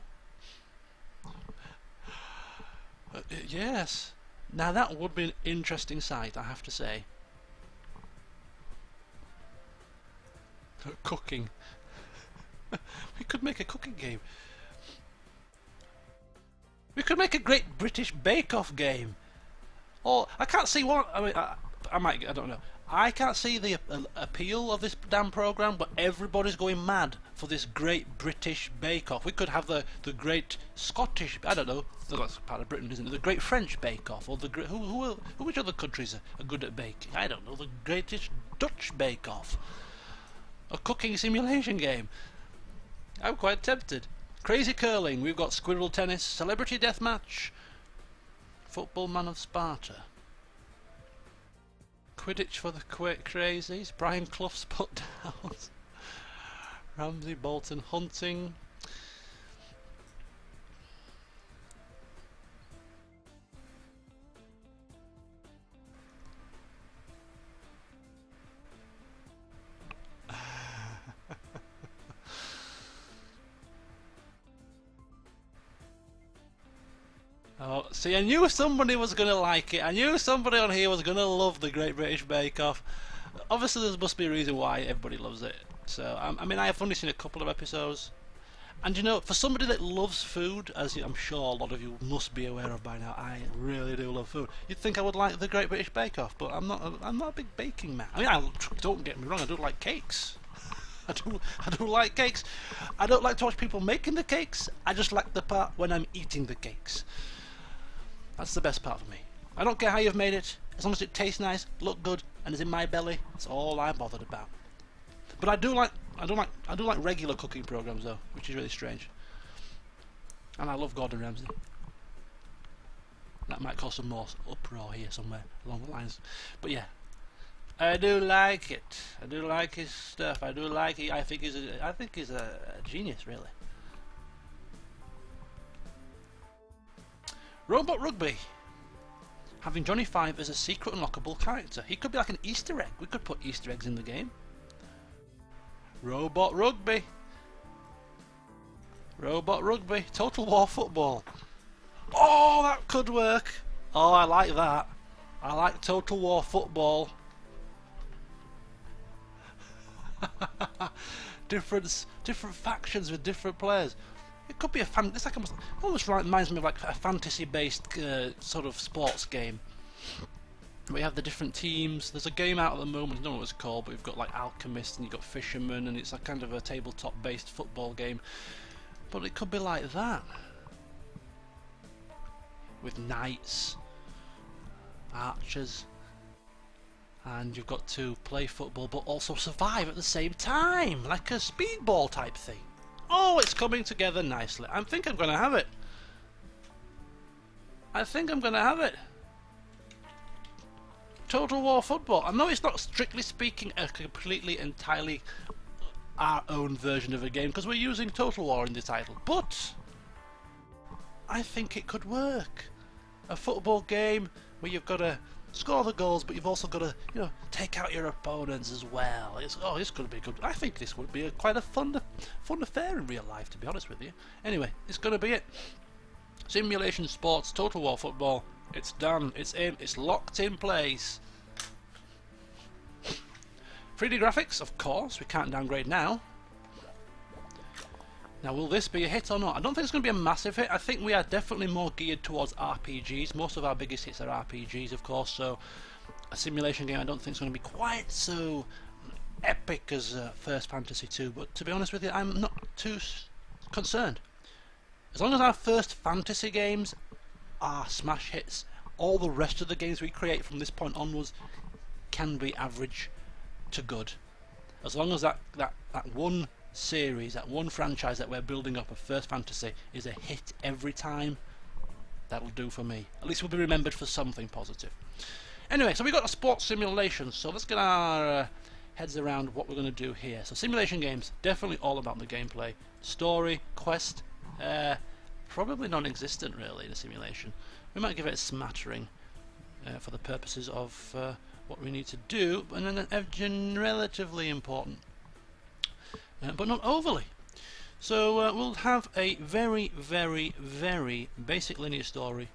Yes. Now that would be an interesting sight, I have to say. Cooking. We could make a cooking game. We could make a Great British Bake Off game. Or I can't see what. I mean, I don't know. I can't see the appeal of this damn program, but everybody's going mad for this Great British Bake Off. We could have the Great Scottish. I don't know. That's part of Britain, isn't it? The Great French Bake Off, or the which other countries are good at baking? I don't know. The Greatest Dutch Bake Off. A cooking simulation game. I'm quite tempted. Crazy curling, we've got squirrel tennis, celebrity deathmatch, football man of Sparta, Quidditch for the crazies, Brian Clough's put downs, Ramsay Bolton hunting. Oh, see, I knew somebody was going to like it. I knew somebody on here was going to love the Great British Bake Off. Obviously, there must be a reason why everybody loves it. So, I mean, I have only seen a couple of episodes. And you know, for somebody that loves food, as I'm sure a lot of you must be aware of by now, I really do love food. You'd think I would like the Great British Bake Off, but I'm not a big baking man. I mean, don't get me wrong, I do like cakes. I do like cakes. I don't like to watch people making the cakes. I just like the part when I'm eating the cakes. That's the best part for me. I don't care how you've made it, as long as it tastes nice, look good, and is in my belly. That's all I'm bothered about. But I do like regular cooking programs though, which is really strange. And I love Gordon Ramsay. That might cause some more uproar here somewhere along the lines. But yeah, I do like it. I do like his stuff. I do like it. I think he's a genius, really. Robot Rugby. having Johnny Five as a secret unlockable character. He could be like an Easter egg. We could put Easter eggs in the game. Robot Rugby. Robot Rugby. Total War Football. Oh, that could work. Oh, I like that. I like Total War Football. different factions with different players. It could be a fan. It's like almost reminds me of like a fantasy-based sort of sports game. We have the different teams. There's a game out at the moment. I don't know what it's called, but we've got like alchemists and you've got fishermen, and it's a kind of a tabletop-based football game. But it could be like that, with knights, archers, and you've got to play football but also survive at the same time, like a speedball type thing. Oh, it's coming together nicely. I think I'm going to have it. I think I'm going to have it. Total War Football. I know it's not strictly speaking a completely entirely our own version of a game because we're using Total War in the title, but I think it could work. A football game where you've got to score the goals, but you've also got to, you know, take out your opponents as well. This could be good. I think this would be quite a fun affair in real life, to be honest with you. Anyway, it's going to be it. Simulation Sports Total War Football. It's done. It's in. It's locked in place. 3D graphics, of course. We can't downgrade now. Now, will this be a hit or not? I don't think it's going to be a massive hit. I think we are definitely more geared towards RPGs. Most of our biggest hits are RPGs, of course, so a simulation game I don't think is going to be quite so epic as First Fantasy 2, but to be honest with you, I'm not too concerned. As long as our First Fantasy games are smash hits, all the rest of the games we create from this point onwards can be average to good. As long as that one series, that one franchise that we're building up of First Fantasy is a hit every time, that'll do for me. At least we'll be remembered for something positive. Anyway, so we've got a sports simulation, so let's get our heads around what we're going to do here. So simulation games, definitely all about the gameplay. Story, quest, probably non-existent really in a simulation. We might give it a smattering for the purposes of what we need to do, and then relatively important. But not overly. So we'll have a very, very, very basic linear story,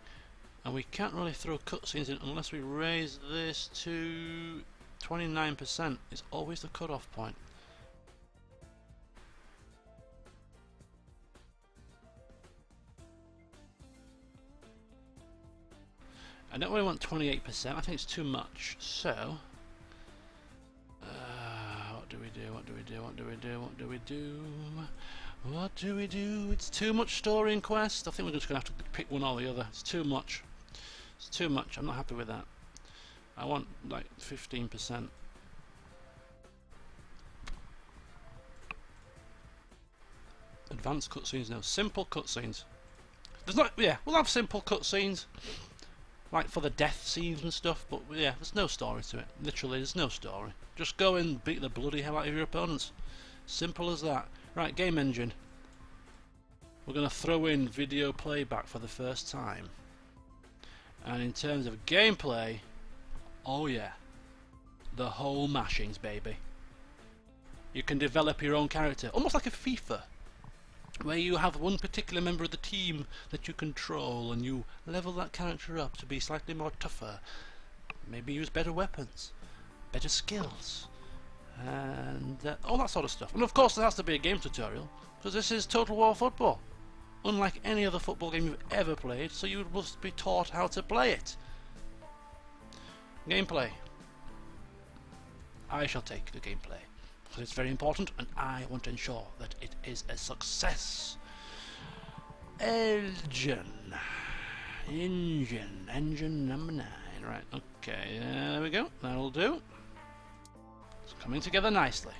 and we can't really throw cutscenes in unless we raise this to 29%. It's always the cutoff point. I don't really want 28%, I think it's too much. So what do we do? What do we do? What do we do? What do we do? What do we do? It's too much story and quest. I think we're just going to have to pick one or the other. It's too much. It's too much. I'm not happy with that. I want like 15%. Advanced cutscenes now. Simple cutscenes. There's not. Yeah, we'll have simple cutscenes, like for the death scenes and stuff. But yeah, there's no story to it. Literally, there's no story. Just go and beat the bloody hell out of your opponents. Simple as that. Right, game engine. We're going to throw in video playback for the first time. And in terms of gameplay, oh yeah, the whole mashings, baby. You can develop your own character, almost like a FIFA, where you have one particular member of the team that you control and you level that character up to be slightly more tougher, maybe use better weapons, better skills, and all that sort of stuff. And of course there has to be a game tutorial, because this is Total War Football, unlike any other football game you've ever played, so you must be taught how to play it. Gameplay. I shall take the gameplay, because it's very important and I want to ensure that it is a success. Engine number 9. Right, okay, there we go, that'll do. It's coming together nicely.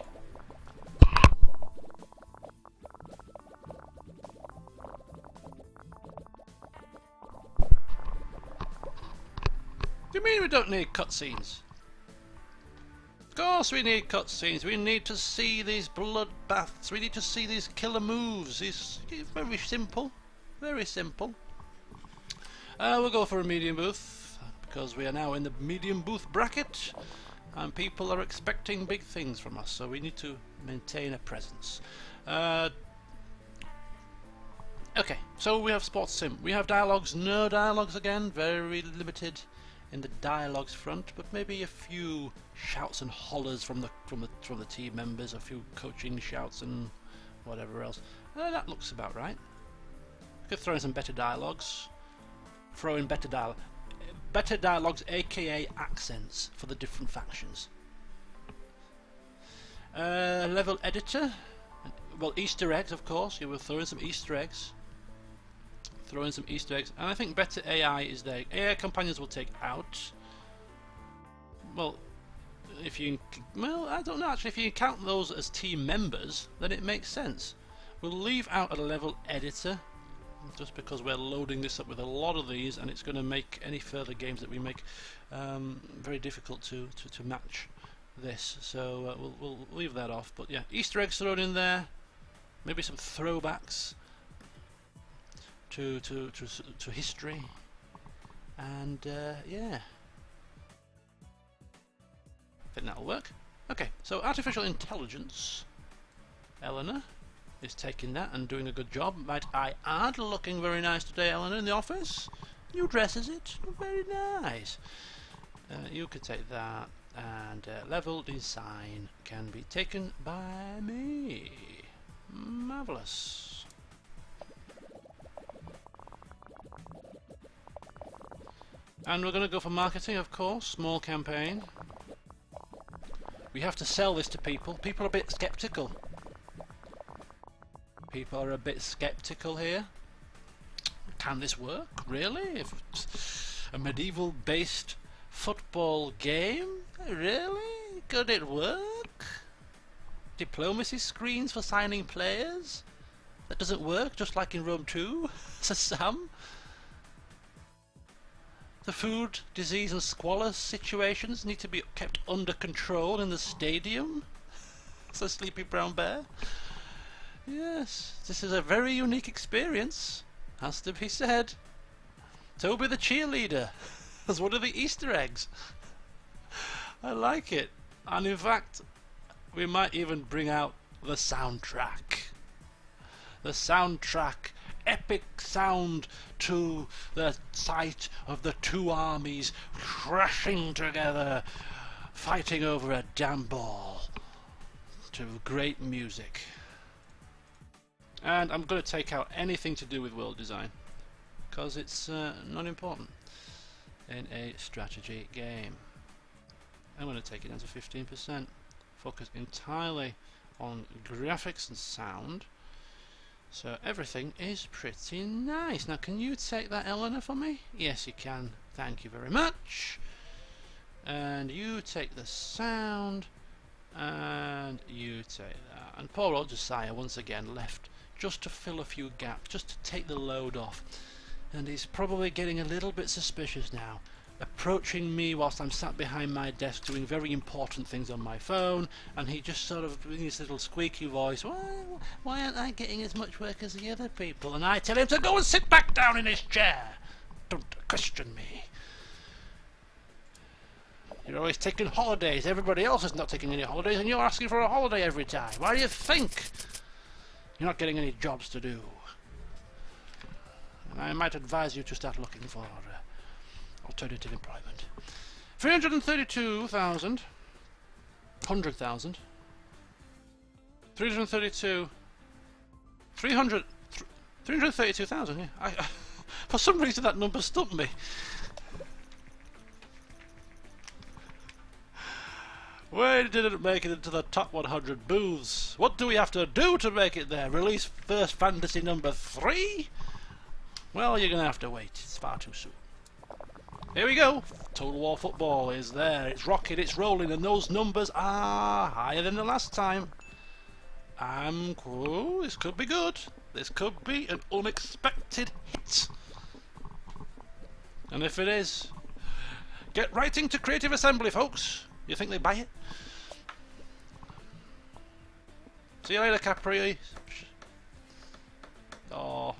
Do you mean we don't need cutscenes? Of course we need cutscenes. We need to see these bloodbaths. We need to see these killer moves. It's very simple. Very simple. We'll go for a medium booth. because we are now in the medium booth bracket and people are expecting big things from us, so we need to maintain a presence. Okay, so we have sports sim. We have dialogues, no dialogues again, very limited in the dialogues front, but maybe a few shouts and hollers from the team members, a few coaching shouts and whatever else. That looks about right. We could throw in some better dialogues. Throw in better dialogues, aka accents for the different factions. Level editor. Well, Easter eggs, of course. You will throw in some Easter eggs. And I think better AI is there. AI companions will take out. Well, I don't know actually. If you count those as team members, then it makes sense. We'll leave out a level editor, just because we're loading this up with a lot of these, and it's going to make any further games that we make very difficult to match this. So we'll leave that off. But yeah, Easter eggs thrown in there. Maybe some throwbacks to history, and yeah, I think that'll work. Okay, so artificial intelligence. Eleanor is taking that and doing a good job. Might I add, looking very nice today, Eleanor, in the office. New dress, is it? Very nice. You could take that, and level design can be taken by me. Marvellous. And we're going to go for marketing, of course. Small campaign. We have to sell this to people. People are a bit skeptical. Here. Can this work? Really? If a medieval-based football game? Really? Could it work? Diplomacy screens for signing players? That doesn't work, just like in Rome 2, says Sam. The food, disease and squalor situations need to be kept under control in the stadium, says Sleepy Brown Bear. Yes, this is a very unique experience, has to be said. Toby the cheerleader as one of the Easter eggs. I like it. And in fact, we might even bring out the soundtrack. The soundtrack, epic sound to the sight of the two armies crashing together, fighting over a damn ball, to great music. And I'm going to take out anything to do with world design, because it's not important in a strategy game. I'm going to take it down to 15%. Focus entirely on graphics and sound. So everything is pretty nice. Now can you take that, Eleanor, for me? Yes you can. Thank you very much. And you take the sound. And you take that. And poor old Josiah once again left just to fill a few gaps, just to take the load off. And he's probably getting a little bit suspicious now, approaching me whilst I'm sat behind my desk doing very important things on my phone, and he just sort of in his little squeaky voice, why aren't I getting as much work as the other people? And I tell him to go and sit back down in his chair. Don't question me. You're always taking holidays. Everybody else is not taking any holidays, and you're asking for a holiday every time. Why do you think? You're not getting any jobs to do. And I might advise you to start looking for alternative employment. 332,000. 100,000. 332. 332,000, yeah. For some reason that number stumped me. We didn't make it into the top 100 booths. What do we have to do to make it there? Release first fantasy number 3? Well, you're going to have to wait. It's far too soon. Here we go. Total War Football is there. It's rocking, it's rolling, and those numbers are higher than the last time. Cool. This could be good. This could be an unexpected hit. And if it is, get writing to Creative Assembly, folks. You think they buy it? See you later, Capri. Oh,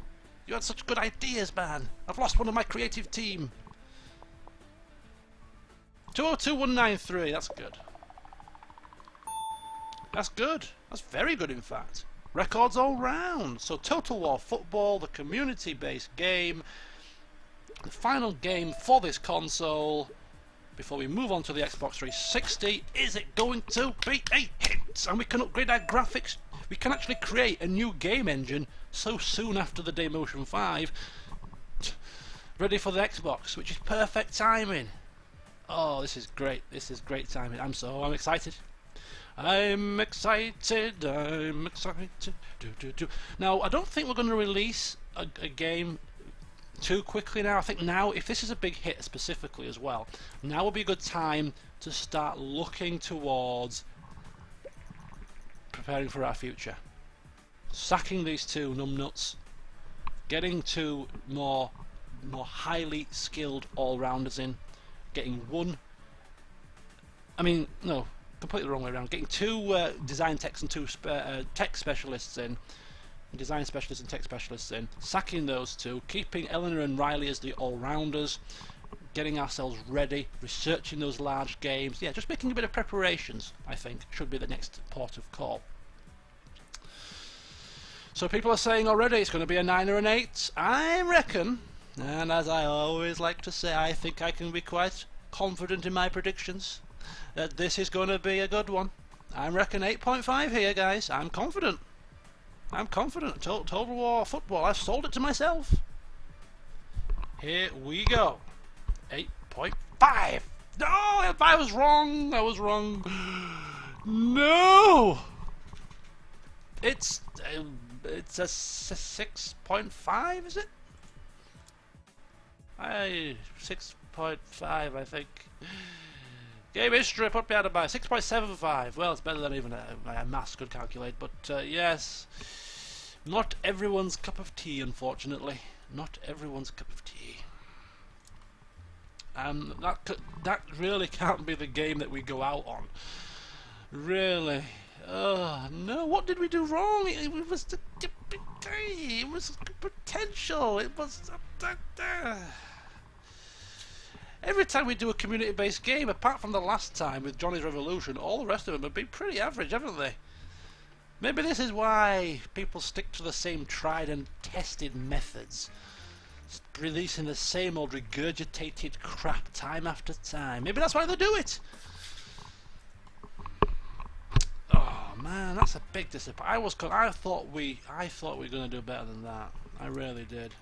you had such good ideas, man. I've lost one of my creative team. 202193. That's good. That's good. That's very good, in fact. Records all round. So Total War Football, the community-based game, the final game for this console. Before we move on to the Xbox 360, is it going to be a hit? And we can upgrade our graphics. We can actually create a new game engine so soon after the Damo2986 5, ready for the Xbox, which is perfect timing. Oh, this is great. This is great timing. I'm excited. I'm excited. I'm excited. Now, I don't think we're going to release a game too quickly now. I think now, if this is a big hit specifically as well, now will be a good time to start looking towards preparing for our future. Sacking these two numbnuts, getting two more highly skilled all-rounders in, getting one, I mean, no, completely the wrong way around, getting two design techs and two tech specialists in, design specialists and tech specialists in, sacking those two, keeping Eleanor and Riley as the all-rounders, getting ourselves ready, researching those large games, yeah, just making a bit of preparations, I think, should be the next port of call. So people are saying already it's going to be a 9 or an 8, I reckon, and as I always like to say, I think I can be quite confident in my predictions, that this is going to be a good one. I reckon 8.5 here, guys. I'm confident. I'm confident. Total War Football. I've sold it to myself. Here we go. 8.5. No, I was wrong. I was wrong. No. It's a 6.5, is it? 6.5, I think. Game history put me out of my 6.75. Well, it's better than even a maths could calculate, but yes, not everyone's cup of tea, unfortunately. Not everyone's cup of tea. That really can't be the game that we go out on. Really. Oh no! What did we do wrong? It was potential. It was. Every time we do a community-based game, apart from the last time with Johnny's Revolution, all the rest of them have been pretty average, haven't they? Maybe this is why people stick to the same tried and tested methods, releasing the same old regurgitated crap time after time. Maybe that's why they do it. Oh man, that's a big disappointment. I thought we were going to do better than that. I really did.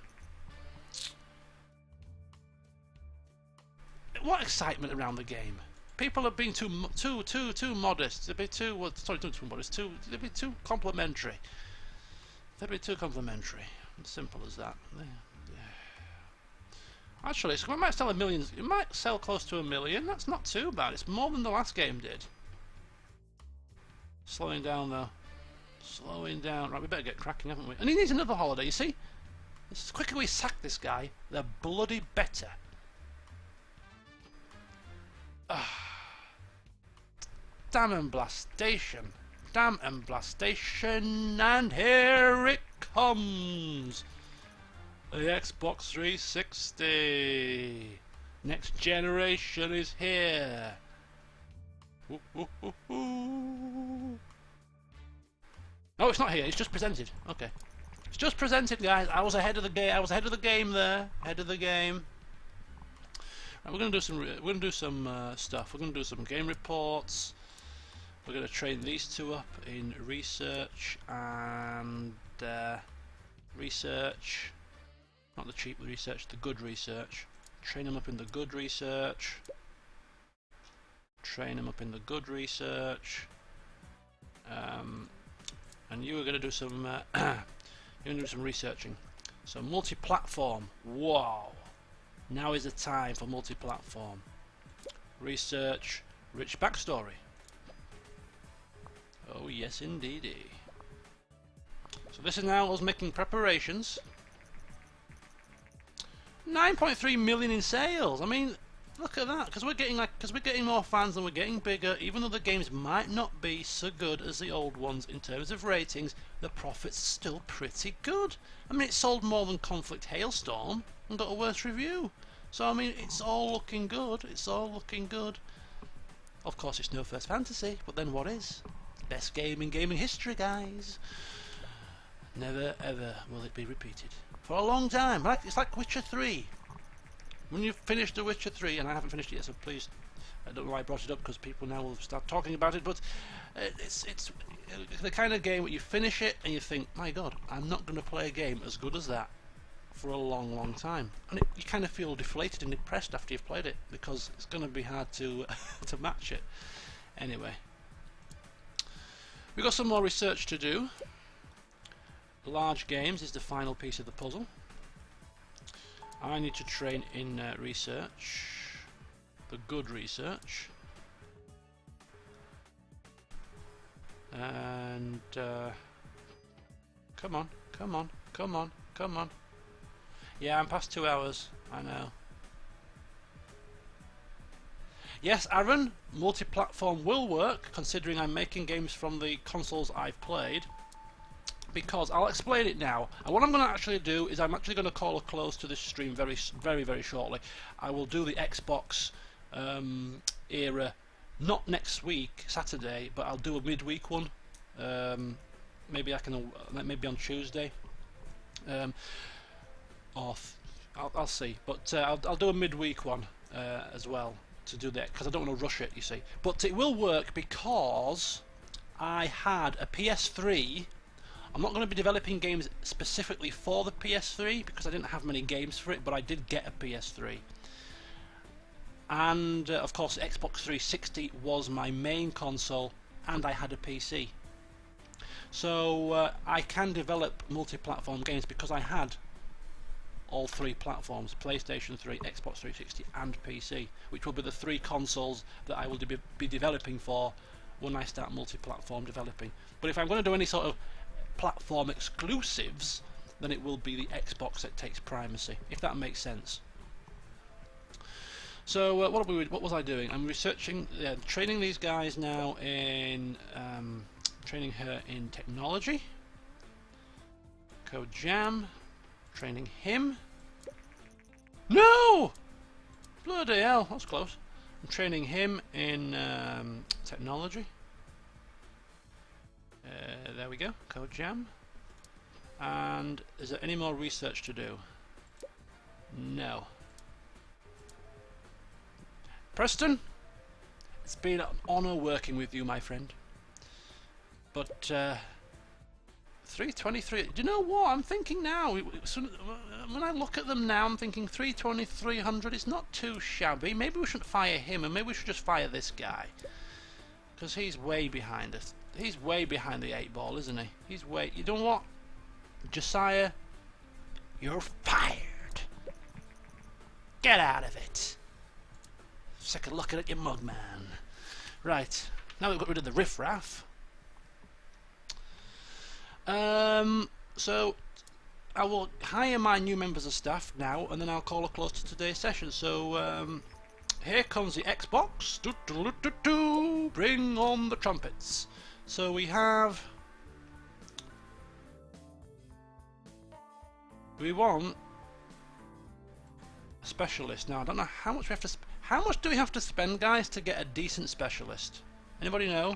What excitement around the game! People have been too modest. They've been too modest. They've been too complimentary. They've been too complimentary. As simple as that. Actually, so it might sell 1 million. It might sell close to 1 million. That's not too bad. It's more than the last game did. Slowing down though. Slowing down. Right, we better get cracking, haven't we? And he needs another holiday. You see, the quicker we sack this guy, the bloody better. Damn and Blastation, damn and Blastation, and here it comes! The Xbox 360! Next generation is here! Ooh, ooh, ooh, ooh. No, it's not here, it's just presented. Okay. It's just presented, guys. I was ahead of the game. I was ahead of the game there. Ahead of the game. Right, we're going to do some. We're going to do some stuff. We're going to do some game reports. We're going to train these two up in research and research. Not the cheap research, the good research. Train them up in the good research. Train them up in the good research. And you are going to do some. You're going to do some researching. So multi-platform. Wow. Now is the time for multi-platform. Research, rich backstory. Oh yes indeedy. So this is now us making preparations. 9.3 million in sales. I mean, look at that. Because we're getting more fans and we're getting bigger. Even though the games might not be so good as the old ones in terms of ratings, the profits are still pretty good. I mean, it sold more than Conflict Hailstorm and got a worse review. So I mean, it's all looking good. It's all looking good. Of course, it's no First Fantasy, but then what is? Best game in gaming history, guys. Never ever will it be repeated for a long time. It's like Witcher 3. When you finish The Witcher 3, and I haven't finished it yet, so please, I don't know why I brought it up, because people now will start talking about it, but it's the kind of game where you finish it and you think, my god, I'm not going to play a game as good as that for a long, long time. And you kind of feel deflated and depressed after you've played it, because it's going to be hard to to match it. Anyway, we've got some more research to do. Large games is the final piece of the puzzle. I need to train in research, the good research, and come on, come on, come on, come on. Yeah, I'm past 2 hours, I know. Yes, Aaron, multi-platform will work, considering I'm making games from the consoles I've played. Because I'll explain it now, and what I'm going to actually do is I'm actually going to call a close to this stream very shortly. I will do the Xbox era, not next week Saturday, but I'll do a midweek one. Maybe maybe on Tuesday, or I'll see. But I'll do a midweek one as well to do that, because I don't want to rush it, you see. But it will work because I had a PS3. I'm not going to be developing games specifically for the PS3 because I didn't have many games for it, but I did get a PS3. And of course Xbox 360 was my main console, and I had a PC. So I can develop multi-platform games because I had all three platforms, PlayStation 3, Xbox 360 and PC, which will be the three consoles that I will be developing for when I start multi-platform developing. But if I'm going to do any sort of platform exclusives, then it will be the Xbox that takes primacy, if that makes sense. So what was I doing? I'm researching, training these guys now in training her in technology. Code Jam, training him. No! Bloody hell, that's close. I'm training him in technology. There we go, Code Jam. And is there any more research to do? No. Preston, it's been an honour working with you, my friend. But 323, do you know what I'm thinking now? When I look at them now, I'm thinking 300 is not too shabby. Maybe we shouldn't fire him, and maybe we should just fire this guy, because he's way behind us. He's way behind the 8 ball, isn't he? He's way... You know what? Josiah, you're fired. Get out of it. Sick of looking at your mug, man. Right, now we've got rid of the riffraff. So I will hire my new members of staff now, and then I'll call a close to today's session. So here comes the Xbox. Bring on the trumpets. So we want a specialist. Now I don't know how much we have to. How much do we have to spend, guys, to get a decent specialist? Anybody know?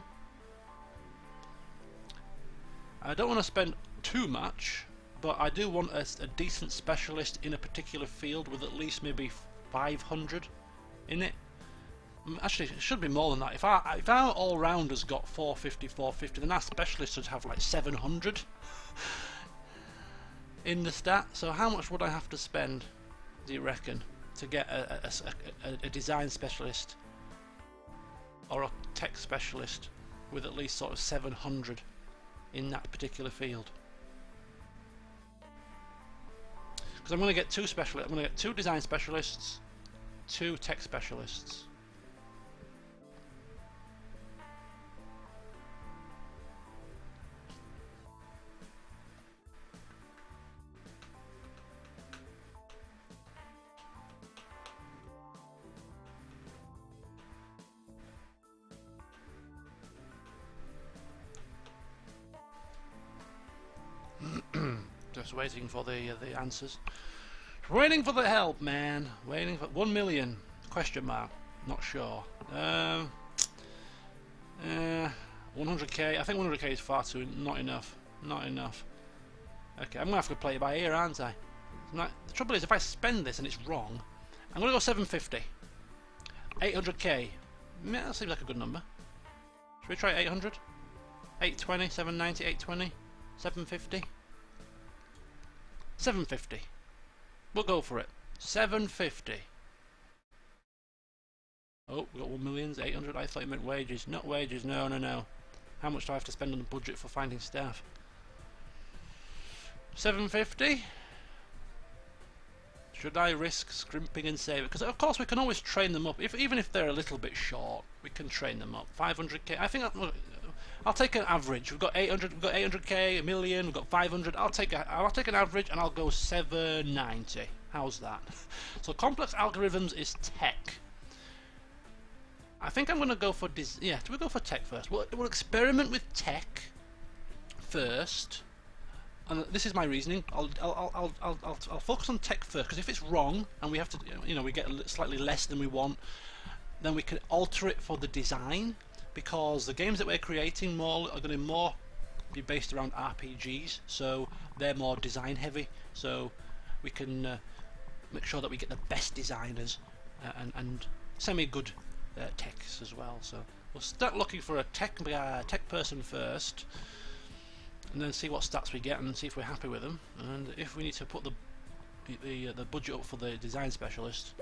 I don't want to spend too much, but I do want a decent specialist in a particular field with at least maybe 500 in it. Actually, it should be more than that. If our all-rounders got 450, then our specialists would have like 700 in the stat. So how much would I have to spend, do you reckon, to get a design specialist or a tech specialist with at least sort of 700 in that particular field? Because I'm going to get two specialists. I'm going to get 2 design specialists, 2 tech specialists. Just waiting for the answers. Waiting for the help, man. Waiting for 1 million. Question mark. Not sure. 100k. I think 100k is far too. Not enough. Not enough. Okay, I'm gonna have to play it by ear, aren't I? The trouble is, if I spend this and it's wrong, I'm gonna go 750. 800k. Yeah, that seems like a good number. Should we try 800? 820, 790, 820, 750. 750. We'll go for it. 750. Oh, we got 1,800,000. I thought you meant wages. Not wages. No, no, no. How much do I have to spend on the budget for finding staff? 750. Should I risk scrimping and saving? Because of course we can always train them up. Even if they're a little bit short, we can train them up. 500k. I think I'll take an average. We've got 800. We've got 800k, a million. We've got 500. I'll take an average, and I'll go 790. How's that? So complex algorithms is tech. I think I'm going to go for yeah. Do we go for tech first? We'll experiment with tech first. And this is my reasoning. I'll focus on tech first, because if it's wrong and we have to, we get slightly less than we want, then we can alter it for the design. Because the games that we're creating are going to be based around RPGs, so they're more design heavy. So we can make sure that we get the best designers and semi-good techs as well. So we'll start looking for a tech person first, and then see what stats we get and see if we're happy with them, and if we need to put the budget up for the design specialist.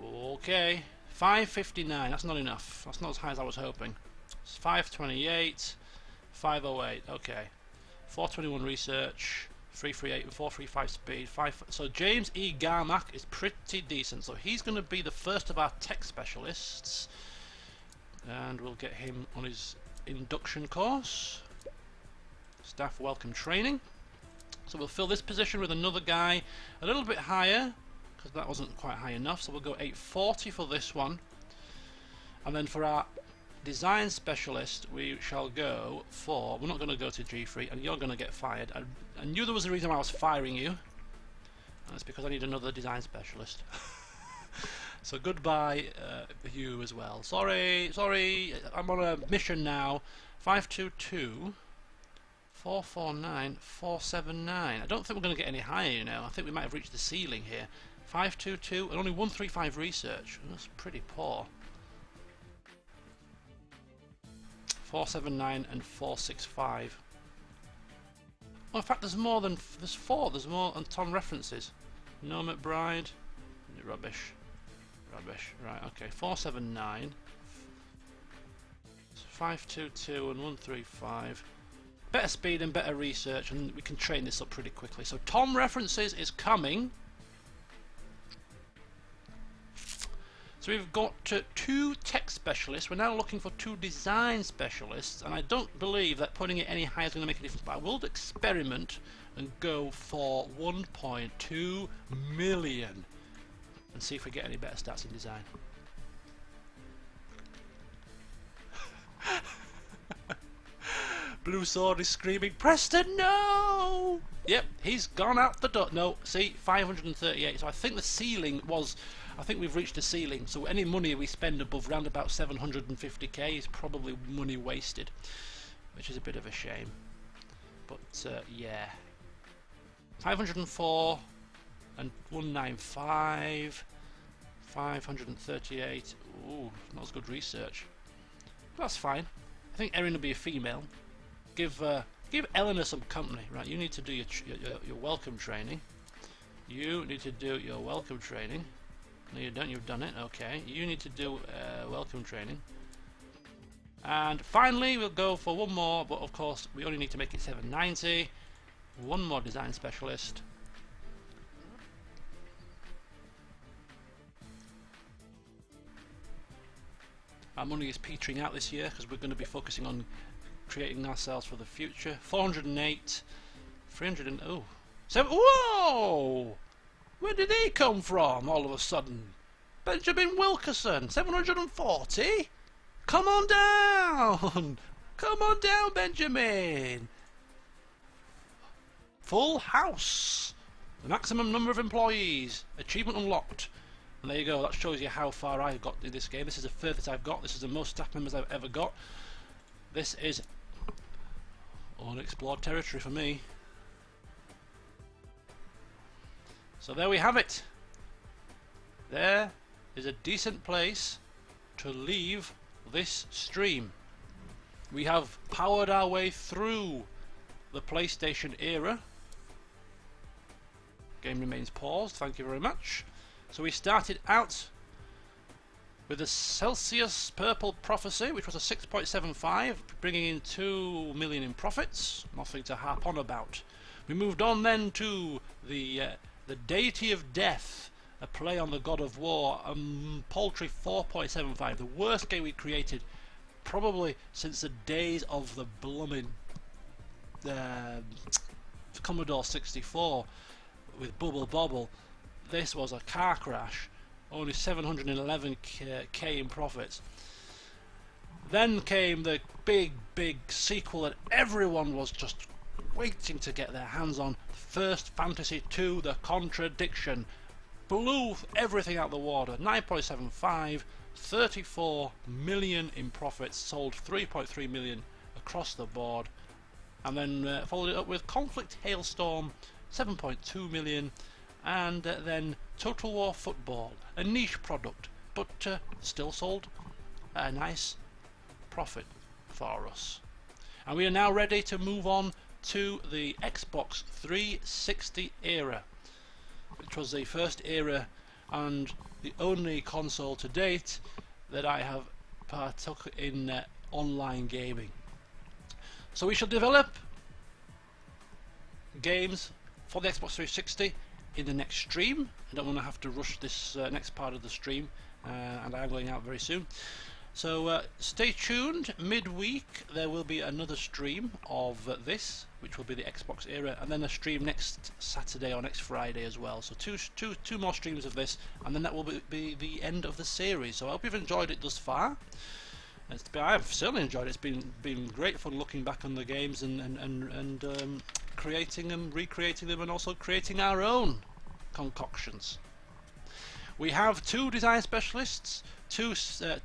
Okay, 559. That's not enough. That's not as high as I was hoping. It's 528, 508. Okay, 421 research, 338 and 435 speed. So James E. Garmack is pretty decent. So he's going to be the first of our tech specialists, and we'll get him on his induction course. Staff welcome training. So we'll fill this position with another guy a little bit higher, because that wasn't quite high enough. So we'll go 840 for this one, and then for our design specialist we shall go for, we're not going to go to G3, and you're going to get fired. I knew there was a reason why I was firing you, and that's because I need another design specialist. So goodbye you as well. Sorry, I'm on a mission now. 522 449 479. I don't think we're going to get any higher, I think we might have reached the ceiling here. 522 and only 135 research. That's pretty poor. 479 and 465. Oh, in fact, there's more. There's more on Tom references. No McBride. Rubbish. Right. Okay. 479. 522 and 135. Better speed and better research, and we can train this up pretty quickly. So Tom references is coming. So we've got 2 tech specialists. We're now looking for 2 design specialists, and I don't believe that putting it any higher is going to make a difference, but I will experiment and go for 1.2 million and see if we get any better stats in design. Blue Sword is screaming, Preston, no! Yep, he's gone out the door. No, see, 538. So I think the ceiling was, I think we've reached the ceiling. So any money we spend above round about 750k is probably money wasted, which is a bit of a shame. But yeah, 504 and 195, 538. Ooh, not as good research. That's fine. I think Erin will be a female. Give Eleanor some company, right? You need to do your welcome training. You need to do your welcome training. No, you don't. You've done it. Okay. You need to do welcome training. And finally, we'll go for one more. But of course, we only need to make it 790. One more design specialist. Our money is petering out this year because we're going to be focusing on creating ourselves for the future. 408, 300 and oh, 7. Whoa! Where did he come from all of a sudden? Benjamin Wilkerson, 740. Come on down, come on down, Benjamin. Full house. The maximum number of employees. Achievement unlocked. And there you go, that shows you how far I've got in this game. This is the furthest I've got. This is the most staff members I've ever got. This is unexplored territory for me. So there we have it. There is a decent place to leave this stream. We have powered our way through the PlayStation era. Game remains paused, thank you very much. So we started out with the Celsius Purple Prophecy, which was a 6.75, bringing in 2 million in profits. Nothing to harp on about. We moved on then to the Deity of Death, a play on the God of War, a paltry 4.75, the worst game we created probably since the days of the blooming Commodore 64 with Bubble Bobble. This was a car crash, only 711k in profits. Then came the big sequel that everyone was just waiting to get their hands on, First Fantasy II, The Contradiction. Blew everything out the water, 9.75, 34 million in profits, sold 3.3 million across the board, and then followed it up with Conflict Hailstorm, 7.2 million, and then Total War Football, a niche product, but still sold a nice profit for us. And we are now ready to move on to the Xbox 360 era, which was the first era and the only console to date that I have partook in online gaming. So we shall develop games for the Xbox 360 in the next stream. I don't want to have to rush this next part of the stream, and I'm going out very soon. So stay tuned. Midweek there will be another stream of this, which will be the Xbox era, and then a stream next Saturday or next Friday as well. So two more streams of this, and then that will be the end of the series. So I hope you've enjoyed it thus far. I've certainly enjoyed it. It's been great fun looking back on the games and creating them, recreating them, and also creating our own concoctions. We have 2 design specialists, 2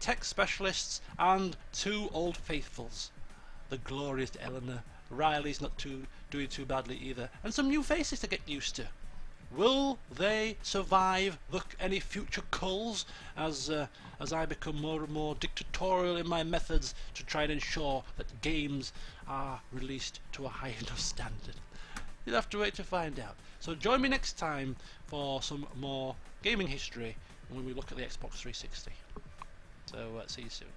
tech specialists, and 2 old faithfuls. The glorious Eleanor. Riley's not doing too badly either, and some new faces to get used to. Will they survive any future culls as I become more and more dictatorial in my methods to try and ensure that games are released to a high enough standard? You'll have to wait to find out. So join me next time for some more gaming history when we look at the Xbox 360. So see you soon.